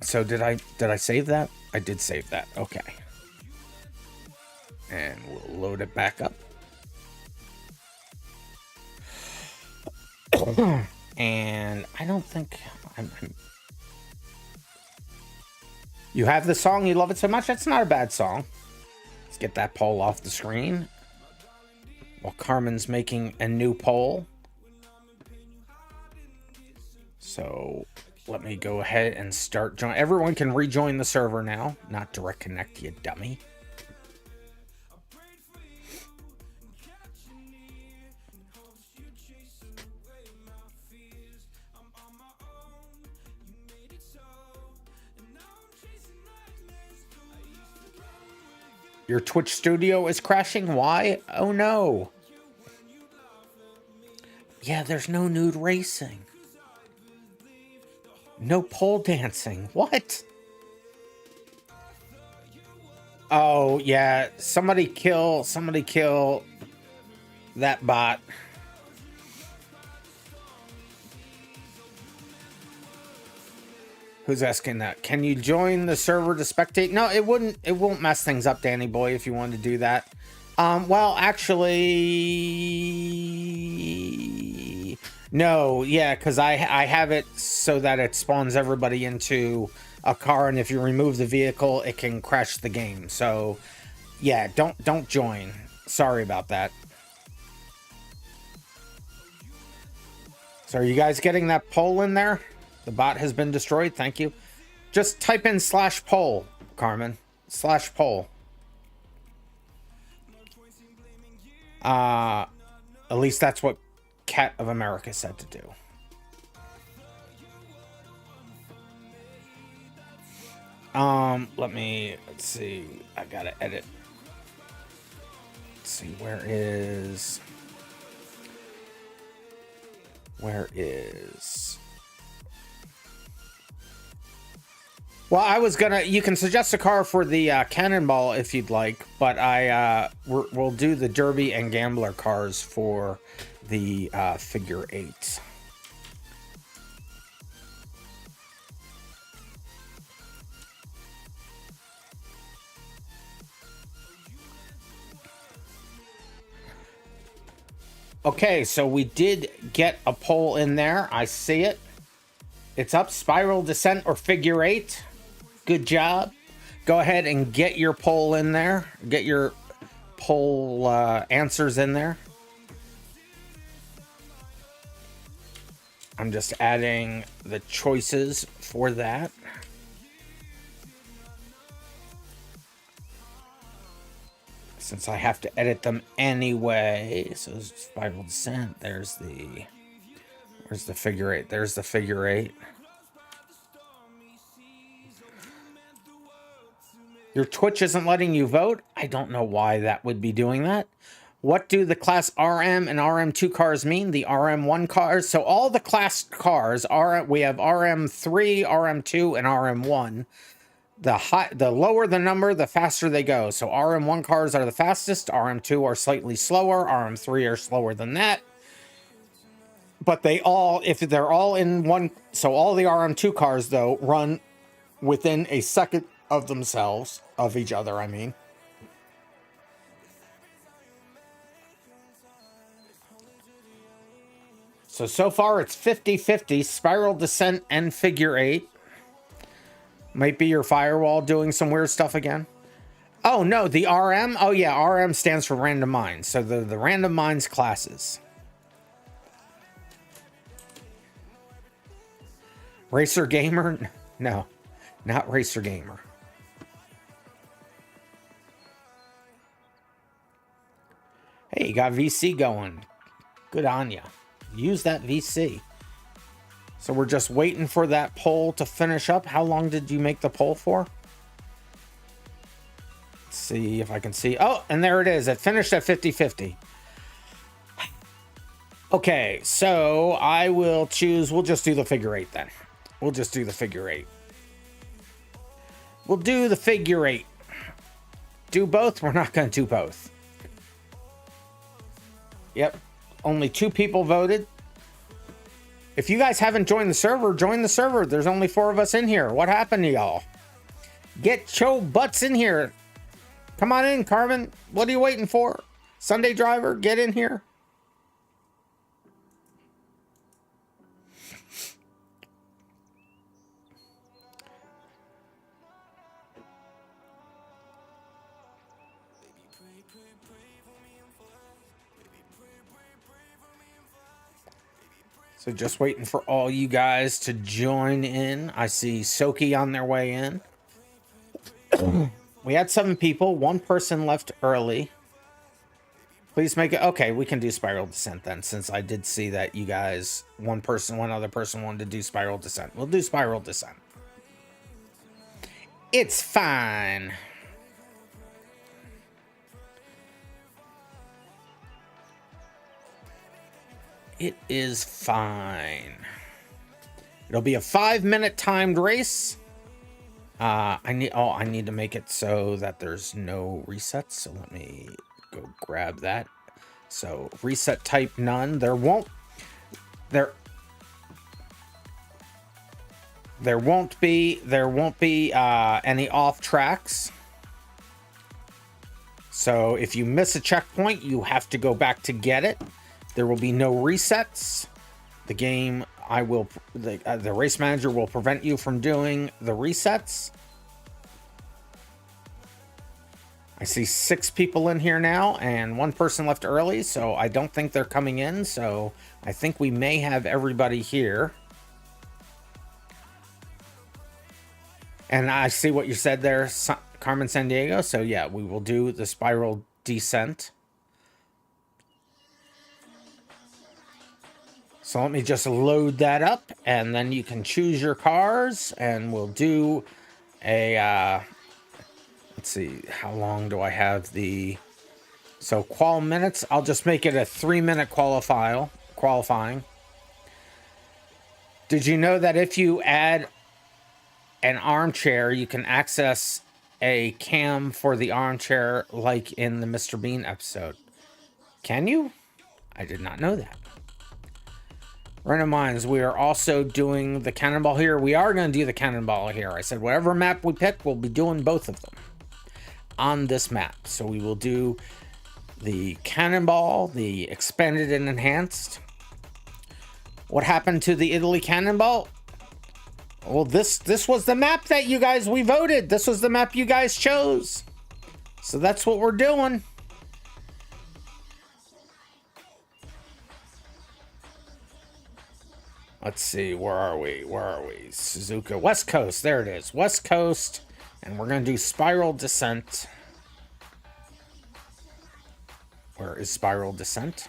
Speaker 2: So did I save that? I did save that. Okay. And we'll load it back up. And I don't think you have the song, you love it so much. That's not a bad song. Let's get that poll off the screen while Carmen's making a new poll. So let me go ahead and start join. Everyone can rejoin the server now, not direct connect, you dummy. Your Twitch studio is crashing? Why? Oh no. Yeah, there's no nude racing. No pole dancing. What? Oh, yeah. Somebody kill that bot. Who's asking that? Can you join the server to spectate? No, it won't mess things up, Danny boy, if you wanted to do that. Well, actually, no, yeah, because I have it so that it spawns everybody into a car, and if you remove the vehicle, it can crash the game. So, yeah, don't join. Sorry about that. So, are you guys getting that poll in there? The bot has been destroyed. Thank you. Just type in /poll, Carmen. /poll. At least that's what Cat of America said to do. Let's see. I gotta edit. Let's see, where is... Well, I was gonna... You can suggest a car for the Cannonball if you'd like, but we'll do the Derby and Gambler cars for the Figure 8. Okay, so we did get a poll in there. I see it. It's up. Spiral Descent or Figure 8. Good job. Go ahead and get your poll in there. Get your poll answers in there. I'm just adding the choices for that. Since I have to edit them anyway. So Spiral Descent. Where's the Figure 8? There's the Figure 8. Your Twitch isn't letting you vote? I don't know why that would be doing that. What do the class RM and RM2 cars mean? The RM1 cars. So all the class cars are, we have RM3, RM2, and RM1. The lower the number, the faster they go. So RM1 cars are the fastest, RM2 are slightly slower, RM3 are slower than that. But they all, if they're all in one, so all the RM2 cars though run within a second of themselves, of each other, I mean. So far it's 50-50, Spiral Descent and Figure 8. Might be your firewall doing some weird stuff again. Oh no, the RM? Oh yeah, RM stands for RandomMinds. So the RandomMinds classes. Racer Gamer? No, not Racer Gamer. Hey, you got VC going. Good on ya. Use that VC. So we're just waiting for that poll to finish up. How long did you make the poll for? Let's see if I can see. Oh, and there it is. It finished at 50-50. Okay, so I will choose. We'll just do the Figure 8 then. We'll just do the Figure 8. We'll do the Figure 8. Do both? We're not going to do both. Yep. Only 2 people voted. If you guys haven't joined the server, join the server. There's only 4 of us in here. What happened to y'all? Get your butts in here. Come on in, Carmen. What are you waiting for? Sunday driver, get in here. So just waiting for all you guys to join in. I see Soki on their way in. We had 7 people. 1 person left early. Please make it. Okay, we can do Spiral Descent then, since I did see that you guys, one other person wanted to do Spiral Descent. We'll do Spiral Descent. It's fine. It is fine. It'll be a 5-minute timed race. I need to make it so that there's no resets. So let me go grab that. So reset type none. There won't be any off tracks. So if you miss a checkpoint, you have to go back to get it. There will be no resets. The game, the race manager will prevent you from doing the resets. I see 6 people in here now and 1 person left early, so I don't think they're coming in. So I think we may have everybody here. And I see what you said there, Carmen Sandiego. So yeah, we will do the Spiral Descent. So let me just load that up, and then you can choose your cars, and we'll do a, let's see, how long do I have the, so qual minutes, I'll just make it a 3-minute qualifying. Did you know that if you add an armchair, you can access a cam for the armchair like in the Mr. Bean episode? Can you? I did not know that. RandomMinds, we are also doing the cannonball here. We are going to do the cannonball here. I said whatever map we pick, we'll be doing both of them on this map. So we will do the cannonball, the expanded and enhanced. What happened to the Italy cannonball? Well, this was the map that we voted. This was the map you guys chose. So that's what we're doing. Let's see, where are we? Suzuka, West Coast, there it is. West Coast, and we're going to do Spiral Descent. Where is Spiral Descent?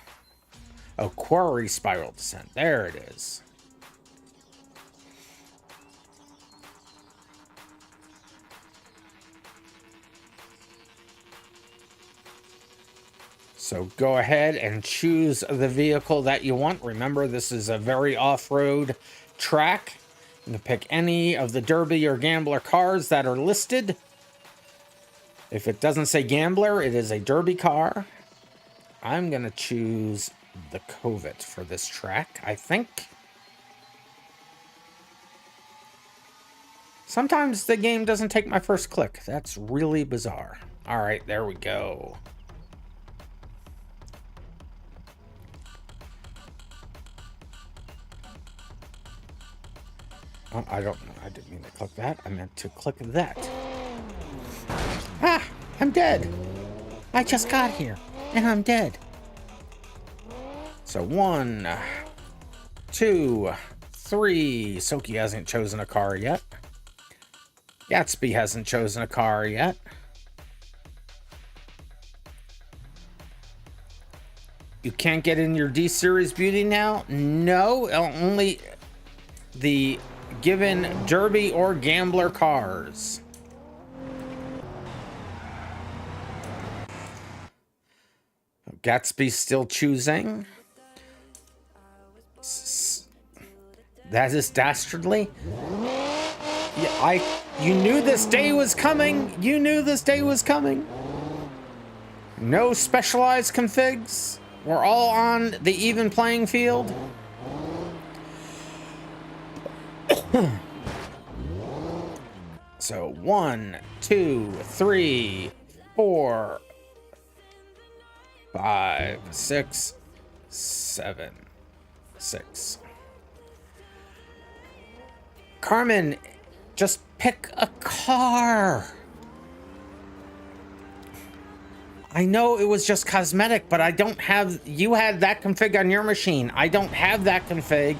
Speaker 2: Oh, Quarry Spiral Descent, there it is. So go ahead and choose the vehicle that you want. Remember, this is a very off-road track. You can pick any of the Derby or Gambler cars that are listed. If it doesn't say Gambler, it is a Derby car. I'm going to choose the Covet for this track, I think. Sometimes the game doesn't take my first click. That's really bizarre. All right, there we go. Oh, I didn't mean to click that. I meant to click that. Ah, I'm dead. I just got here, and I'm dead. So 1, 2, 3. Soki hasn't chosen a car yet. Gatsby hasn't chosen a car yet. You can't get in your D-Series Beauty now? No, only the given Derby or Gambler cars. Gatsby's still choosing. That is dastardly. Yeah, you knew this day was coming. You knew this day was coming. No specialized configs. We're all on the even playing field. So 1, 2, 3, 4, 5, 6, 7, 6. Carmen, just pick a car. I know it was just cosmetic, but I don't have... You had that config on your machine. I don't have that config.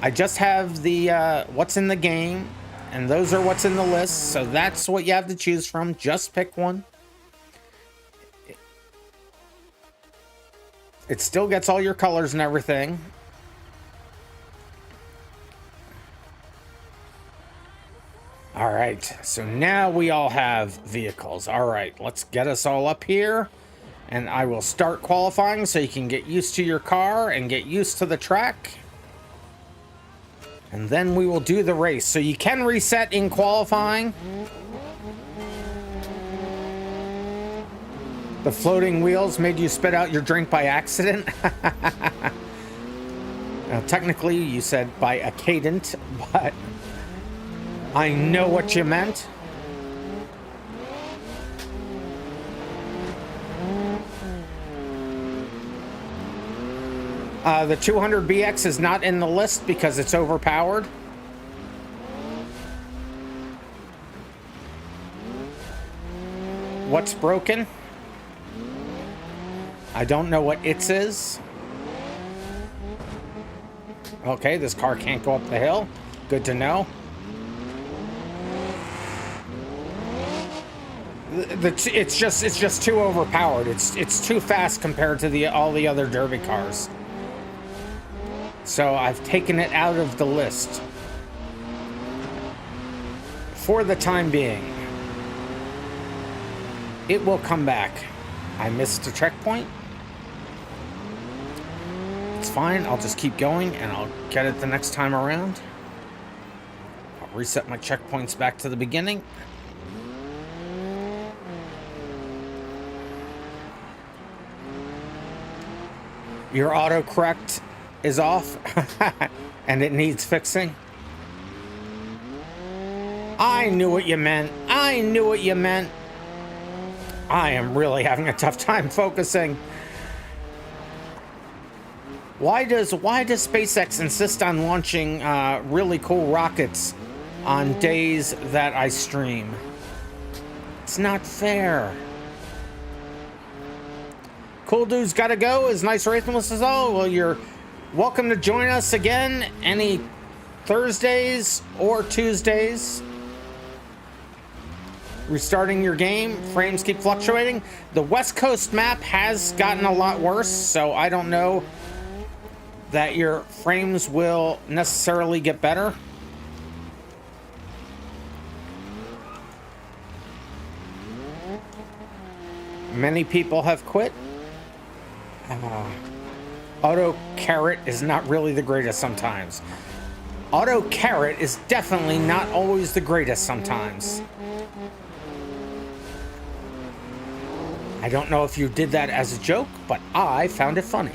Speaker 2: I just have the what's in the game, and those are what's in the list, so that's what you have to choose from. Just pick one. It still gets all your colors and everything. All right, so now we all have vehicles. All right, let's get us all up here, and I will start qualifying so you can get used to your car and get used to the track. And then we will do the race. So you can reset in qualifying. The floating wheels made you spit out your drink by accident. Now, technically, you said by a cadent, but I know what you meant. The 200BX is not in the list because it's overpowered. What's broken? I don't know what its is. Okay, this car can't go up the hill. Good to know. It's just too overpowered. It's too fast compared to all the other derby cars. So I've taken it out of the list for the time being. It will come back. I missed a checkpoint. It's fine. I'll just keep going and I'll get it the next time around. I'll reset my checkpoints back to the beginning. Your autocorrect is off and it needs fixing. I knew what you meant. I knew what you meant. I am really having a tough time focusing. Why does SpaceX insist on launching really cool rockets on days that I stream? It's not fair. Cool dude's gotta go. Is nice racing with us all. Well, you're welcome to join us again any Thursdays or Tuesdays. Restarting your game, frames keep fluctuating. The West Coast map has gotten a lot worse, so I don't know that your frames will necessarily get better. Many people have quit. Auto carrot is not really the greatest sometimes. Auto carrot is definitely not always the greatest sometimes. I don't know if you did that as a joke, but I found it funny.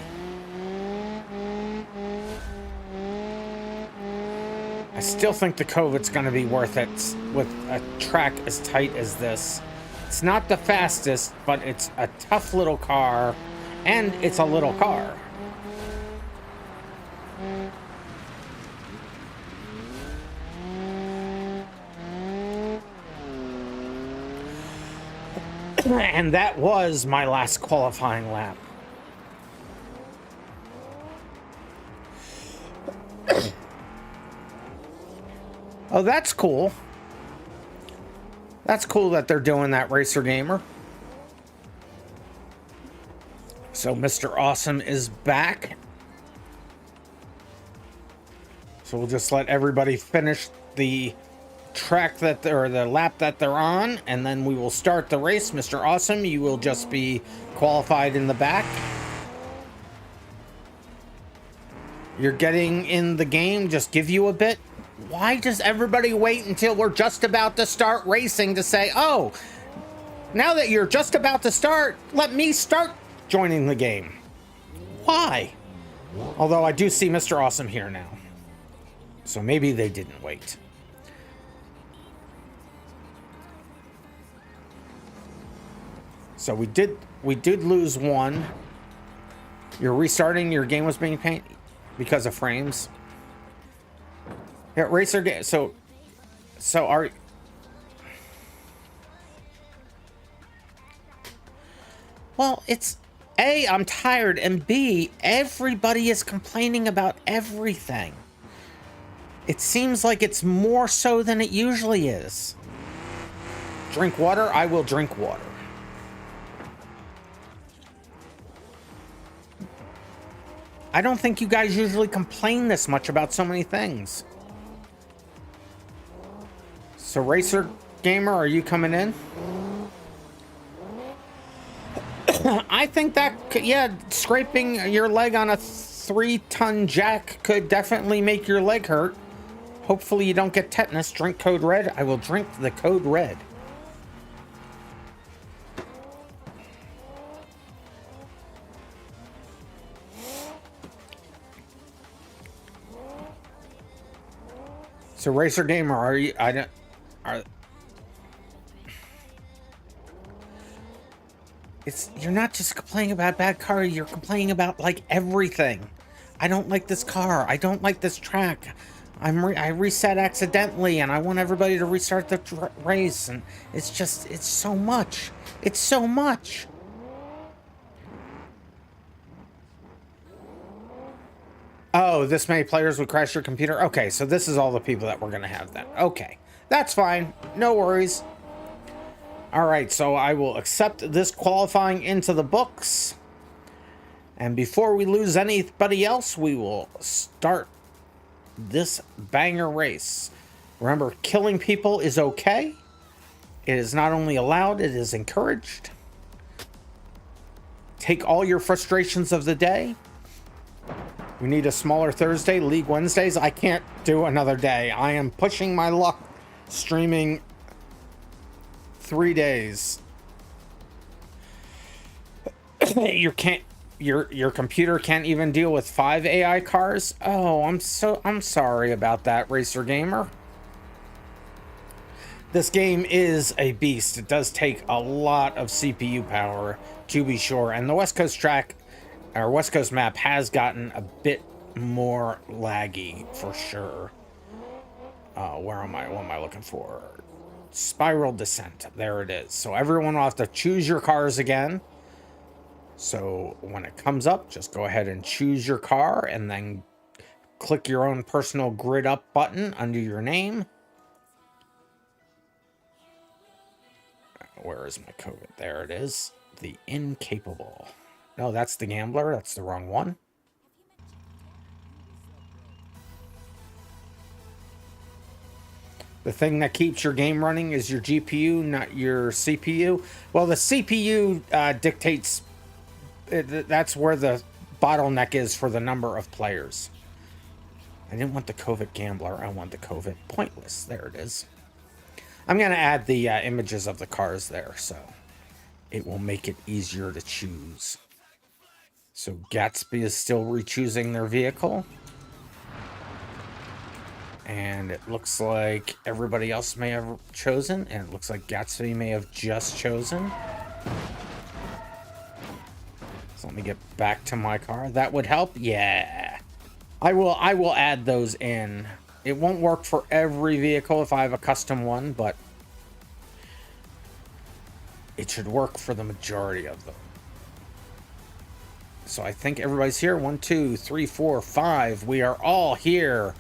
Speaker 2: I still think the COVID's going to be worth it with a track as tight as this. It's not the fastest, but it's a tough little car, and it's a little car. And that was my last qualifying lap. Oh, that's cool. That's cool that they're doing that, Racer Gamer. So Mr. Awesome is back. So we'll just let everybody finish the track that or the lap that they're on, and then we will start the race. Mr. Awesome, you will just be qualified in the back. You're getting in the game, just give you a bit. Why does everybody wait until we're just about to start racing to say, oh, now that you're just about to start, let me start joining the game? Why? Although I do see Mr. Awesome here now, so maybe they didn't wait. So we did lose one. You're restarting. Your game was being painted because of frames. Yeah, Racer game. So Well, it's A, I'm tired, and B, everybody is complaining about everything. It seems like it's more so than it usually is. Drink water? I will drink water. I don't think you guys usually complain this much about so many things. So, Racer Gamer, are you coming in? I think that, yeah, scraping your leg on a 3-ton jack could definitely make your leg hurt. Hopefully you don't get tetanus. Drink code red. I will drink the code red. So, Racer Gamer, are you? You're not just complaining about bad car. You're complaining about like everything. I don't like this car. I don't like this track. I reset accidentally, and I want everybody to restart the race. And it's so much. It's so much. Oh, this many players would crash your computer? Okay, so this is all the people that we're going to have then. Okay, that's fine. No worries. All right, so I will accept this qualifying into the books. And before we lose anybody else, we will start this banger race. Remember, killing people is okay. It is not only allowed, it is encouraged. Take all your frustrations of the day. We need a smaller Thursday, League Wednesdays. I can't do another day. I am pushing my luck streaming 3 days. Your computer can't even deal with 5 AI cars? Oh, I'm sorry about that, Racer Gamer. This game is a beast. It does take a lot of CPU power, to be sure, and the West Coast track, our West Coast map, has gotten a bit more laggy for sure. Where am I? What am I looking for? Spiral Descent. There it is. So everyone will have to choose your cars again. So when it comes up, just go ahead and choose your car and then click your own personal grid up button under your name. Where is my code? There it is. The Incapable. No, that's the Gambler. That's the wrong one. The thing that keeps your game running is your GPU, not your CPU. Well, the CPU dictates... That's where the bottleneck is for the number of players. I didn't want the COVID Gambler. I want the COVID Pointless. There it is. I'm going to add the images of the cars there, so it will make it easier to choose. So Gatsby is still re-choosing their vehicle. And it looks like everybody else may have chosen. And it looks like Gatsby may have just chosen. So let me get back to my car. That would help? Yeah. I will add those in. It won't work for every vehicle if I have a custom one, but it should work for the majority of them. So I think everybody's here. 1, 2, 3, 4, 5. We are all here.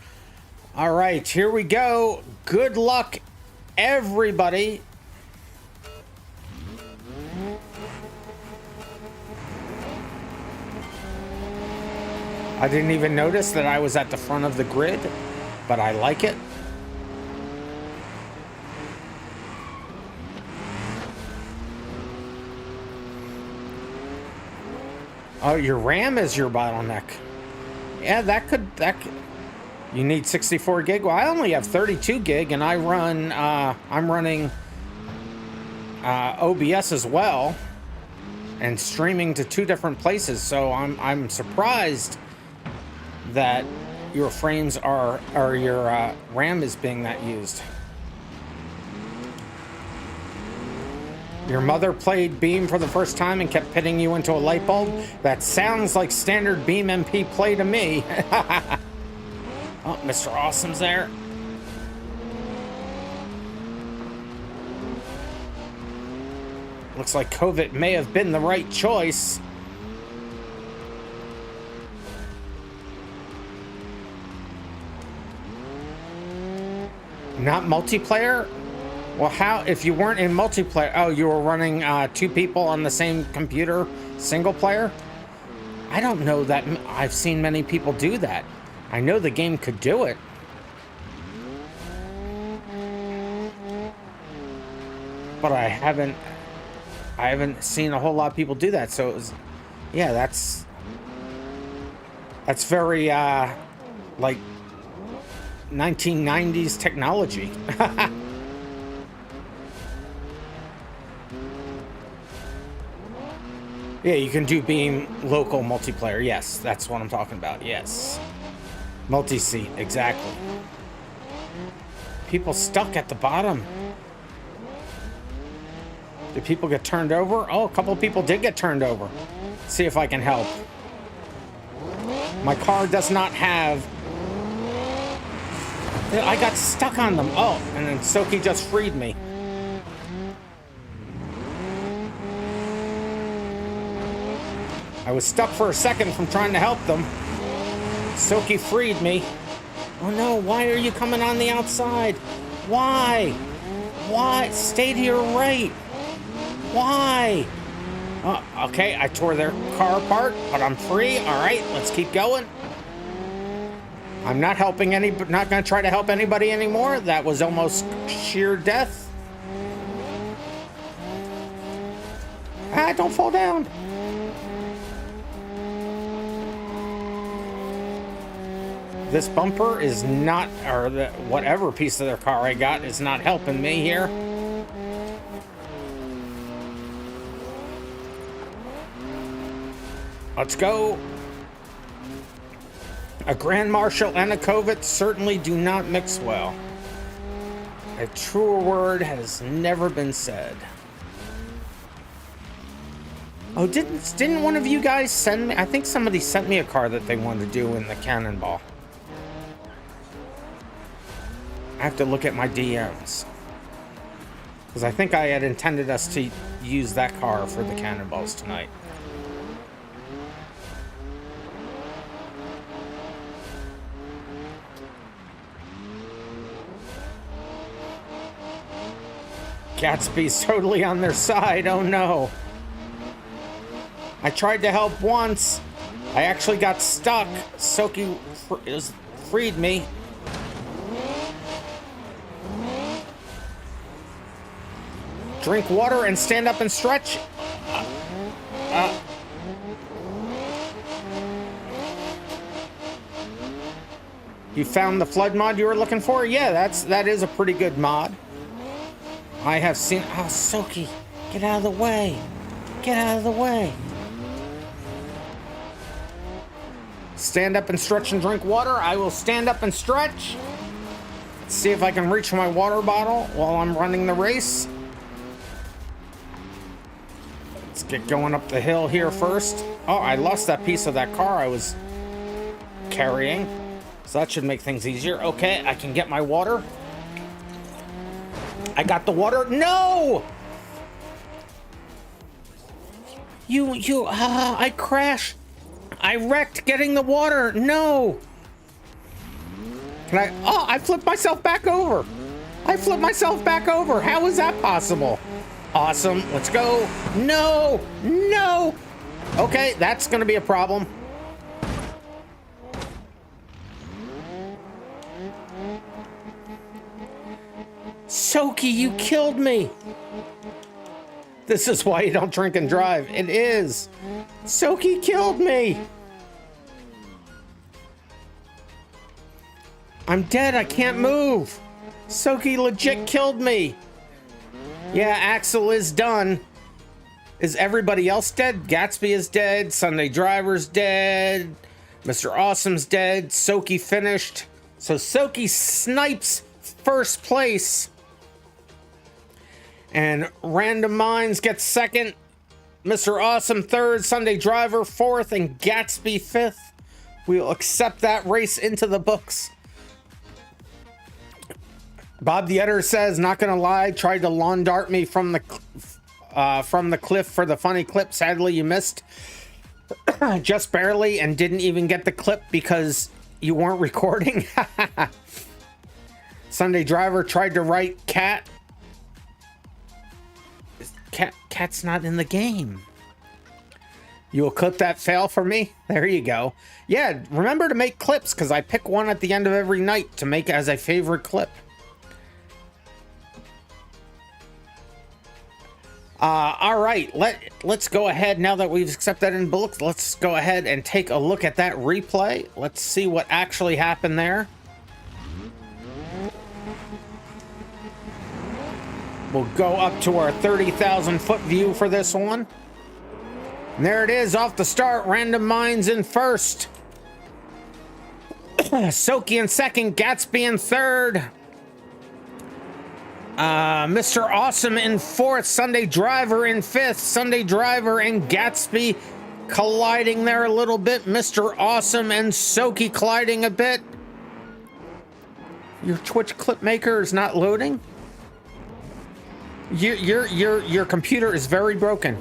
Speaker 2: All right, here we go. Good luck, everybody. I didn't even notice that I was at the front of the grid, but I like it. Oh, your RAM is your bottleneck. Yeah, that could. You need 64 gig. Well, I only have 32 gig, and I'm running OBS as well, and streaming to 2 different places. So I'm surprised that your frames or your RAM is being that used. Your mother played Beam for the first time and kept pitting you into a light bulb? That sounds like standard BeamNG play to me. Oh, Mr. Awesome's there. Looks like COVID may have been the right choice. Not multiplayer? Well, how, if you weren't in multiplayer, oh, you were running 2 people on the same computer, single player? I don't know that I've seen many people do that. I know the game could do it. But I haven't seen a whole lot of people do that. So it was, yeah, that's very like 1990s technology. Yeah, you can do Beam local multiplayer. Yes, that's what I'm talking about. Yes. Multi-seat, exactly. People stuck at the bottom. Did people get turned over? Oh, a couple of people did get turned over. Let's see if I can help. My car does not have... I got stuck on them. Oh, and then Soki just freed me. I was stuck for a second from trying to help them. Soki freed me. Oh no, why are you coming on the outside? Why? Why? Stay to your right. Why? Okay, I tore their car apart, but I'm free. All right, let's keep going. I'm not helping not gonna try to help anybody anymore. That was almost sheer death. Ah, don't fall down. This bumper is not, or whatever piece of their car I got is not helping me here. Let's go. A Grand Marshal and a COVID certainly do not mix well. A truer word has never been said. Oh, didn't one of you guys send me? I think somebody sent me a car that they wanted to do in the Cannonball. I have to look at my DMs. Because I think I had intended us to use that car for the Cannonballs tonight. Gatsby's totally on their side. Oh no. I tried to help once. I actually got stuck. Soki freed me. Drink water and stand up and stretch. You found the flood mod you were looking for? Yeah, that is a pretty good mod. I have seen... Oh, Soki, get out of the way. Get out of the way. Stand up and stretch and drink water. I will stand up and stretch. Let's see if I can reach my water bottle while I'm running the race. Let's get going up the hill here first. Oh, I lost that piece of that car I was carrying. So that should make things easier. Okay, I can get my water. I got the water. No! I crashed. I wrecked getting the water. No! Can I? Oh, I flipped myself back over. I flipped myself back over. How is that possible? Awesome. Let's go. No! No! Okay, that's gonna be a problem. Soki, you killed me. This is why you don't drink and drive. It is. Soki killed me. I'm dead. I can't move. Soki legit killed me. Yeah, Axel is done. Is everybody else dead? Gatsby is dead. Sunday Driver's dead. Mr. Awesome's dead. Soki finished. So Soki snipes first place. And RandomMinds gets second. Mr. Awesome third. Sunday Driver fourth. And Gatsby fifth. We'll accept that race into the books. Bob the Editor says, not gonna lie, tried to lawn dart me from the from the cliff for the funny clip. Sadly, you missed just barely and didn't even get the clip because you weren't recording. Sunday Driver tried to write cat. Cat's not in the game. You will clip that fail for me? There you go. Yeah, remember to make clips because I pick one at the end of every night to make as a favorite clip. All right, let's go ahead now that we've accepted that in bullets. Let's go ahead and take a look at that replay. Let's see what actually happened there. We'll go up to our 30,000 foot view for this one. And there it is off the start. RandomMinds in first. Soki in second. Gatsby in third. Mr. Awesome in fourth. Sunday Driver in fifth. Sunday Driver and Gatsby colliding there a little bit. Mr. Awesome and Soki colliding a bit. Your Twitch clip maker is not loading. Your computer is very broken.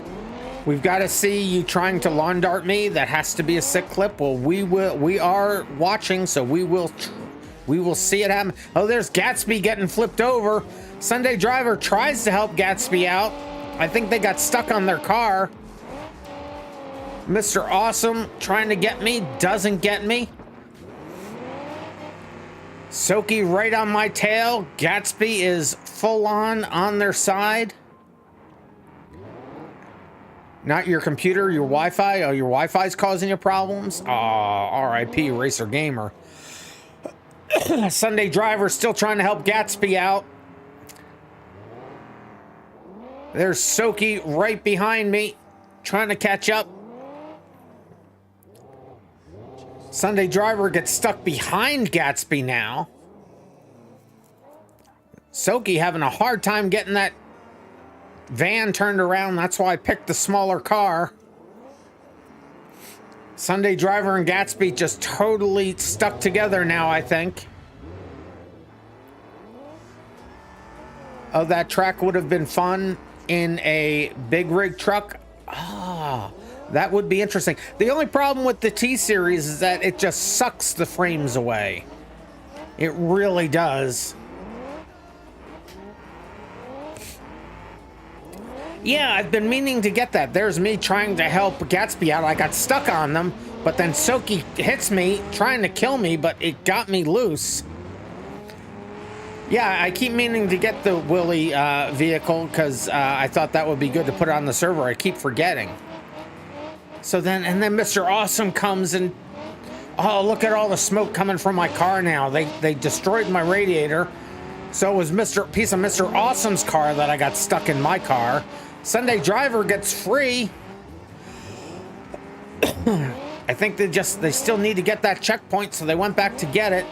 Speaker 2: We've got to see you trying to lawn dart me. That has to be a sick clip. Well, we are watching, so we will see it happen. Oh, there's Gatsby getting flipped over. Sunday Driver tries to help Gatsby out. I think they got stuck on their car. Mr. Awesome trying to get me, doesn't get me. Soki right on my tail. Gatsby is full on their side. Not your computer, your Wi-Fi. Oh, your Wi-Fi's causing you problems? Oh, R.I.P. Racer Gamer. Sunday Driver still trying to help Gatsby out. There's Soki right behind me, trying to catch up. Sunday Driver gets stuck behind Gatsby now. Soki having a hard time getting that van turned around. That's why I picked the smaller car. Sunday Driver and Gatsby just totally stuck together now, I think. Oh, that track would have been fun in a big rig truck. Ah. That would be interesting. The only problem with the T-Series is that it just sucks the frames away. It really does. Yeah, I've been meaning to get that. There's me trying to help Gatsby out. I got stuck on them, but then Soki hits me, trying to kill me, but it got me loose. Yeah, I keep meaning to get the Willy vehicle because I thought that would be good to put on the server. I keep forgetting. So then, and then Mr. Awesome comes and, oh, look at all the smoke coming from my car now. They destroyed my radiator. So it was piece of Mr. Awesome's car that I got stuck in my car. Sunday Driver gets free. I think they still need to get that checkpoint, so they went back to get it.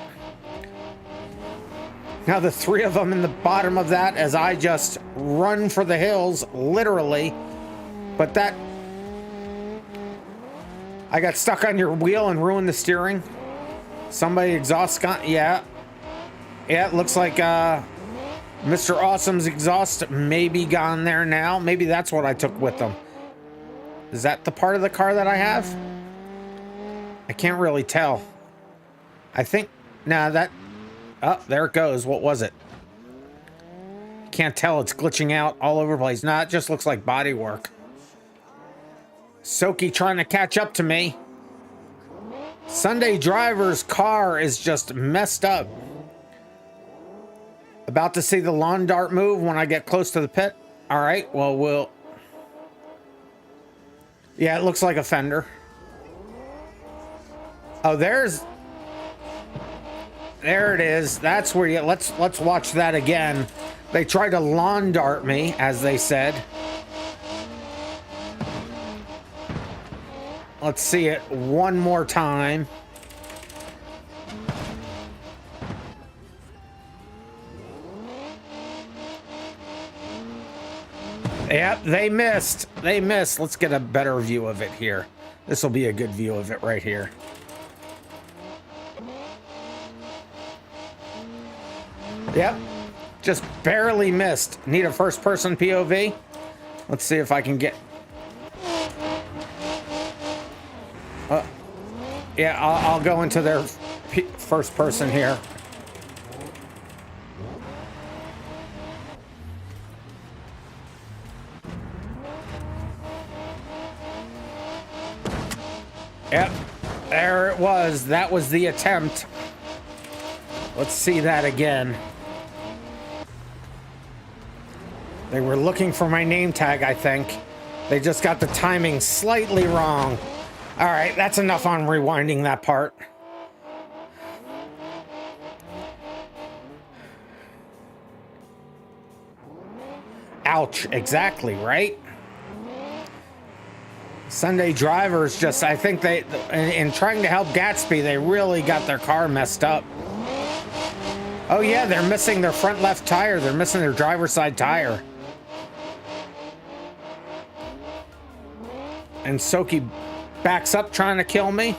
Speaker 2: Now the three of them in the bottom of that as I just run for the hills, literally. But that, I got stuck on your wheel and ruined the steering. Somebody exhaust gun, yeah. Yeah, it looks like Mr. Awesome's exhaust may be gone there now. Maybe that's what I took with them. Is that the part of the car that I have? I can't really tell. I think, nah, that, oh, there it goes. What was it? Can't tell, it's glitching out all over the place. Nah, it just looks like body work. Soki trying to catch up to me. Sunday Driver's car is just messed up. About to see the lawn dart move when I get close to the pit. All right, well, yeah, it looks like a fender. Oh, there it is. That's where you, let's watch that again. They tried to lawn dart me, as they said. Let's see it one more time. Yep, they missed. They missed. Let's get a better view of it here. This will be a good view of it right here. Yep, just barely missed. Need a first-person POV. Let's see if I can get... yeah, I'll go into their first person here. Yep, there it was. That was the attempt. Let's see that again. They were looking for my name tag, I think. They just got the timing slightly wrong. All right, that's enough on rewinding that part. Ouch, exactly, right? Sunday drivers just, I think they, in trying to help Gatsby, they really got their car messed up. Oh yeah, they're missing their front left tire. They're missing their driver's side tire. And Soki backs up trying to kill me.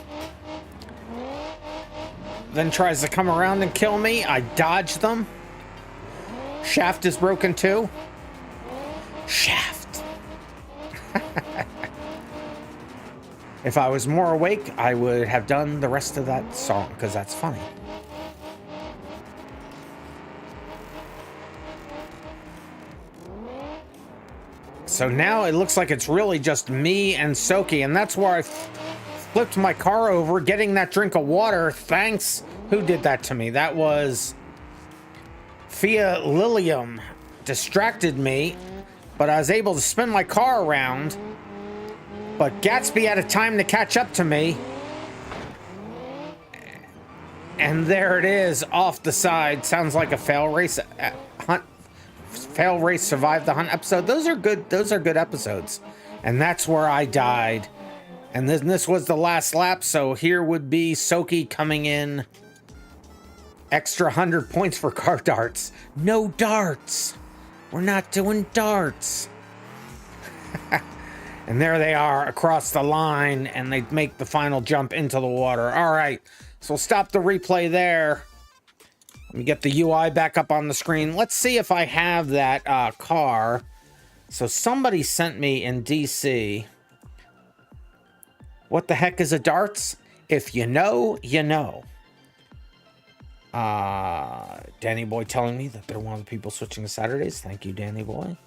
Speaker 2: Then tries to come around and kill me. I dodge them. Shaft is broken too. Shaft. If I was more awake, I would have done the rest of that song, because that's funny. So now it looks like it's really just me and Soki, and that's where I flipped my car over, getting that drink of water. Thanks. Who did that to me? That was Fia Lilium. Distracted me, but I was able to spin my car around. But Gatsby had a time to catch up to me. And there it is, off the side. Sounds like a fail race hunt. Fail race survived the hunt episode. Those are good episodes. And that's where I died. And then this was the last lap, so here would be Soki coming in. Extra 100 points for car darts. No darts. We're not doing darts. And there they are across the line, and they make the final jump into the water. All right, so we'll stop the replay there. Let me get the UI back up on the screen. Let's see if I have that car. So somebody sent me in DC. What the heck is a darts? If you know, you know. Danny Boy telling me that they're one of the people switching to Saturdays. Thank you, Danny Boy.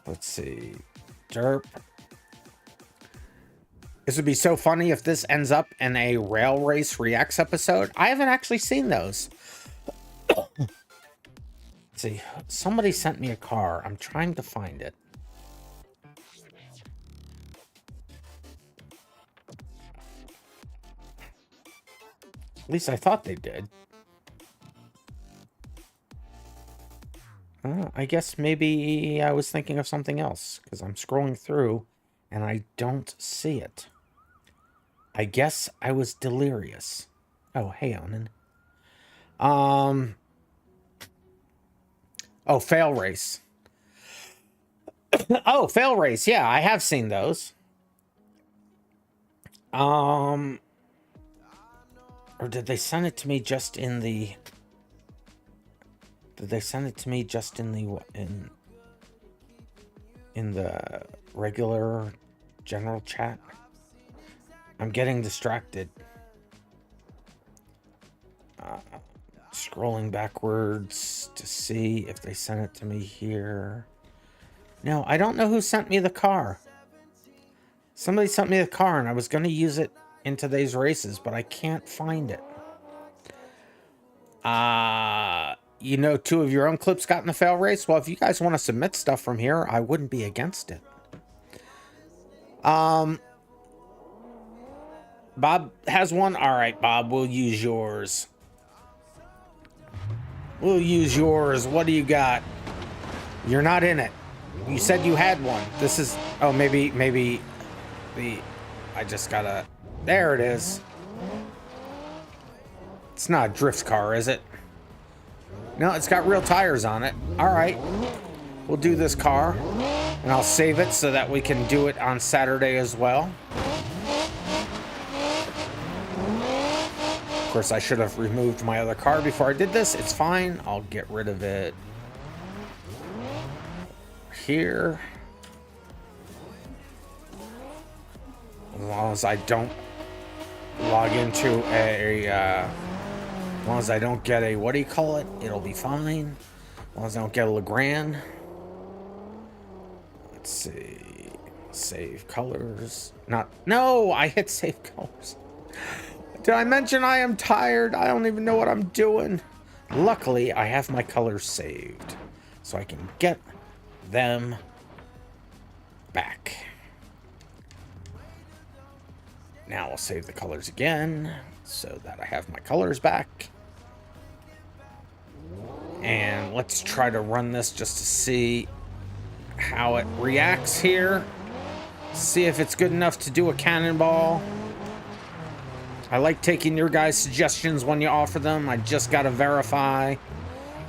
Speaker 2: Let's see. Derp. This would be so funny if this ends up in a Rail Race Reacts episode. I haven't actually seen those. Let's see. Somebody sent me a car. I'm trying to find it. At least I thought they did. I guess maybe I was thinking of something else, because I'm scrolling through and I don't see it. I guess I was delirious. Oh, hey, Onan. Oh, Fail Race. Oh, Fail Race. Yeah, I have seen those. Or did they send it to me just in the... Did they send it to me just in the regular general chat? I'm getting distracted. Scrolling backwards to see if they sent it to me here. No, I don't know who sent me the car. Somebody sent me the car and I was going to use it in today's races, but I can't find it. You know, 2 of your own clips got in the fail race. Well, if you guys want to submit stuff from here, I wouldn't be against it. Bob has one. All right, Bob, we'll use yours. We'll use yours. What do you got? You're not in it. You said you had one. This is... Oh, maybe the... I just gotta... There it is. It's not a drift car, is it? No, it's got real tires on it. All right. We'll do this car. And I'll save it so that we can do it on Saturday as well. Of course, I should have removed my other car before I did this. It's fine. I'll get rid of it here. long as I don't log into as long as I don't get a, what do you call it? It'll be fine. As long as I don't get a Legrand. Let's see. Save colors. No, I hit save colors. Did I mention I am tired? I don't even know what I'm doing. Luckily, I have my colors saved, so I can get them back. Now I'll save the colors again so that I have my colors back. And let's try to run this just to see how it reacts here. See if it's good enough to do a cannonball. I like taking your guys' suggestions when you offer them. I just gotta verify.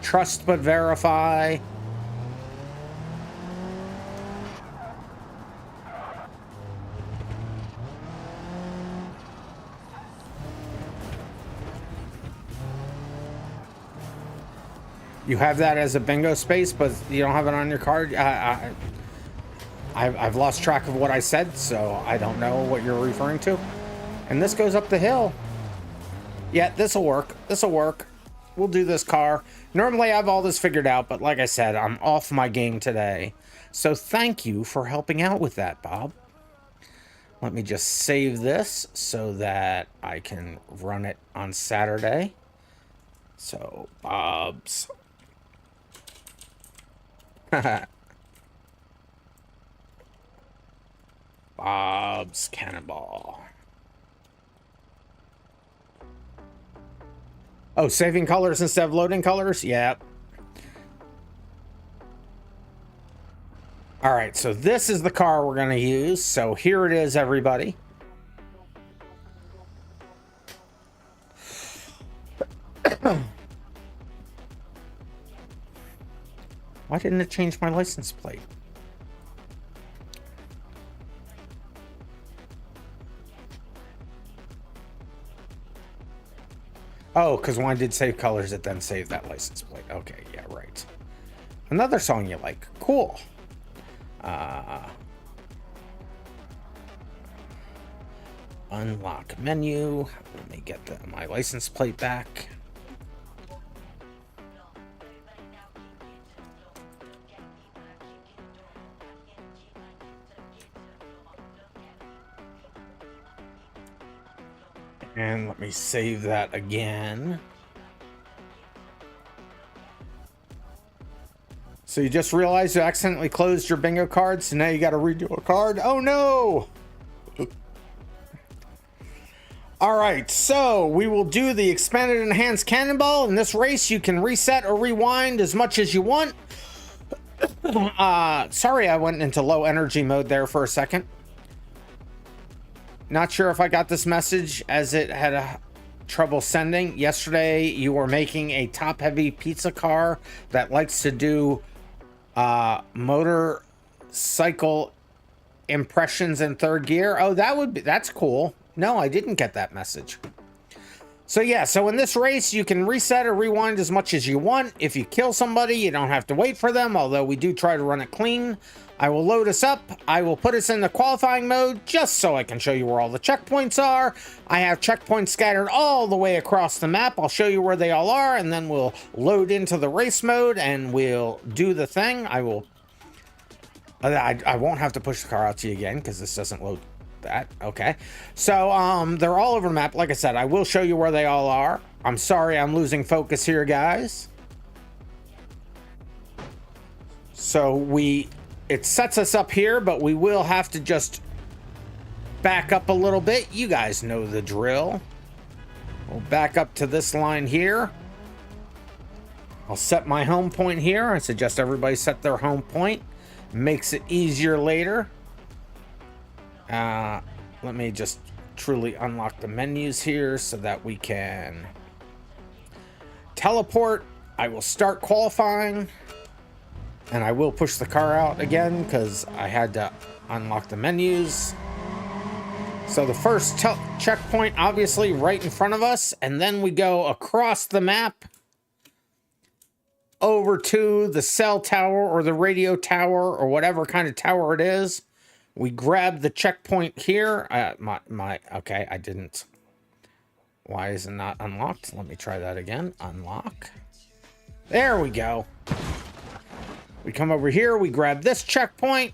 Speaker 2: Trust but verify. You have that as a bingo space, but you don't have it on your card. I've lost track of what I said, so I don't know what you're referring to. And this goes up the hill. Yeah, this'll work. This'll work. We'll do this car. Normally I have all this figured out, but like I said, I'm off my game today. So thank you for helping out with that, Bob. Let me just save this so that I can run it on Saturday. So, Bob's. Bob's Cannonball. Oh, saving colors instead of loading colors? Yeah. All right, so this is the car we're going to use. So here it is, everybody. Why didn't it change my license plate? Oh, because when I did save colors, it then saved that license plate. Okay, yeah, right. Another song you like. Cool. Unlock menu. Let me get my license plate back. And let me save that again. So you just realized you accidentally closed your bingo card, so now you got to redo a card. Oh no! All right, so we will do the expanded enhanced cannonball. In this race, you can reset or rewind as much as you want. Sorry, I went into low energy mode there for a second. Not sure if I got this message as it had trouble sending. Yesterday, you were making a top-heavy pizza car that likes to do motorcycle impressions in third gear. Oh, that's cool. No, I didn't get that message. So yeah, so in this race, you can reset or rewind as much as you want. If you kill somebody, you don't have to wait for them, although we do try to run it clean. I will load us up. I will put us in the qualifying mode just so I can show you where all the checkpoints are. I have checkpoints scattered all the way across the map. I'll show you where they all are, and then we'll load into the race mode and we'll do the thing. I won't have to push the car out to you again because this doesn't load that. Okay. So they're all over the map. Like I said, I will show you where they all are. I'm sorry I'm losing focus here, guys. So it sets us up here, but we will have to just back up a little bit. You guys know the drill. We'll back up to this line here. I'll set my home point here. I suggest everybody set their home point. Makes it easier later. Let me just truly unlock the menus here so that we can teleport. I will start qualifying. And I will push the car out again because I had to unlock the menus. So the first checkpoint, obviously, right in front of us. And then we go across the map over to the cell tower or the radio tower or whatever kind of tower it is. We grab the checkpoint here. Okay, I didn't. Why is it not unlocked? Let me try that again. Unlock. There we go. We come over here, we grab this checkpoint.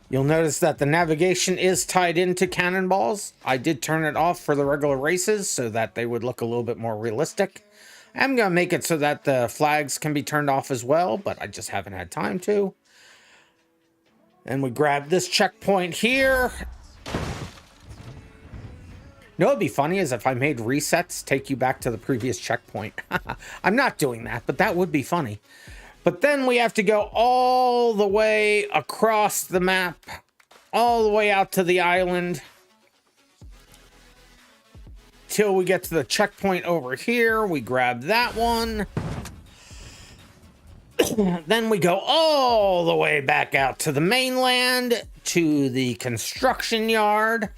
Speaker 2: You'll notice that the navigation is tied into cannonballs. I did turn it off for the regular races so that they would look a little bit more realistic. I'm going to make it so that the flags can be turned off as well, but I just haven't had time to. And we grab this checkpoint here. You know what'd be funny is if I made resets take you back to the previous checkpoint. I'm not doing that, but that would be funny. But then we have to go all the way across the map, all the way out to the island, till we get to the checkpoint over here. We grab that one. Then we go all the way back out to the mainland, to the construction yard.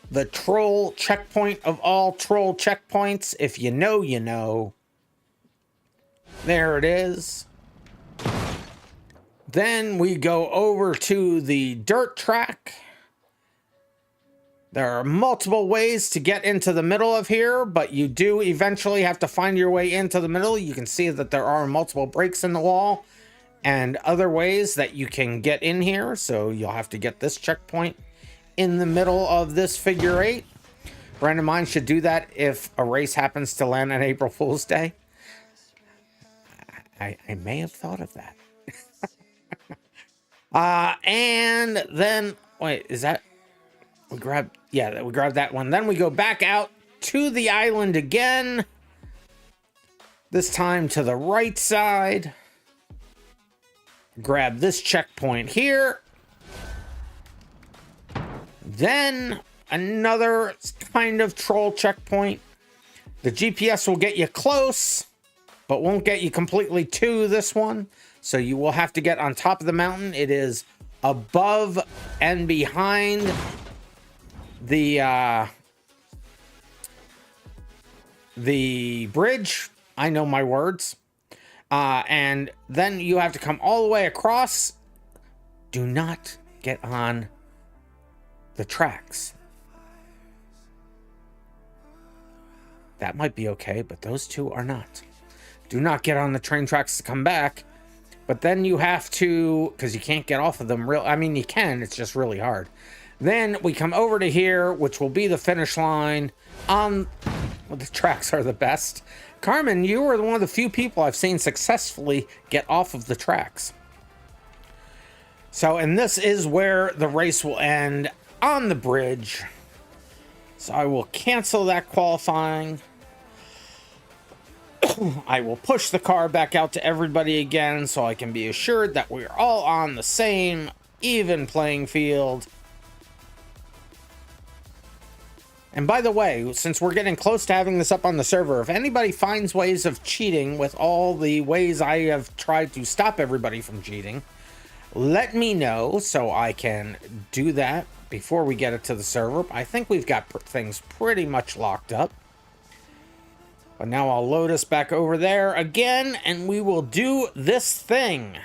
Speaker 2: The troll checkpoint of all troll checkpoints. If you know, you know. There it is. Then we go over to the dirt track. There are multiple ways to get into the middle of here, but you do eventually have to find your way into the middle. You can see that there are multiple breaks in the wall and other ways that you can get in here. So you'll have to get this checkpoint in the middle of this figure 8. RandomMinds should do that if a race happens to land on April Fool's Day. I may have thought of that. And then, wait, is that... we grab that one. Then we go back out to the island again. This time to the right side. Grab this checkpoint here. Then another kind of troll checkpoint. The GPS will get you close, but won't get you completely to this one. So you will have to get on top of the mountain. It is above and behind the bridge. I know my words. And then you have to come all the way across. Do not get on the tracks. That might be okay, but those two are not. Do not get on the train tracks to come back. But then you have to, because you can't get off of them I mean, you can, it's just really hard. Then we come over to here, which will be the finish line on... well, the tracks are the best. Carmen, you were one of the few people I've seen successfully get off of the tracks. So, and this is where the race will end, on the bridge. So I will cancel that qualifying. I will push the car back out to everybody again so I can be assured that we're all on the same even playing field. And by the way, since we're getting close to having this up on the server, if anybody finds ways of cheating with all the ways I have tried to stop everybody from cheating, let me know so I can do that before we get it to the server. I think we've got things pretty much locked up. But now I'll load us back over there again, and we will do this thing.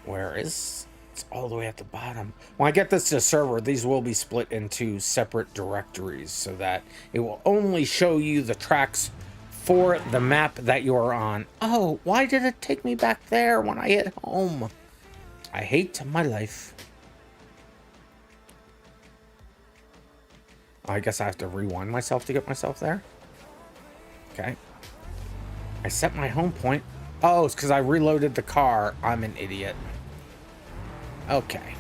Speaker 2: Where is... it's all the way at the bottom. When I get this to the server, these will be split into separate directories so that it will only show you the tracks for the map that you're on. Oh, why did it take me back there when I hit home? I hate my life. I guess I have to rewind myself to get myself there. Okay. I set my home point. Oh, it's because I reloaded the car. I'm an idiot. Okay.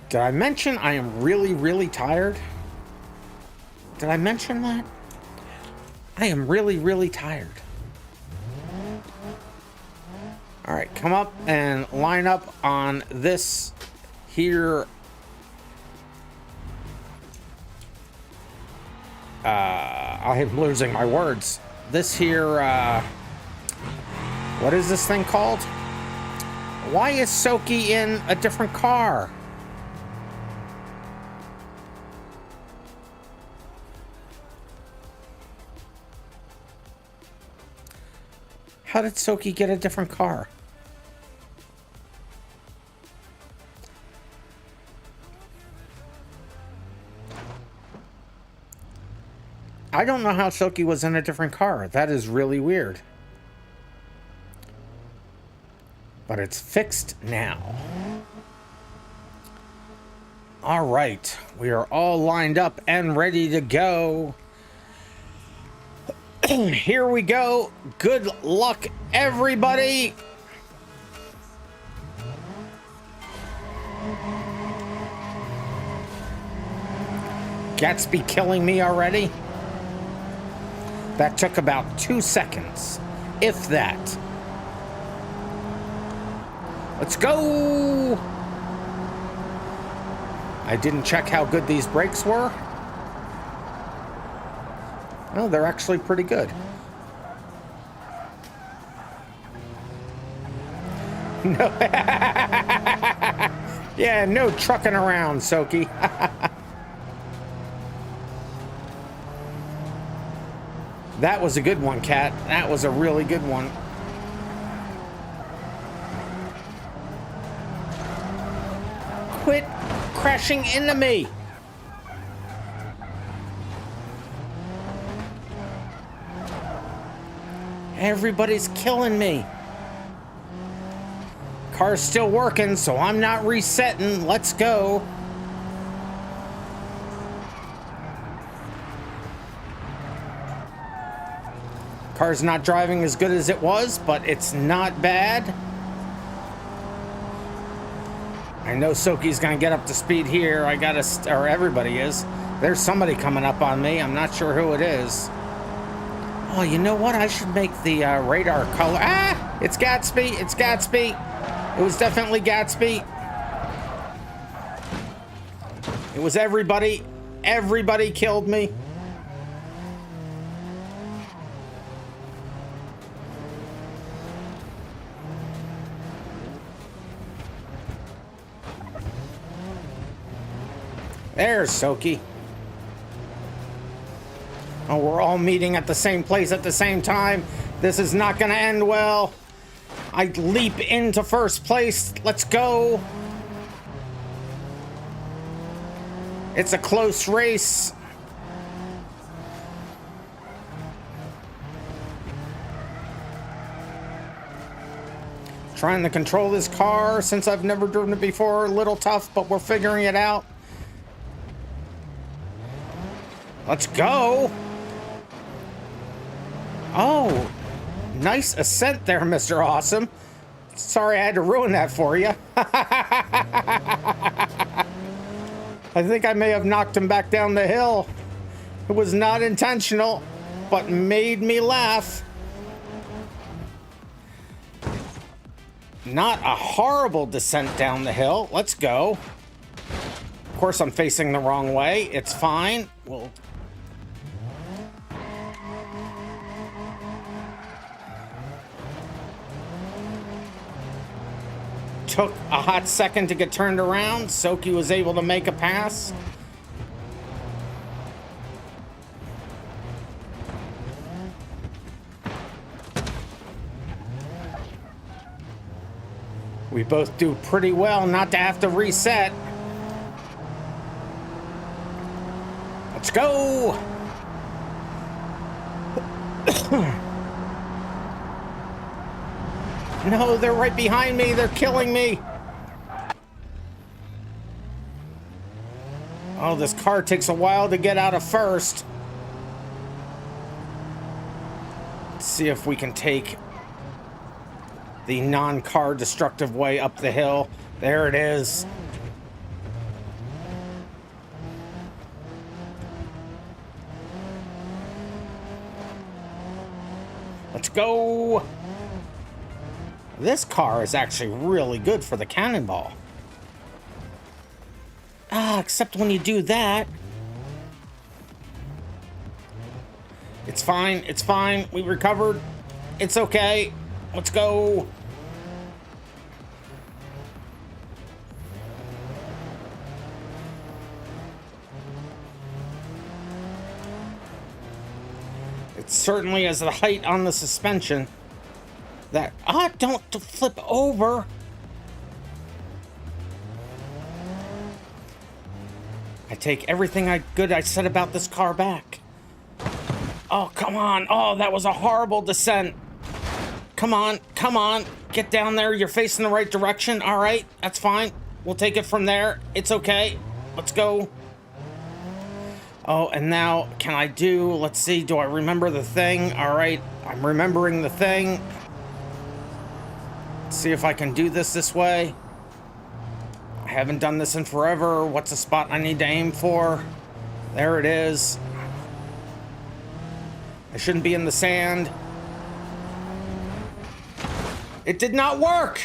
Speaker 2: Did I mention I am really, really tired? Did I mention that? I am really, really tired. All right, come up and line up on this here. I am losing my words. This here, what is this thing called? Why is Soki in a different car? How did Soki get a different car? I don't know how Soki was in a different car. That is really weird. But it's fixed now. All right, we are all lined up and ready to go. Here we go. Good luck, everybody. Gatsby killing me already. That took about 2 seconds, if that. Let's go. I didn't check how good these brakes were. Oh, they're actually pretty good. No. Yeah, no trucking around, Soki. That was a good one, Kat. That was a really good one. Quit crashing into me. Everybody's killing me. Car's still working, so I'm not resetting. Let's go. Car's not driving as good as it was, but it's not bad. I know Soki's gonna get up to speed here. I gotta, or everybody is. There's somebody coming up on me. I'm not sure who it is. Oh, you know what? I should make the radar color. Ah! It's Gatsby. It's Gatsby. It was definitely Gatsby. It was everybody. Everybody killed me. There's Soki. Oh, we're all meeting at the same place at the same time. This is not going to end well. I leap into first place. Let's go. It's a close race. Trying to control this car since I've never driven it before. A little tough, but we're figuring it out. Let's go. Oh, nice ascent there, Mr. Awesome. Sorry I had to ruin that for you. I think I may have knocked him back down the hill. It was not intentional, but made me laugh. Not a horrible descent down the hill. Let's go. Of course, I'm facing the wrong way. It's fine. We'll... Took a hot second to get turned around. Soki was able to make a pass. We both do pretty well not to have to reset. Let's go. No, they're right behind me. They're killing me. Oh, this car takes a while to get out of first. Let's see if we can take the non-car destructive way up the hill. There it is. Let's go. This car is actually really good for the cannonball. Ah, except when you do that. It's fine, it's fine. We recovered. It's okay. Let's go. It certainly has the height on the suspension. Don't flip over. I take everything I said about this car back. Oh, come on. Oh, that was a horrible descent. Come on, come on. Get down there. You're facing the right direction. All right, that's fine. We'll take it from there. It's okay. Let's go. Oh, and now let's see, do I remember the thing? All right, I'm remembering the thing. Let's see if I can do this way. I haven't done this in forever. What's the spot I need to aim for? There it is. I shouldn't be in the sand. It did not work.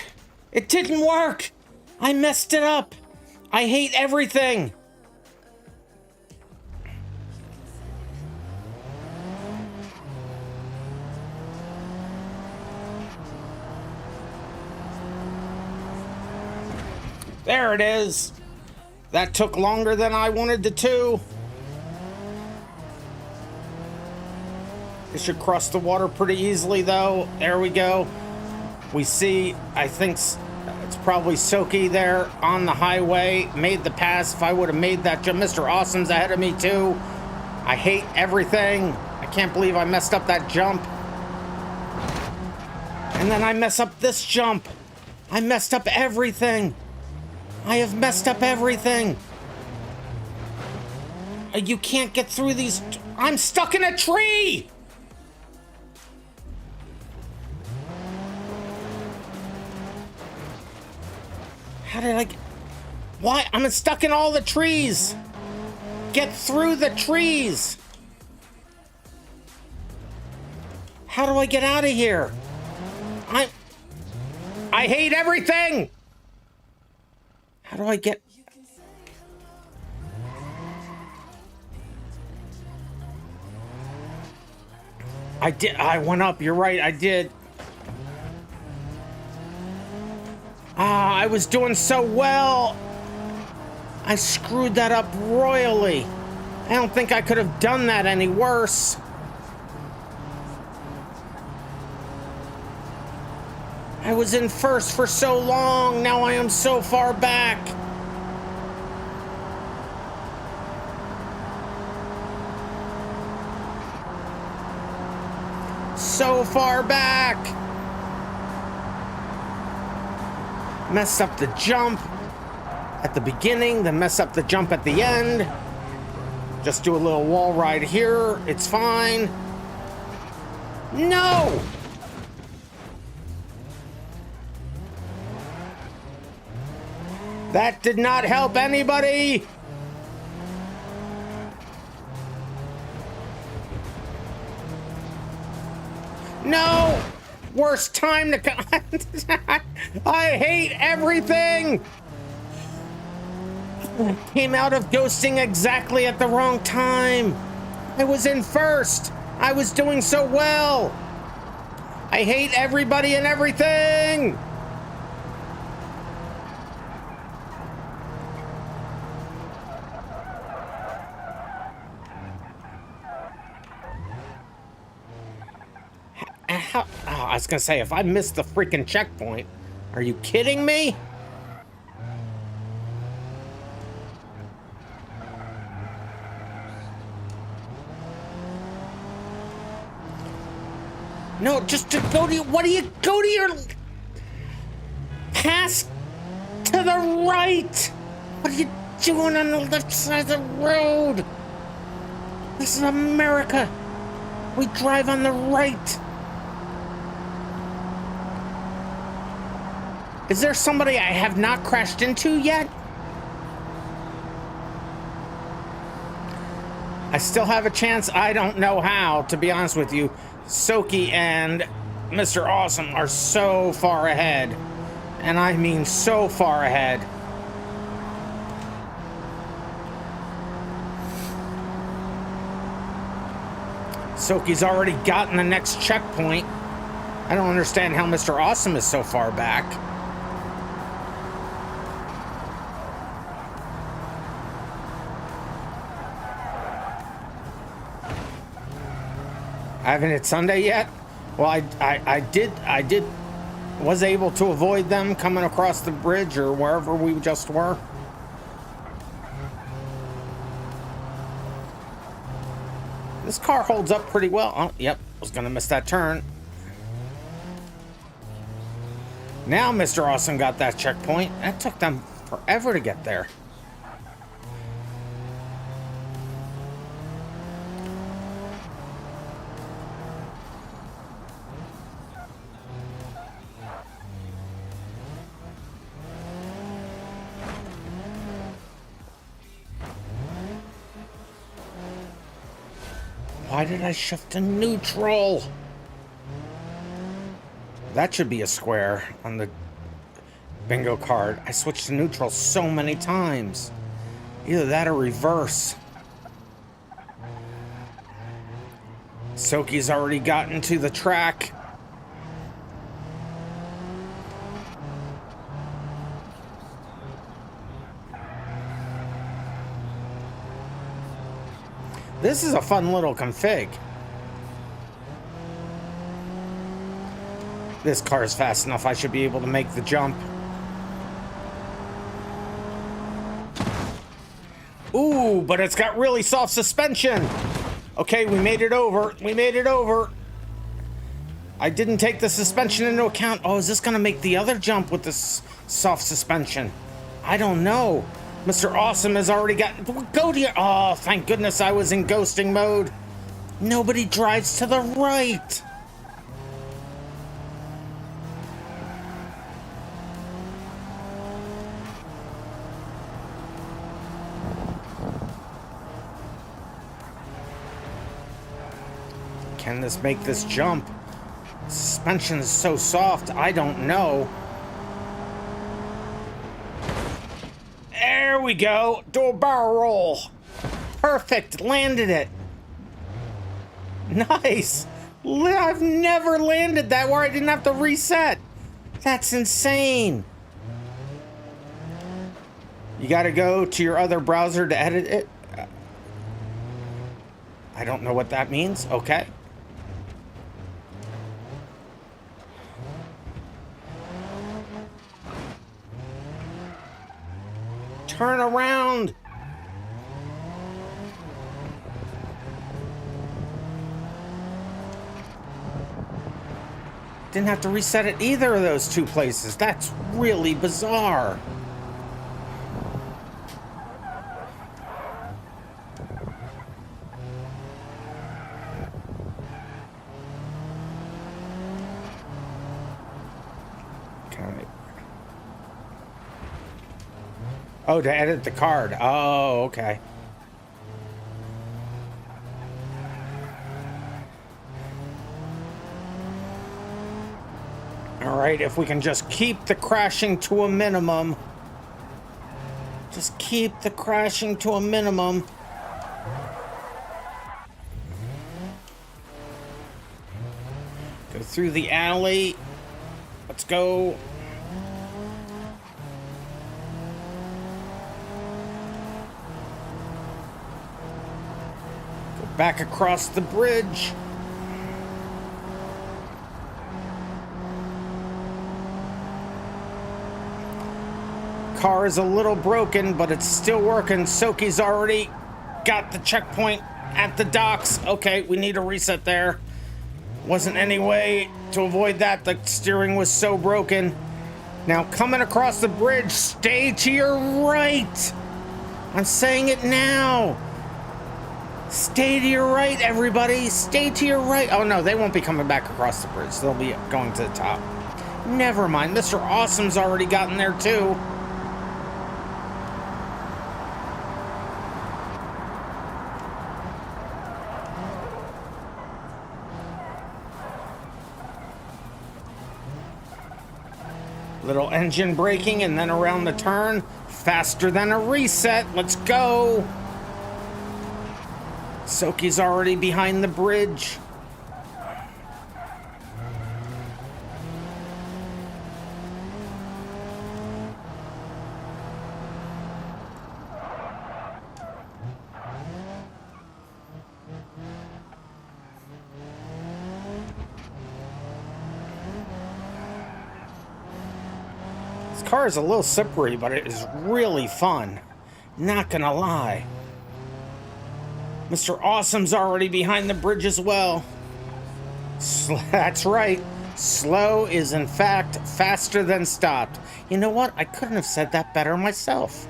Speaker 2: It didn't work. I messed it up. I hate everything. There it is. That took longer than I wanted it to. It should cross the water pretty easily though. There we go. We see, I think it's probably Soki there on the highway. Made the pass. If I would have made that jump, Mr. Awesome's ahead of me too. I hate everything. I can't believe I messed up that jump. And then I mess up this jump. I messed up everything. I have messed up everything. You can't get through these. I'm stuck in a tree. How did I get... Why? I'm stuck in all the trees. Get through the trees. How do I get out of here? I hate everything. How do I get... I went up, you're right, I did. I was doing so well. I screwed that up royally. I don't think I could have done that any worse. I was in first for so long, now I am so far back. So far back. Messed up the jump at the beginning, then mess up the jump at the end. Just do a little wall ride here, it's fine. No! That did not help anybody! No! Worst time to come. I hate everything! Came out of ghosting exactly at the wrong time. I was in first. I was doing so well. I hate everybody and everything! How, oh, I was gonna say, if I missed the freaking checkpoint, are you kidding me? No, just to go to, what do you go to your, pass to the right? What are you doing on the left side of the road? This is America. We drive on the right. Is there somebody I have not crashed into yet? I still have a chance. I don't know how, to be honest with you. Soki and Mr. Awesome are so far ahead. And I mean so far ahead. Soki's already gotten the next checkpoint. I don't understand how Mr. Awesome is so far back. I haven't hit Sunday yet. Well, I did Was able to avoid them coming across the bridge or wherever we just were. This car holds up pretty well. Oh, yep, was gonna miss that turn. Now Mr. Awesome got that checkpoint. That took them forever to get there. Why did I shift to neutral? That should be a square on the bingo card. I switched to neutral so many times. Either that or reverse. Soki's already gotten to the track. This is a fun little config. This car is fast enough. I should be able to make the jump. Ooh, but it's got really soft suspension. Okay, we made it over. We made it over. I didn't take the suspension into account. Oh, is this going to make the other jump with this soft suspension? I don't know. Mr. Awesome has already got... Go to your... Oh, thank goodness I was in ghosting mode. Nobody drives to the right. Can this make this jump? Suspension is so soft, I don't know. There we go. Do a barrel roll. Perfect. Landed it. Nice. I've never landed that where I didn't have to reset. That's insane. You got to go to your other browser to edit it. I don't know what that means. Okay. Turn around. Didn't have to reset at either of those two places. That's really bizarre. Oh, to edit the card. Oh, okay. All right, if we can just keep the crashing to a minimum. Just keep the crashing to a minimum. Go through the alley. Let's go. Back across the bridge. Car is a little broken, but it's still working. Soki's already got the checkpoint at the docks. Okay, we need a reset there. Wasn't any way to avoid that. The steering was so broken. Now, coming across the bridge, stay to your right. I'm saying it now. Stay to your right, everybody. Stay to your right. Oh, no, they won't be coming back across the bridge. They'll be going to the top. Never mind. Mr. Awesome's already gotten there, too. Little engine braking and then around the turn. Faster than a reset. Let's go. Soki's already behind the bridge. car is a little slippery, but it is really fun. Not gonna lie. Mr. Awesome's already behind the bridge as well. That's right. Slow is in fact faster than stopped. You know what? I couldn't have said that better myself.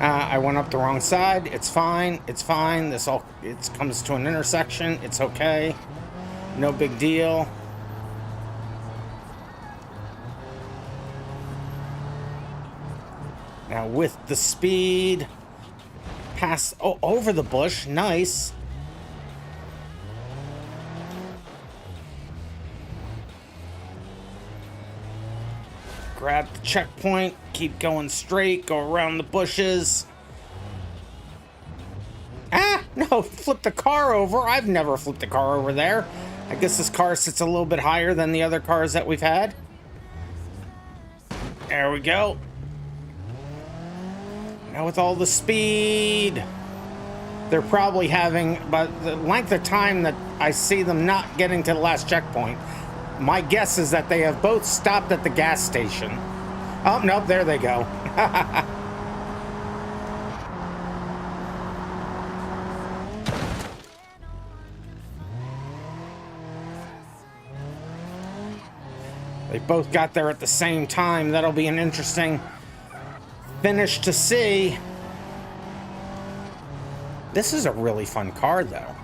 Speaker 2: I went up the wrong side. It's fine. It's fine. It comes to an intersection. It's okay. No big deal. Now with the speed, pass over the bush. Nice. Grab the checkpoint, keep going straight, go around the bushes. Ah, no, flip the car over. I've never flipped a car over there. I guess this car sits a little bit higher than the other cars that we've had. There we go. Now with all the speed, they're probably having, but the length of time that I see them not getting to the last checkpoint, my guess is that they have both stopped at the gas station. Oh, nope, there they go. They both got there at the same time. That'll be an interesting finish to see. This is a really fun car, though.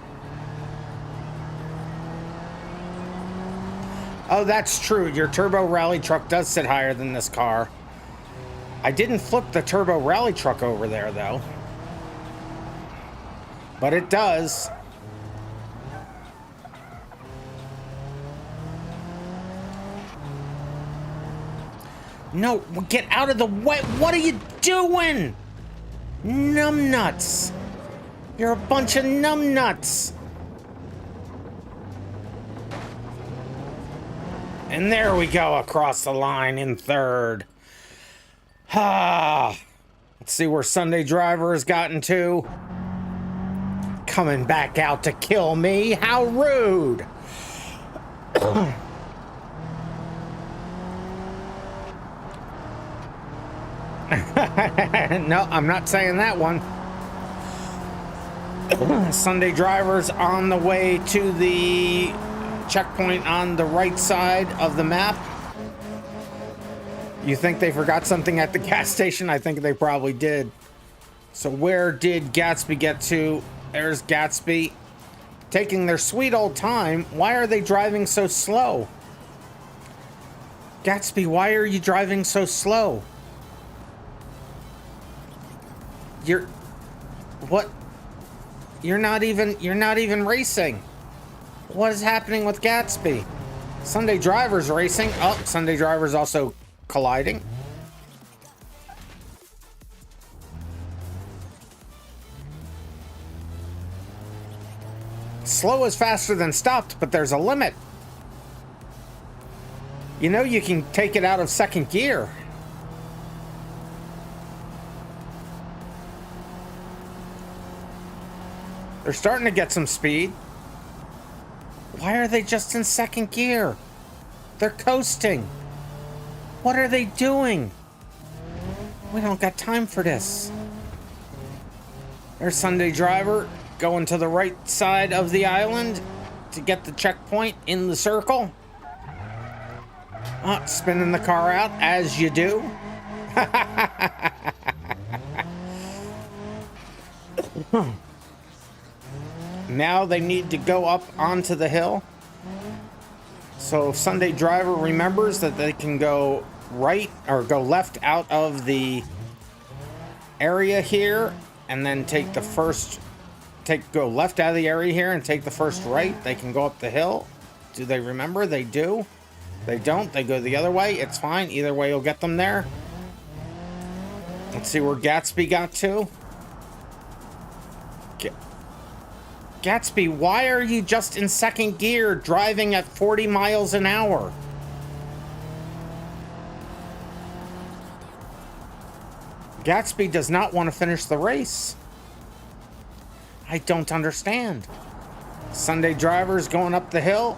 Speaker 2: Oh, that's true. Your turbo rally truck does sit higher than this car. I didn't flip the turbo rally truck over there, though. But it does. No, get out of the way. What are you doing? Numbnuts. You're a bunch of numbnuts. And there we go, across the line in third. Let's see where Sunday Driver has gotten to. Coming back out to kill me. How rude. No, I'm not saying that one. Sunday Driver's on the way to the checkpoint on the right side of the map. You think they forgot something at the gas station? I think they probably did. So where did Gatsby get to? There's Gatsby. Taking their sweet old time. Why are they driving so slow? Gatsby, why are you driving so slow? What? You're not even racing. What is happening with Gatsby? Sunday Driver's racing. Oh, Sunday Driver's also colliding. Slow is faster than stopped, but there's a limit. You know, you can take it out of second gear. They're starting to get some speed. Why are they just in second gear? They're coasting. What are they doing? We don't got time for this. There's Sunday Driver going to the right side of the island to get the checkpoint in the circle. Spinning the car out, as you do. Now they need to go up onto the hill. So if Sunday Driver remembers that they can go right or go left out of the area here and then take the first, go left out of the area here and take the first right, they can go up the hill. Do they remember? They do. They don't. They go the other way. It's fine. Either way will get them there. Let's see where Gatsby got to. Gatsby, why are you just in second gear driving at 40 miles an hour? Gatsby does not want to finish the race. I don't understand. Sunday drivers going up the hill.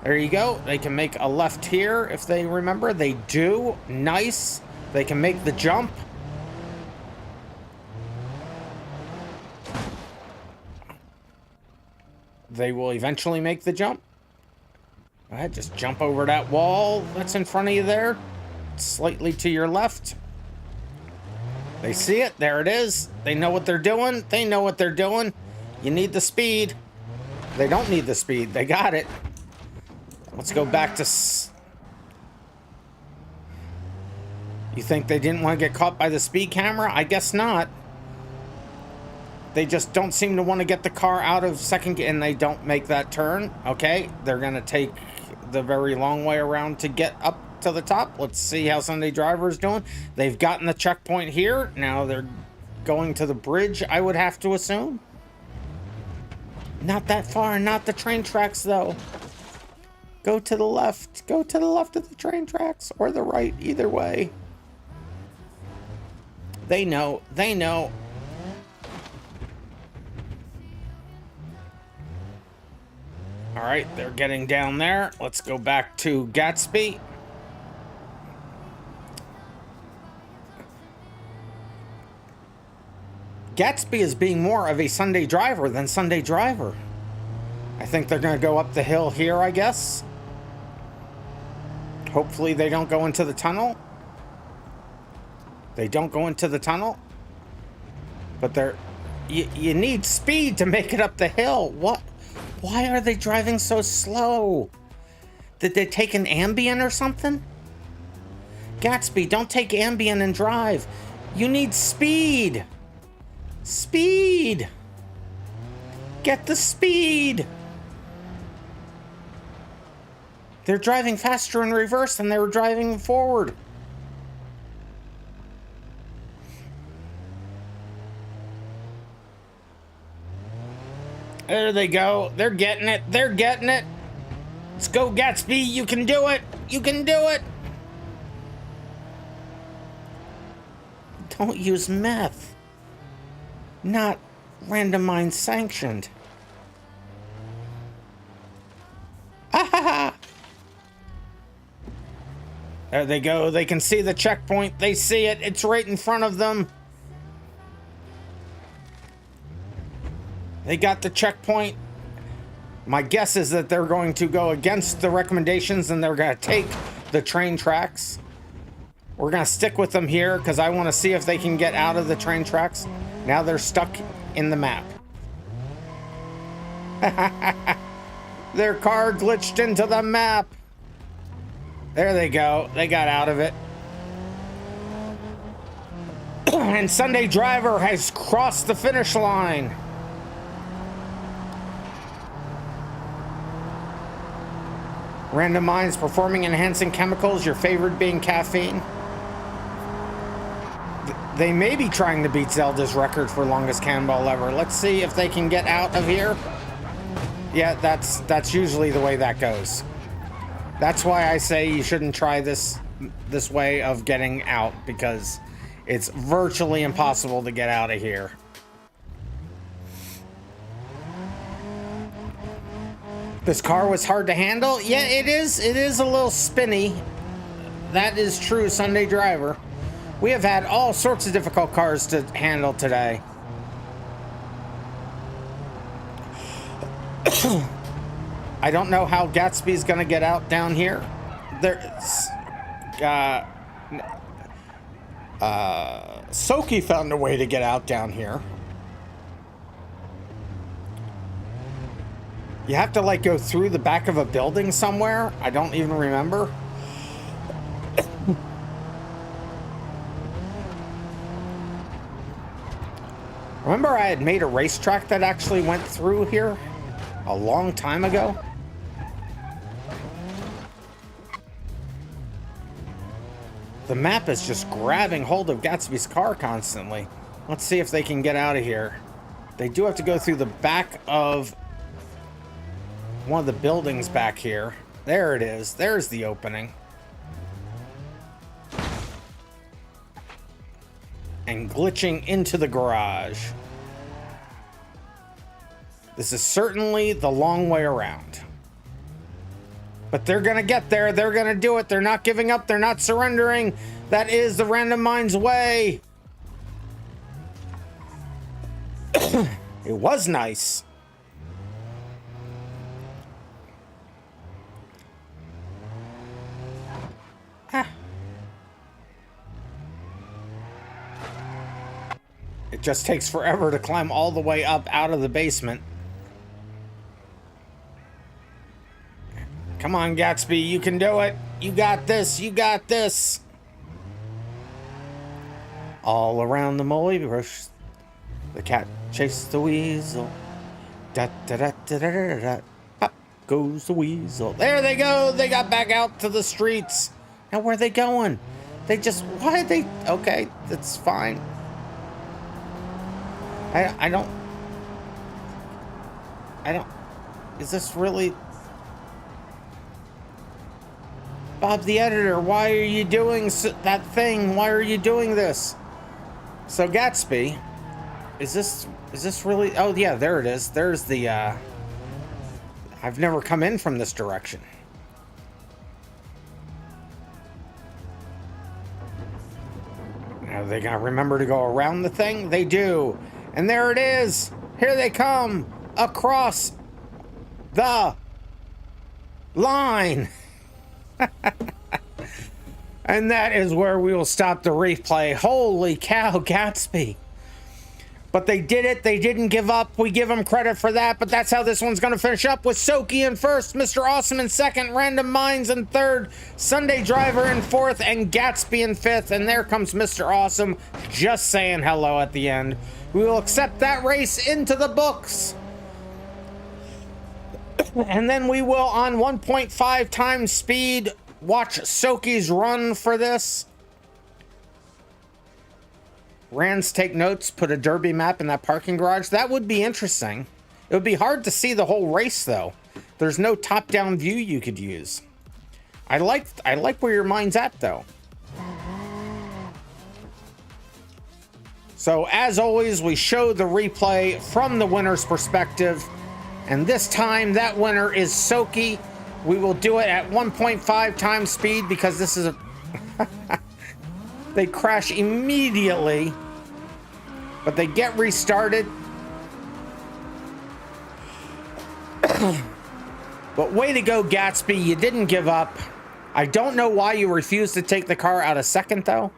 Speaker 2: There you go. They can make a left here if they remember. They do. Nice. They can make the jump. They will eventually make the jump. Go ahead, just jump over that wall that's in front of you there. Slightly to your left. They see it. There it is. They know what they're doing. They know what they're doing. You need the speed. They don't need the speed. They got it. Let's go back to... You think they didn't want to get caught by the speed camera? I guess not. They just don't seem to want to get the car out of second gear, and they don't make that turn. Okay, they're going to take the very long way around to get up to the top. Let's see how Sunday Driver is doing. They've gotten the checkpoint here. Now they're going to the bridge, I would have to assume. Not that far, not the train tracks, though. Go to the left. Go to the left of the train tracks, or the right, either way. They know. They know. All right, they're getting down there. Let's go back to Gatsby. Gatsby is being more of a Sunday Driver than Sunday Driver. I think they're going to go up the hill here, I guess. Hopefully they don't go into the tunnel. They don't go into the tunnel. But they're... You need speed to make it up the hill. What? Why are they driving so slow? Did they take an Ambien or something? Gatsby, don't take Ambien and drive. You need speed. Speed. Get the speed. They're driving faster in reverse than they were driving forward. There they go. They're getting it. They're getting it. Let's go, Gatsby. You can do it. You can do it. Don't use meth. Not RandomMinds sanctioned. Ah ha ha. There they go. They can see the checkpoint. They see it. It's right in front of them. They got the checkpoint. My guess is that they're going to go against the recommendations and they're going to take the train tracks. We're going to stick with them here because I want to see if they can get out of the train tracks. Now they're stuck in the map. Their car glitched into the map. There they go. They got out of it. And Sunday Driver has crossed the finish line. RandomMinds performing enhancing chemicals, your favorite being caffeine. They may be trying to beat Zelda's record for longest cannonball ever. Let's see if they can get out of here. Yeah, that's usually the way that goes. That's why I say you shouldn't try this way of getting out, because it's virtually impossible to get out of here. This car was hard to handle. Yeah, it is. It is a little spinny. That is true, Sunday Driver. We have had all sorts of difficult cars to handle today. I don't know how Gatsby's gonna get out down here. Soki found a way to get out down here. You have to, like, go through the back of a building somewhere. I don't even remember. Remember I had made a racetrack that actually went through here a long time ago? The map is just grabbing hold of Gatsby's car constantly. Let's see if they can get out of here. They do have to go through the back of one of the buildings back here. There it is. There's the opening. And glitching into the garage. This is certainly the long way around. But they're gonna get there. They're gonna do it. They're not giving up. They're not surrendering. That is the RandomMinds way. It was nice. It just takes forever to climb all the way up out of the basement. Come on, Gatsby, you can do it. You got this. You got this. All around the multiverse, the cat chased the weasel. Da da da da da da da. Up goes the weasel. There they go. They got back out to the streets. Now where are they going? They just, why are they? Okay, that's fine. I don't. Is this really? Bob the editor, why are you doing that thing? Why are you doing this? So Gatsby, is this really? Oh yeah, there it is. There's the. I've never come in from this direction. Are they gonna remember to go around the thing? They do. And there it is. Here they come across the line. And that is where we will stop the replay. Holy cow, Gatsby. But they did it. They didn't give up. We give them credit for that. But that's how this one's going to finish up, with Soki in first, Mr. Awesome in second, RandomMinds in third, Sunday Driver in fourth, and Gatsby in fifth. And there comes Mr. Awesome just saying hello at the end. We will accept that race into the books. And then we will, on 1.5 times speed, watch Soki's run for this. Rans, take notes, put a derby map in that parking garage. That would be interesting. It would be hard to see the whole race, though. There's no top-down view you could use. I like where your mind's at, though. So, as always, we show the replay from the winner's perspective. And this time, that winner is Soki. We will do it at 1.5 times speed because this is a... They crash immediately, but they get restarted. But way to go, Gatsby. You didn't give up. I don't know why you refused to take the car out of second, though.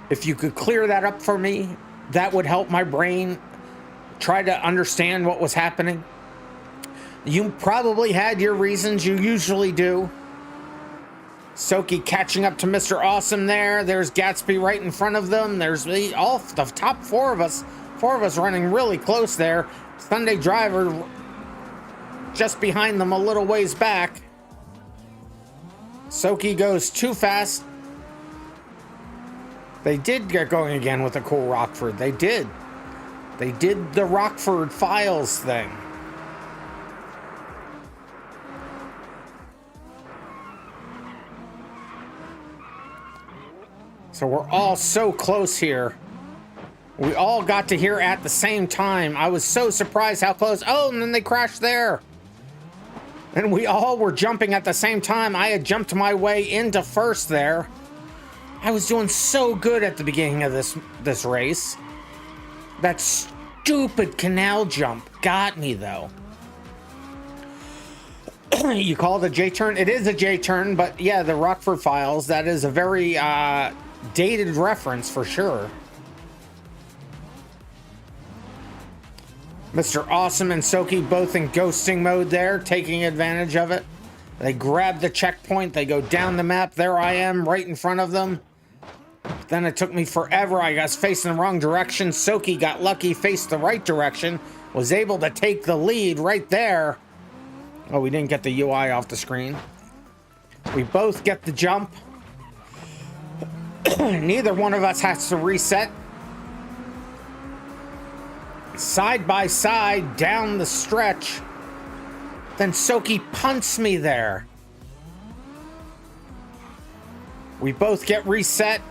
Speaker 2: If you could clear that up for me, that would help my brain try to understand what was happening. You probably had your reasons. You usually do. Soki catching up to Mr. Awesome there. There's Gatsby right in front of them. There's all the top four of us running really close there. Sunday Driver just behind them a little ways back. Soki goes too fast. They did get going again with a cool Rockford. They did. They did the Rockford Files thing. So we're all so close here. We all got to hear at the same time. I was so surprised how close. Oh, and then they crashed there. And we all were jumping at the same time. I had jumped my way into first there. I was doing so good at the beginning of this race. That stupid canal jump got me, though. You call it a J-turn? It is a J-turn, but yeah, the Rockford Files, that is a very dated reference for sure. Mr. Awesome and Soki both in ghosting mode there, taking advantage of it. They grab the checkpoint, they go down the map. There I am, right in front of them. Then it took me forever. I was facing the wrong direction. Soki got lucky, faced the right direction, was able to take the lead right there. Oh, we didn't get the UI off the screen. We both get the jump. Neither one of us has to reset. side by side down the stretch. Then Soki punts me there. We both get reset.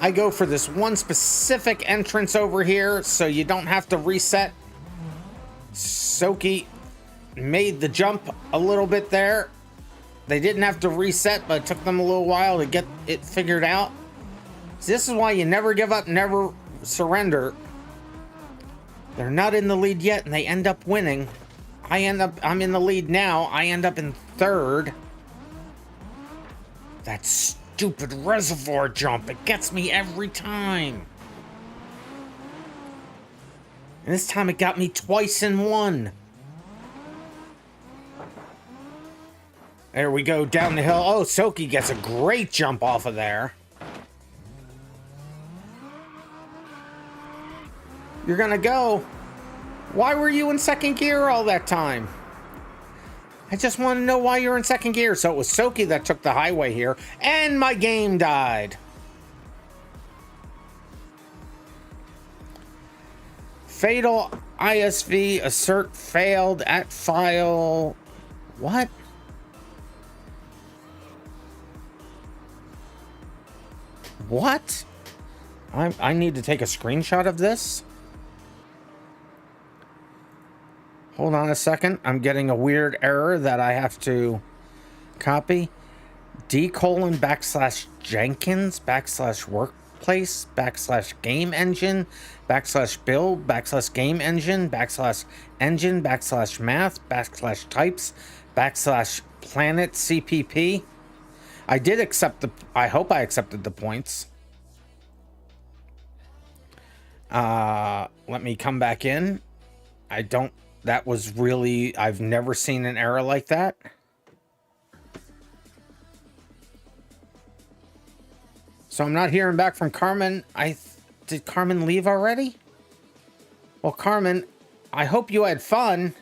Speaker 2: I go for this one specific entrance over here so you don't have to reset. Soki made the jump a little bit there. They didn't have to reset, but it took them a little while to get it figured out. So this is why you never give up, never surrender. They're not in the lead yet, and they end up winning. I'm in the lead now. I end up in third. That stupid reservoir jump, it gets me every time. And this time it got me twice in one. There we go, down the hill. Oh, Soki gets a great jump off of there. You're gonna go. Why were you in second gear all that time? I just want to know why you're in second gear. So it was Soki that took the highway here, and my game died. Fatal ISV assert failed at file. What? What? I need to take a screenshot of this. Hold on a second. I'm getting a weird error that I have to copy. D:\Jenkins \workplace \game_engine \build \game engine \engine \math \types \planet CPP. I did accept the. I hope I accepted the points. Let me come back in. I don't. That was really, I've never seen an error like that. So I'm not hearing back from Carmen. Did Carmen leave already? Well, Carmen, I hope you had fun.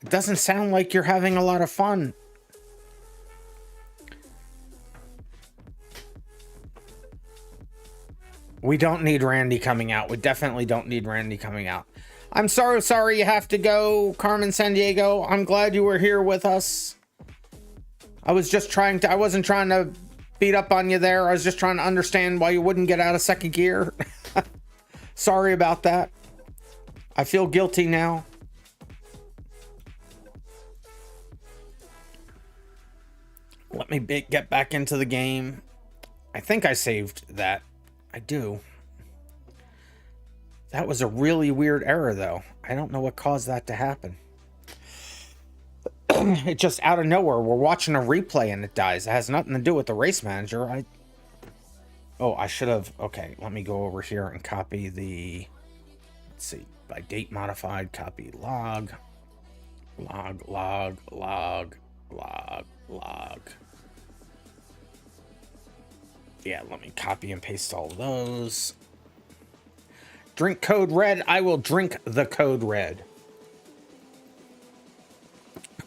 Speaker 2: It doesn't sound like you're having a lot of fun. We don't need Randy coming out. We definitely don't need Randy coming out. I'm sorry you have to go, Carmen Sandiego. I'm glad you were here with us. I wasn't trying to beat up on you there. I was just trying to understand why you wouldn't get out of second gear. Sorry about that. I feel guilty now. Let me get back into the game. I think I saved that. I do. That was a really weird error, though. I don't know what caused that to happen. It just out of nowhere. We're watching a replay and it dies. It has nothing to do with the race manager. I should have. Okay, let me go over here and copy the. Let's see. By date modified, copy log. Log. Yeah, let me copy and paste all of those. Drink code red. I will drink the code red.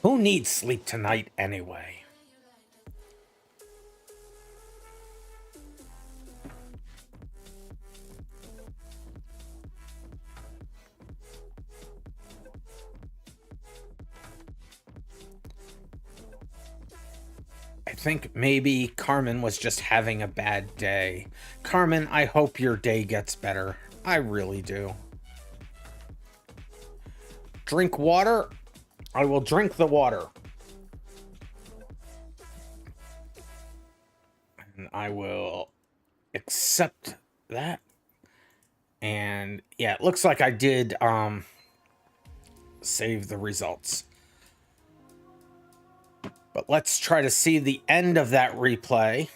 Speaker 2: Who needs sleep tonight anyway? I think maybe Carmen was just having a bad day. Carmen, I hope your day gets better. I really do. Drink water. I will drink the water. And I will accept that. And yeah, it looks like I did save the results. But let's try to see the end of that replay.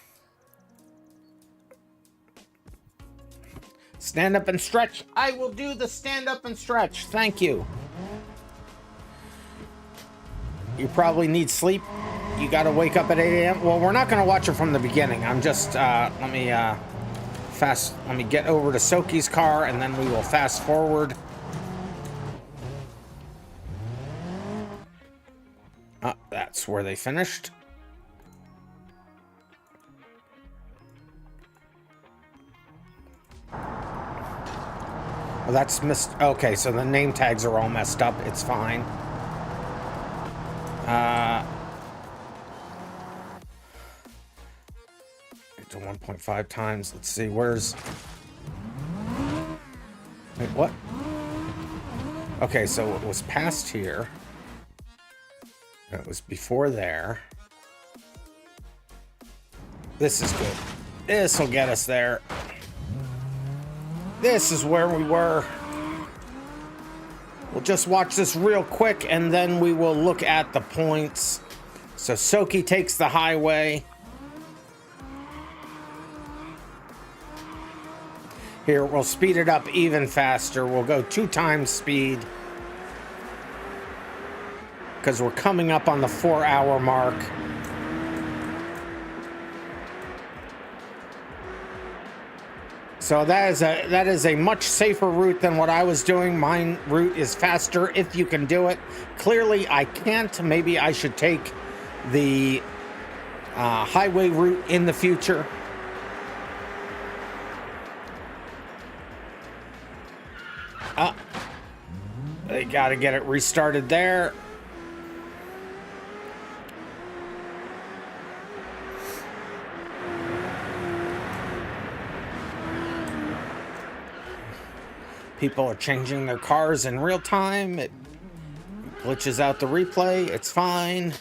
Speaker 2: Stand up and stretch. I will do the stand up and stretch. Thank you. You probably need sleep. You got to wake up at 8 a.m. Well, we're not going to watch it from the beginning. I'm just, let me get over to Soki's car and then we will fast forward. That's where they finished. Oh, that's missed. Okay, so the name tags are all messed up. It's fine. To 1.5 times. Let's see. Where's... Wait, what? Okay, so it was past here. It was before there. This is good. This will get us there. This is where we were. We'll just watch this real quick and then we will look at the points. So Soki takes the highway. Here, we'll speed it up even faster. We'll go 2 times speed. Because we're coming up on the 4-hour mark. So that is a much safer route than what I was doing. Mine route is faster if you can do it. Clearly, I can't. Maybe I should take the highway route in the future. They got to get it restarted there. People are changing their cars in real time. It glitches out the replay. It's fine.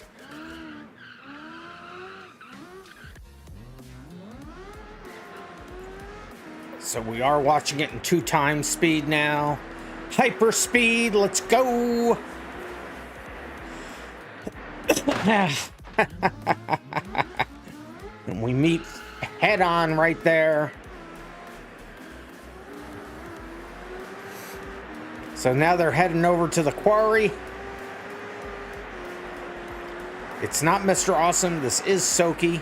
Speaker 2: So we are watching it in 2 times speed now. Hyper speed, let's go. And we meet head on right there. So now they're heading over to the quarry. It's not Mr. Awesome. This is Soki.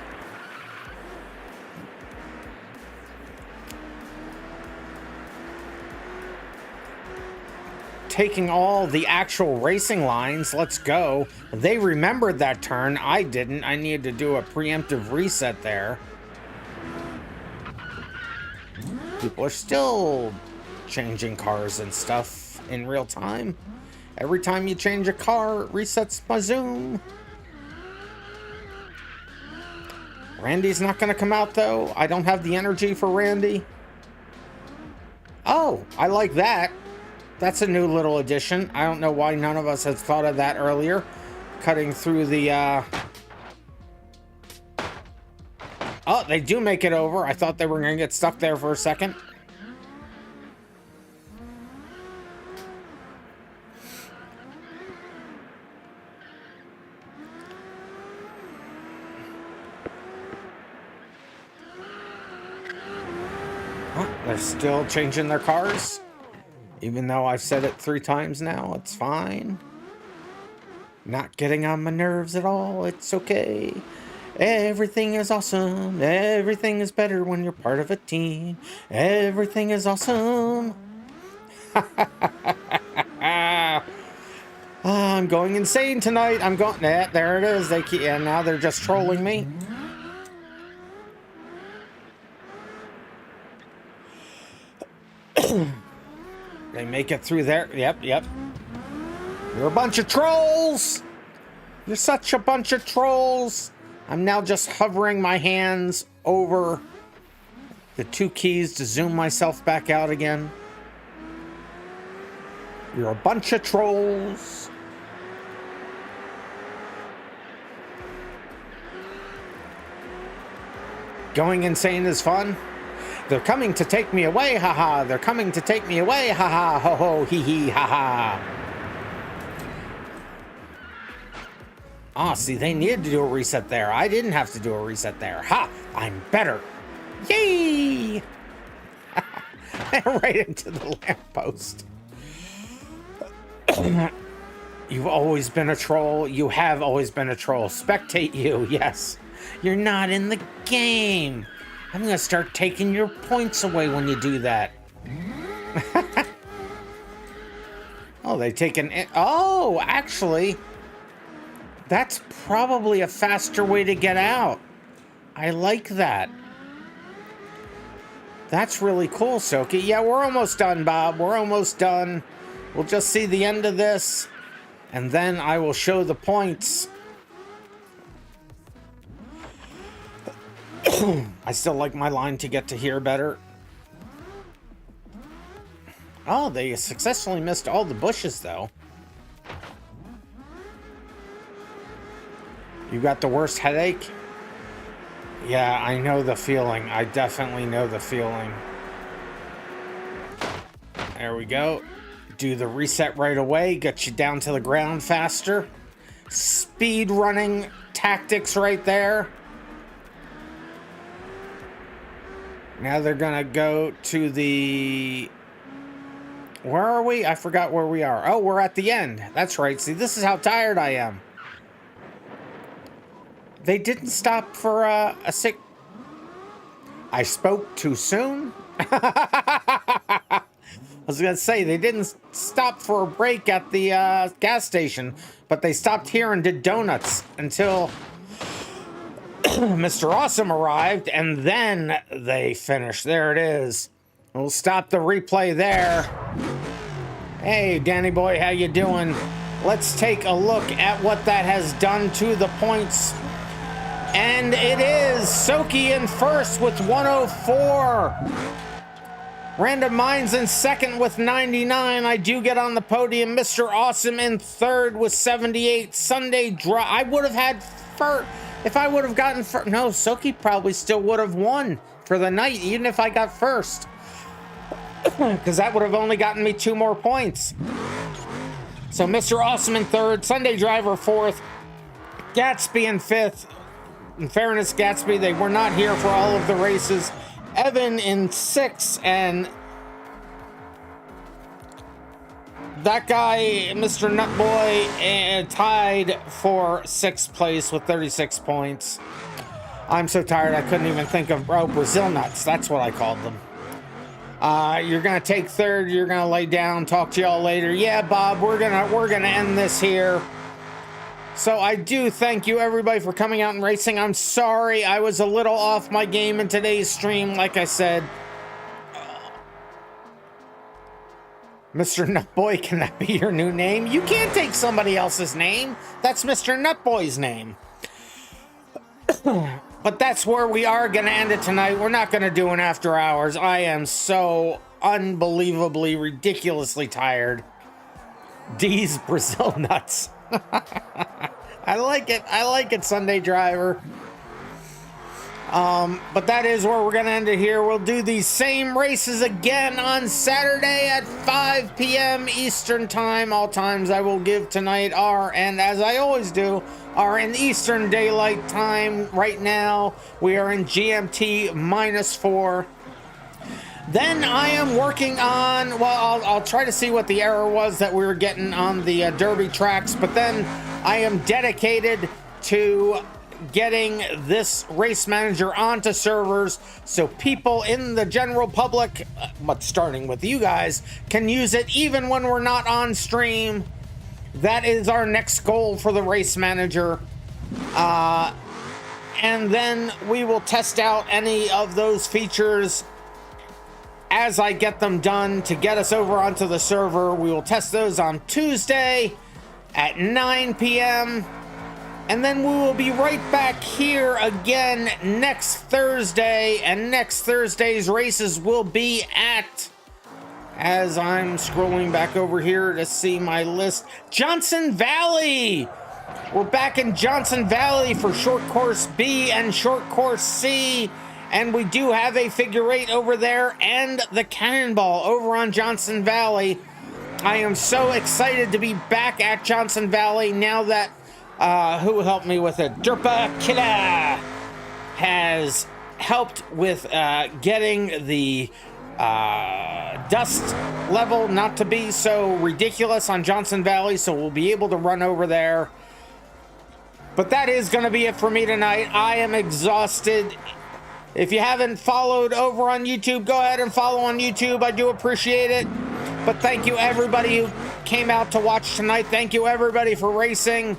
Speaker 2: Taking all the actual racing lines. Let's go. They remembered that turn. I didn't. I needed to do a preemptive reset there. People are still changing cars and stuff in real time. Every time you change a car, it resets my zoom. Randy's not going to come out though. I don't have the energy for Randy. Oh, I like that. That's a new little addition. I don't know why none of us had thought of that earlier. Cutting through the... Oh, they do make it over. I thought they were going to get stuck there for a second. Oh, they're still changing their cars. Even though I've said it 3 times now, it's fine. Not getting on my nerves at all. It's okay. Everything is awesome. Everything is better when you're part of a team. Everything is awesome. I'm going insane tonight. I'm going... there it is. They keep... Yeah, now they're just trolling me. They make it through there. Yep. You're a bunch of trolls. You're such a bunch of trolls. I'm now just hovering my hands over the 2 keys to zoom myself back out again. You're a bunch of trolls. Going insane is fun. They're coming to take me away, haha. They're coming to take me away, haha. Ho ho, hee hee, haha. Ah, see, they needed to do a reset there. I didn't have to do a reset there. Ha! I'm better. Yay! Right into the lamppost. You've always been a troll. You have always been a troll. Spectate you, yes. You're not in the game. I'm gonna start taking your points away when you do that. Oh, they take an... Oh, actually, that's probably a faster way to get out. I like that. That's really cool, Soki. Yeah, we're almost done, Bob. We're almost done. We'll just see the end of this, and then I will show the points. I still like my line to get to here better. Oh, they successfully missed all the bushes, though. You got the worst headache? Yeah, I know the feeling. I definitely know the feeling. There we go. Do the reset right away. Get you down to the ground faster. Speed running tactics right there. Now they're gonna go to the... Where are we? I forgot where we are. Oh, we're at the end. That's right. See, this is how tired I am. They didn't stop for a sick... I spoke too soon? I was gonna say, they didn't stop for a break at the gas station, but they stopped here and did donuts until Mr. Awesome arrived, and then they finished. There it is. We'll stop the replay there. Hey, Danny boy, how you doing? Let's take a look at what that has done to the points. And it is Soki in first with 104. RandomMinds in second with 99. I do get on the podium. Mr. Awesome in third with 78. Sunday draw. I would have had first. If I would have gotten first. No, Soki probably still would have won for the night, even if I got first. Because that would have only gotten me 2 more points. So Mr. Awesome in third. Sunday Driver fourth. Gatsby in fifth. In fairness, Gatsby, they were not here for all of the races. Evan in 6th, and that guy, Mr. Nutboy, tied for 6th place with 36 points. I'm so tired I couldn't even think of Brazil nuts. That's what I called them. You're gonna take third. You're gonna lay down. Talk to y'all later. Yeah, Bob, we're gonna end this here. So I do thank you everybody for coming out and racing. I'm sorry I was a little off my game in today's stream, like I said. Mr. Nutboy, can that be your new name? You can't take somebody else's name. That's Mr. Nutboy's name. But that's where we are gonna end it tonight. We're not gonna do an after hours. I am so unbelievably, ridiculously tired. D's Brazil nuts. I like it. I like it, Sunday Driver. But that is where we're gonna end it here. We'll do these same races again on Saturday at 5 p.m. Eastern time. All times I will give tonight are, and as I always do, are in Eastern Daylight Time. Right now we are in GMT -4. Then I am working on, well, I'll try to see what the error was that we were getting on the Derby tracks, but then I am dedicated to getting this race manager onto servers so people in the general public, but starting with you guys, can use it even when we're not on stream. That is our next goal for the race manager. And then we will test out any of those features as I get them done to get us over onto the server. We will test those on Tuesday at 9 p.m. And then we will be right back here again next Thursday. And next Thursday's races will be at, as I'm scrolling back over here to see my list, Johnson Valley. We're back in Johnson Valley for short course B and short course C. And we do have a figure 8 over there and the cannonball over on Johnson Valley. I am so excited to be back at Johnson Valley now that, who helped me with it? Derpa Killa has helped with getting the dust level not to be so ridiculous on Johnson Valley, so we'll be able to run over there. But that is going to be it for me tonight. I am exhausted. If you haven't followed over on YouTube, go ahead and follow on YouTube. I do appreciate it. But thank you everybody who came out to watch tonight. Thank you everybody for racing.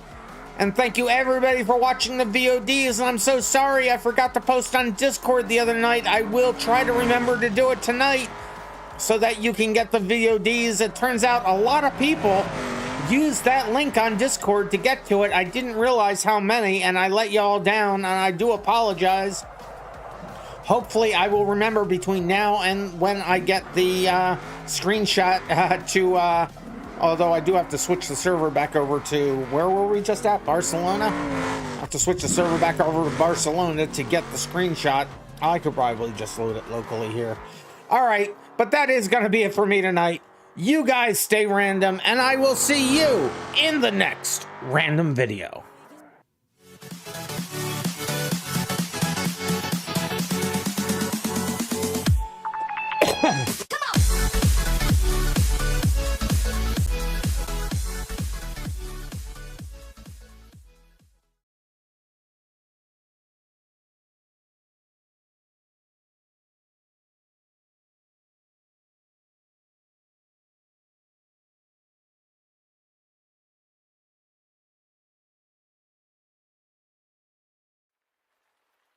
Speaker 2: And thank you everybody for watching the VODs. And I'm so sorry I forgot to post on Discord the other night. I will try to remember to do it tonight so that you can get the VODs. It turns out a lot of people use that link on Discord to get to it. I didn't realize how many, and I let y'all down, and I do apologize. Hopefully I will remember between now and when I get the screenshot although I do have to switch the server back over to, where were we just at? Barcelona? I have to switch the server back over to Barcelona to get the screenshot. I could probably just load it locally here. All right, but that is going to be it for me tonight. You guys stay random, and I will see you in the next random video.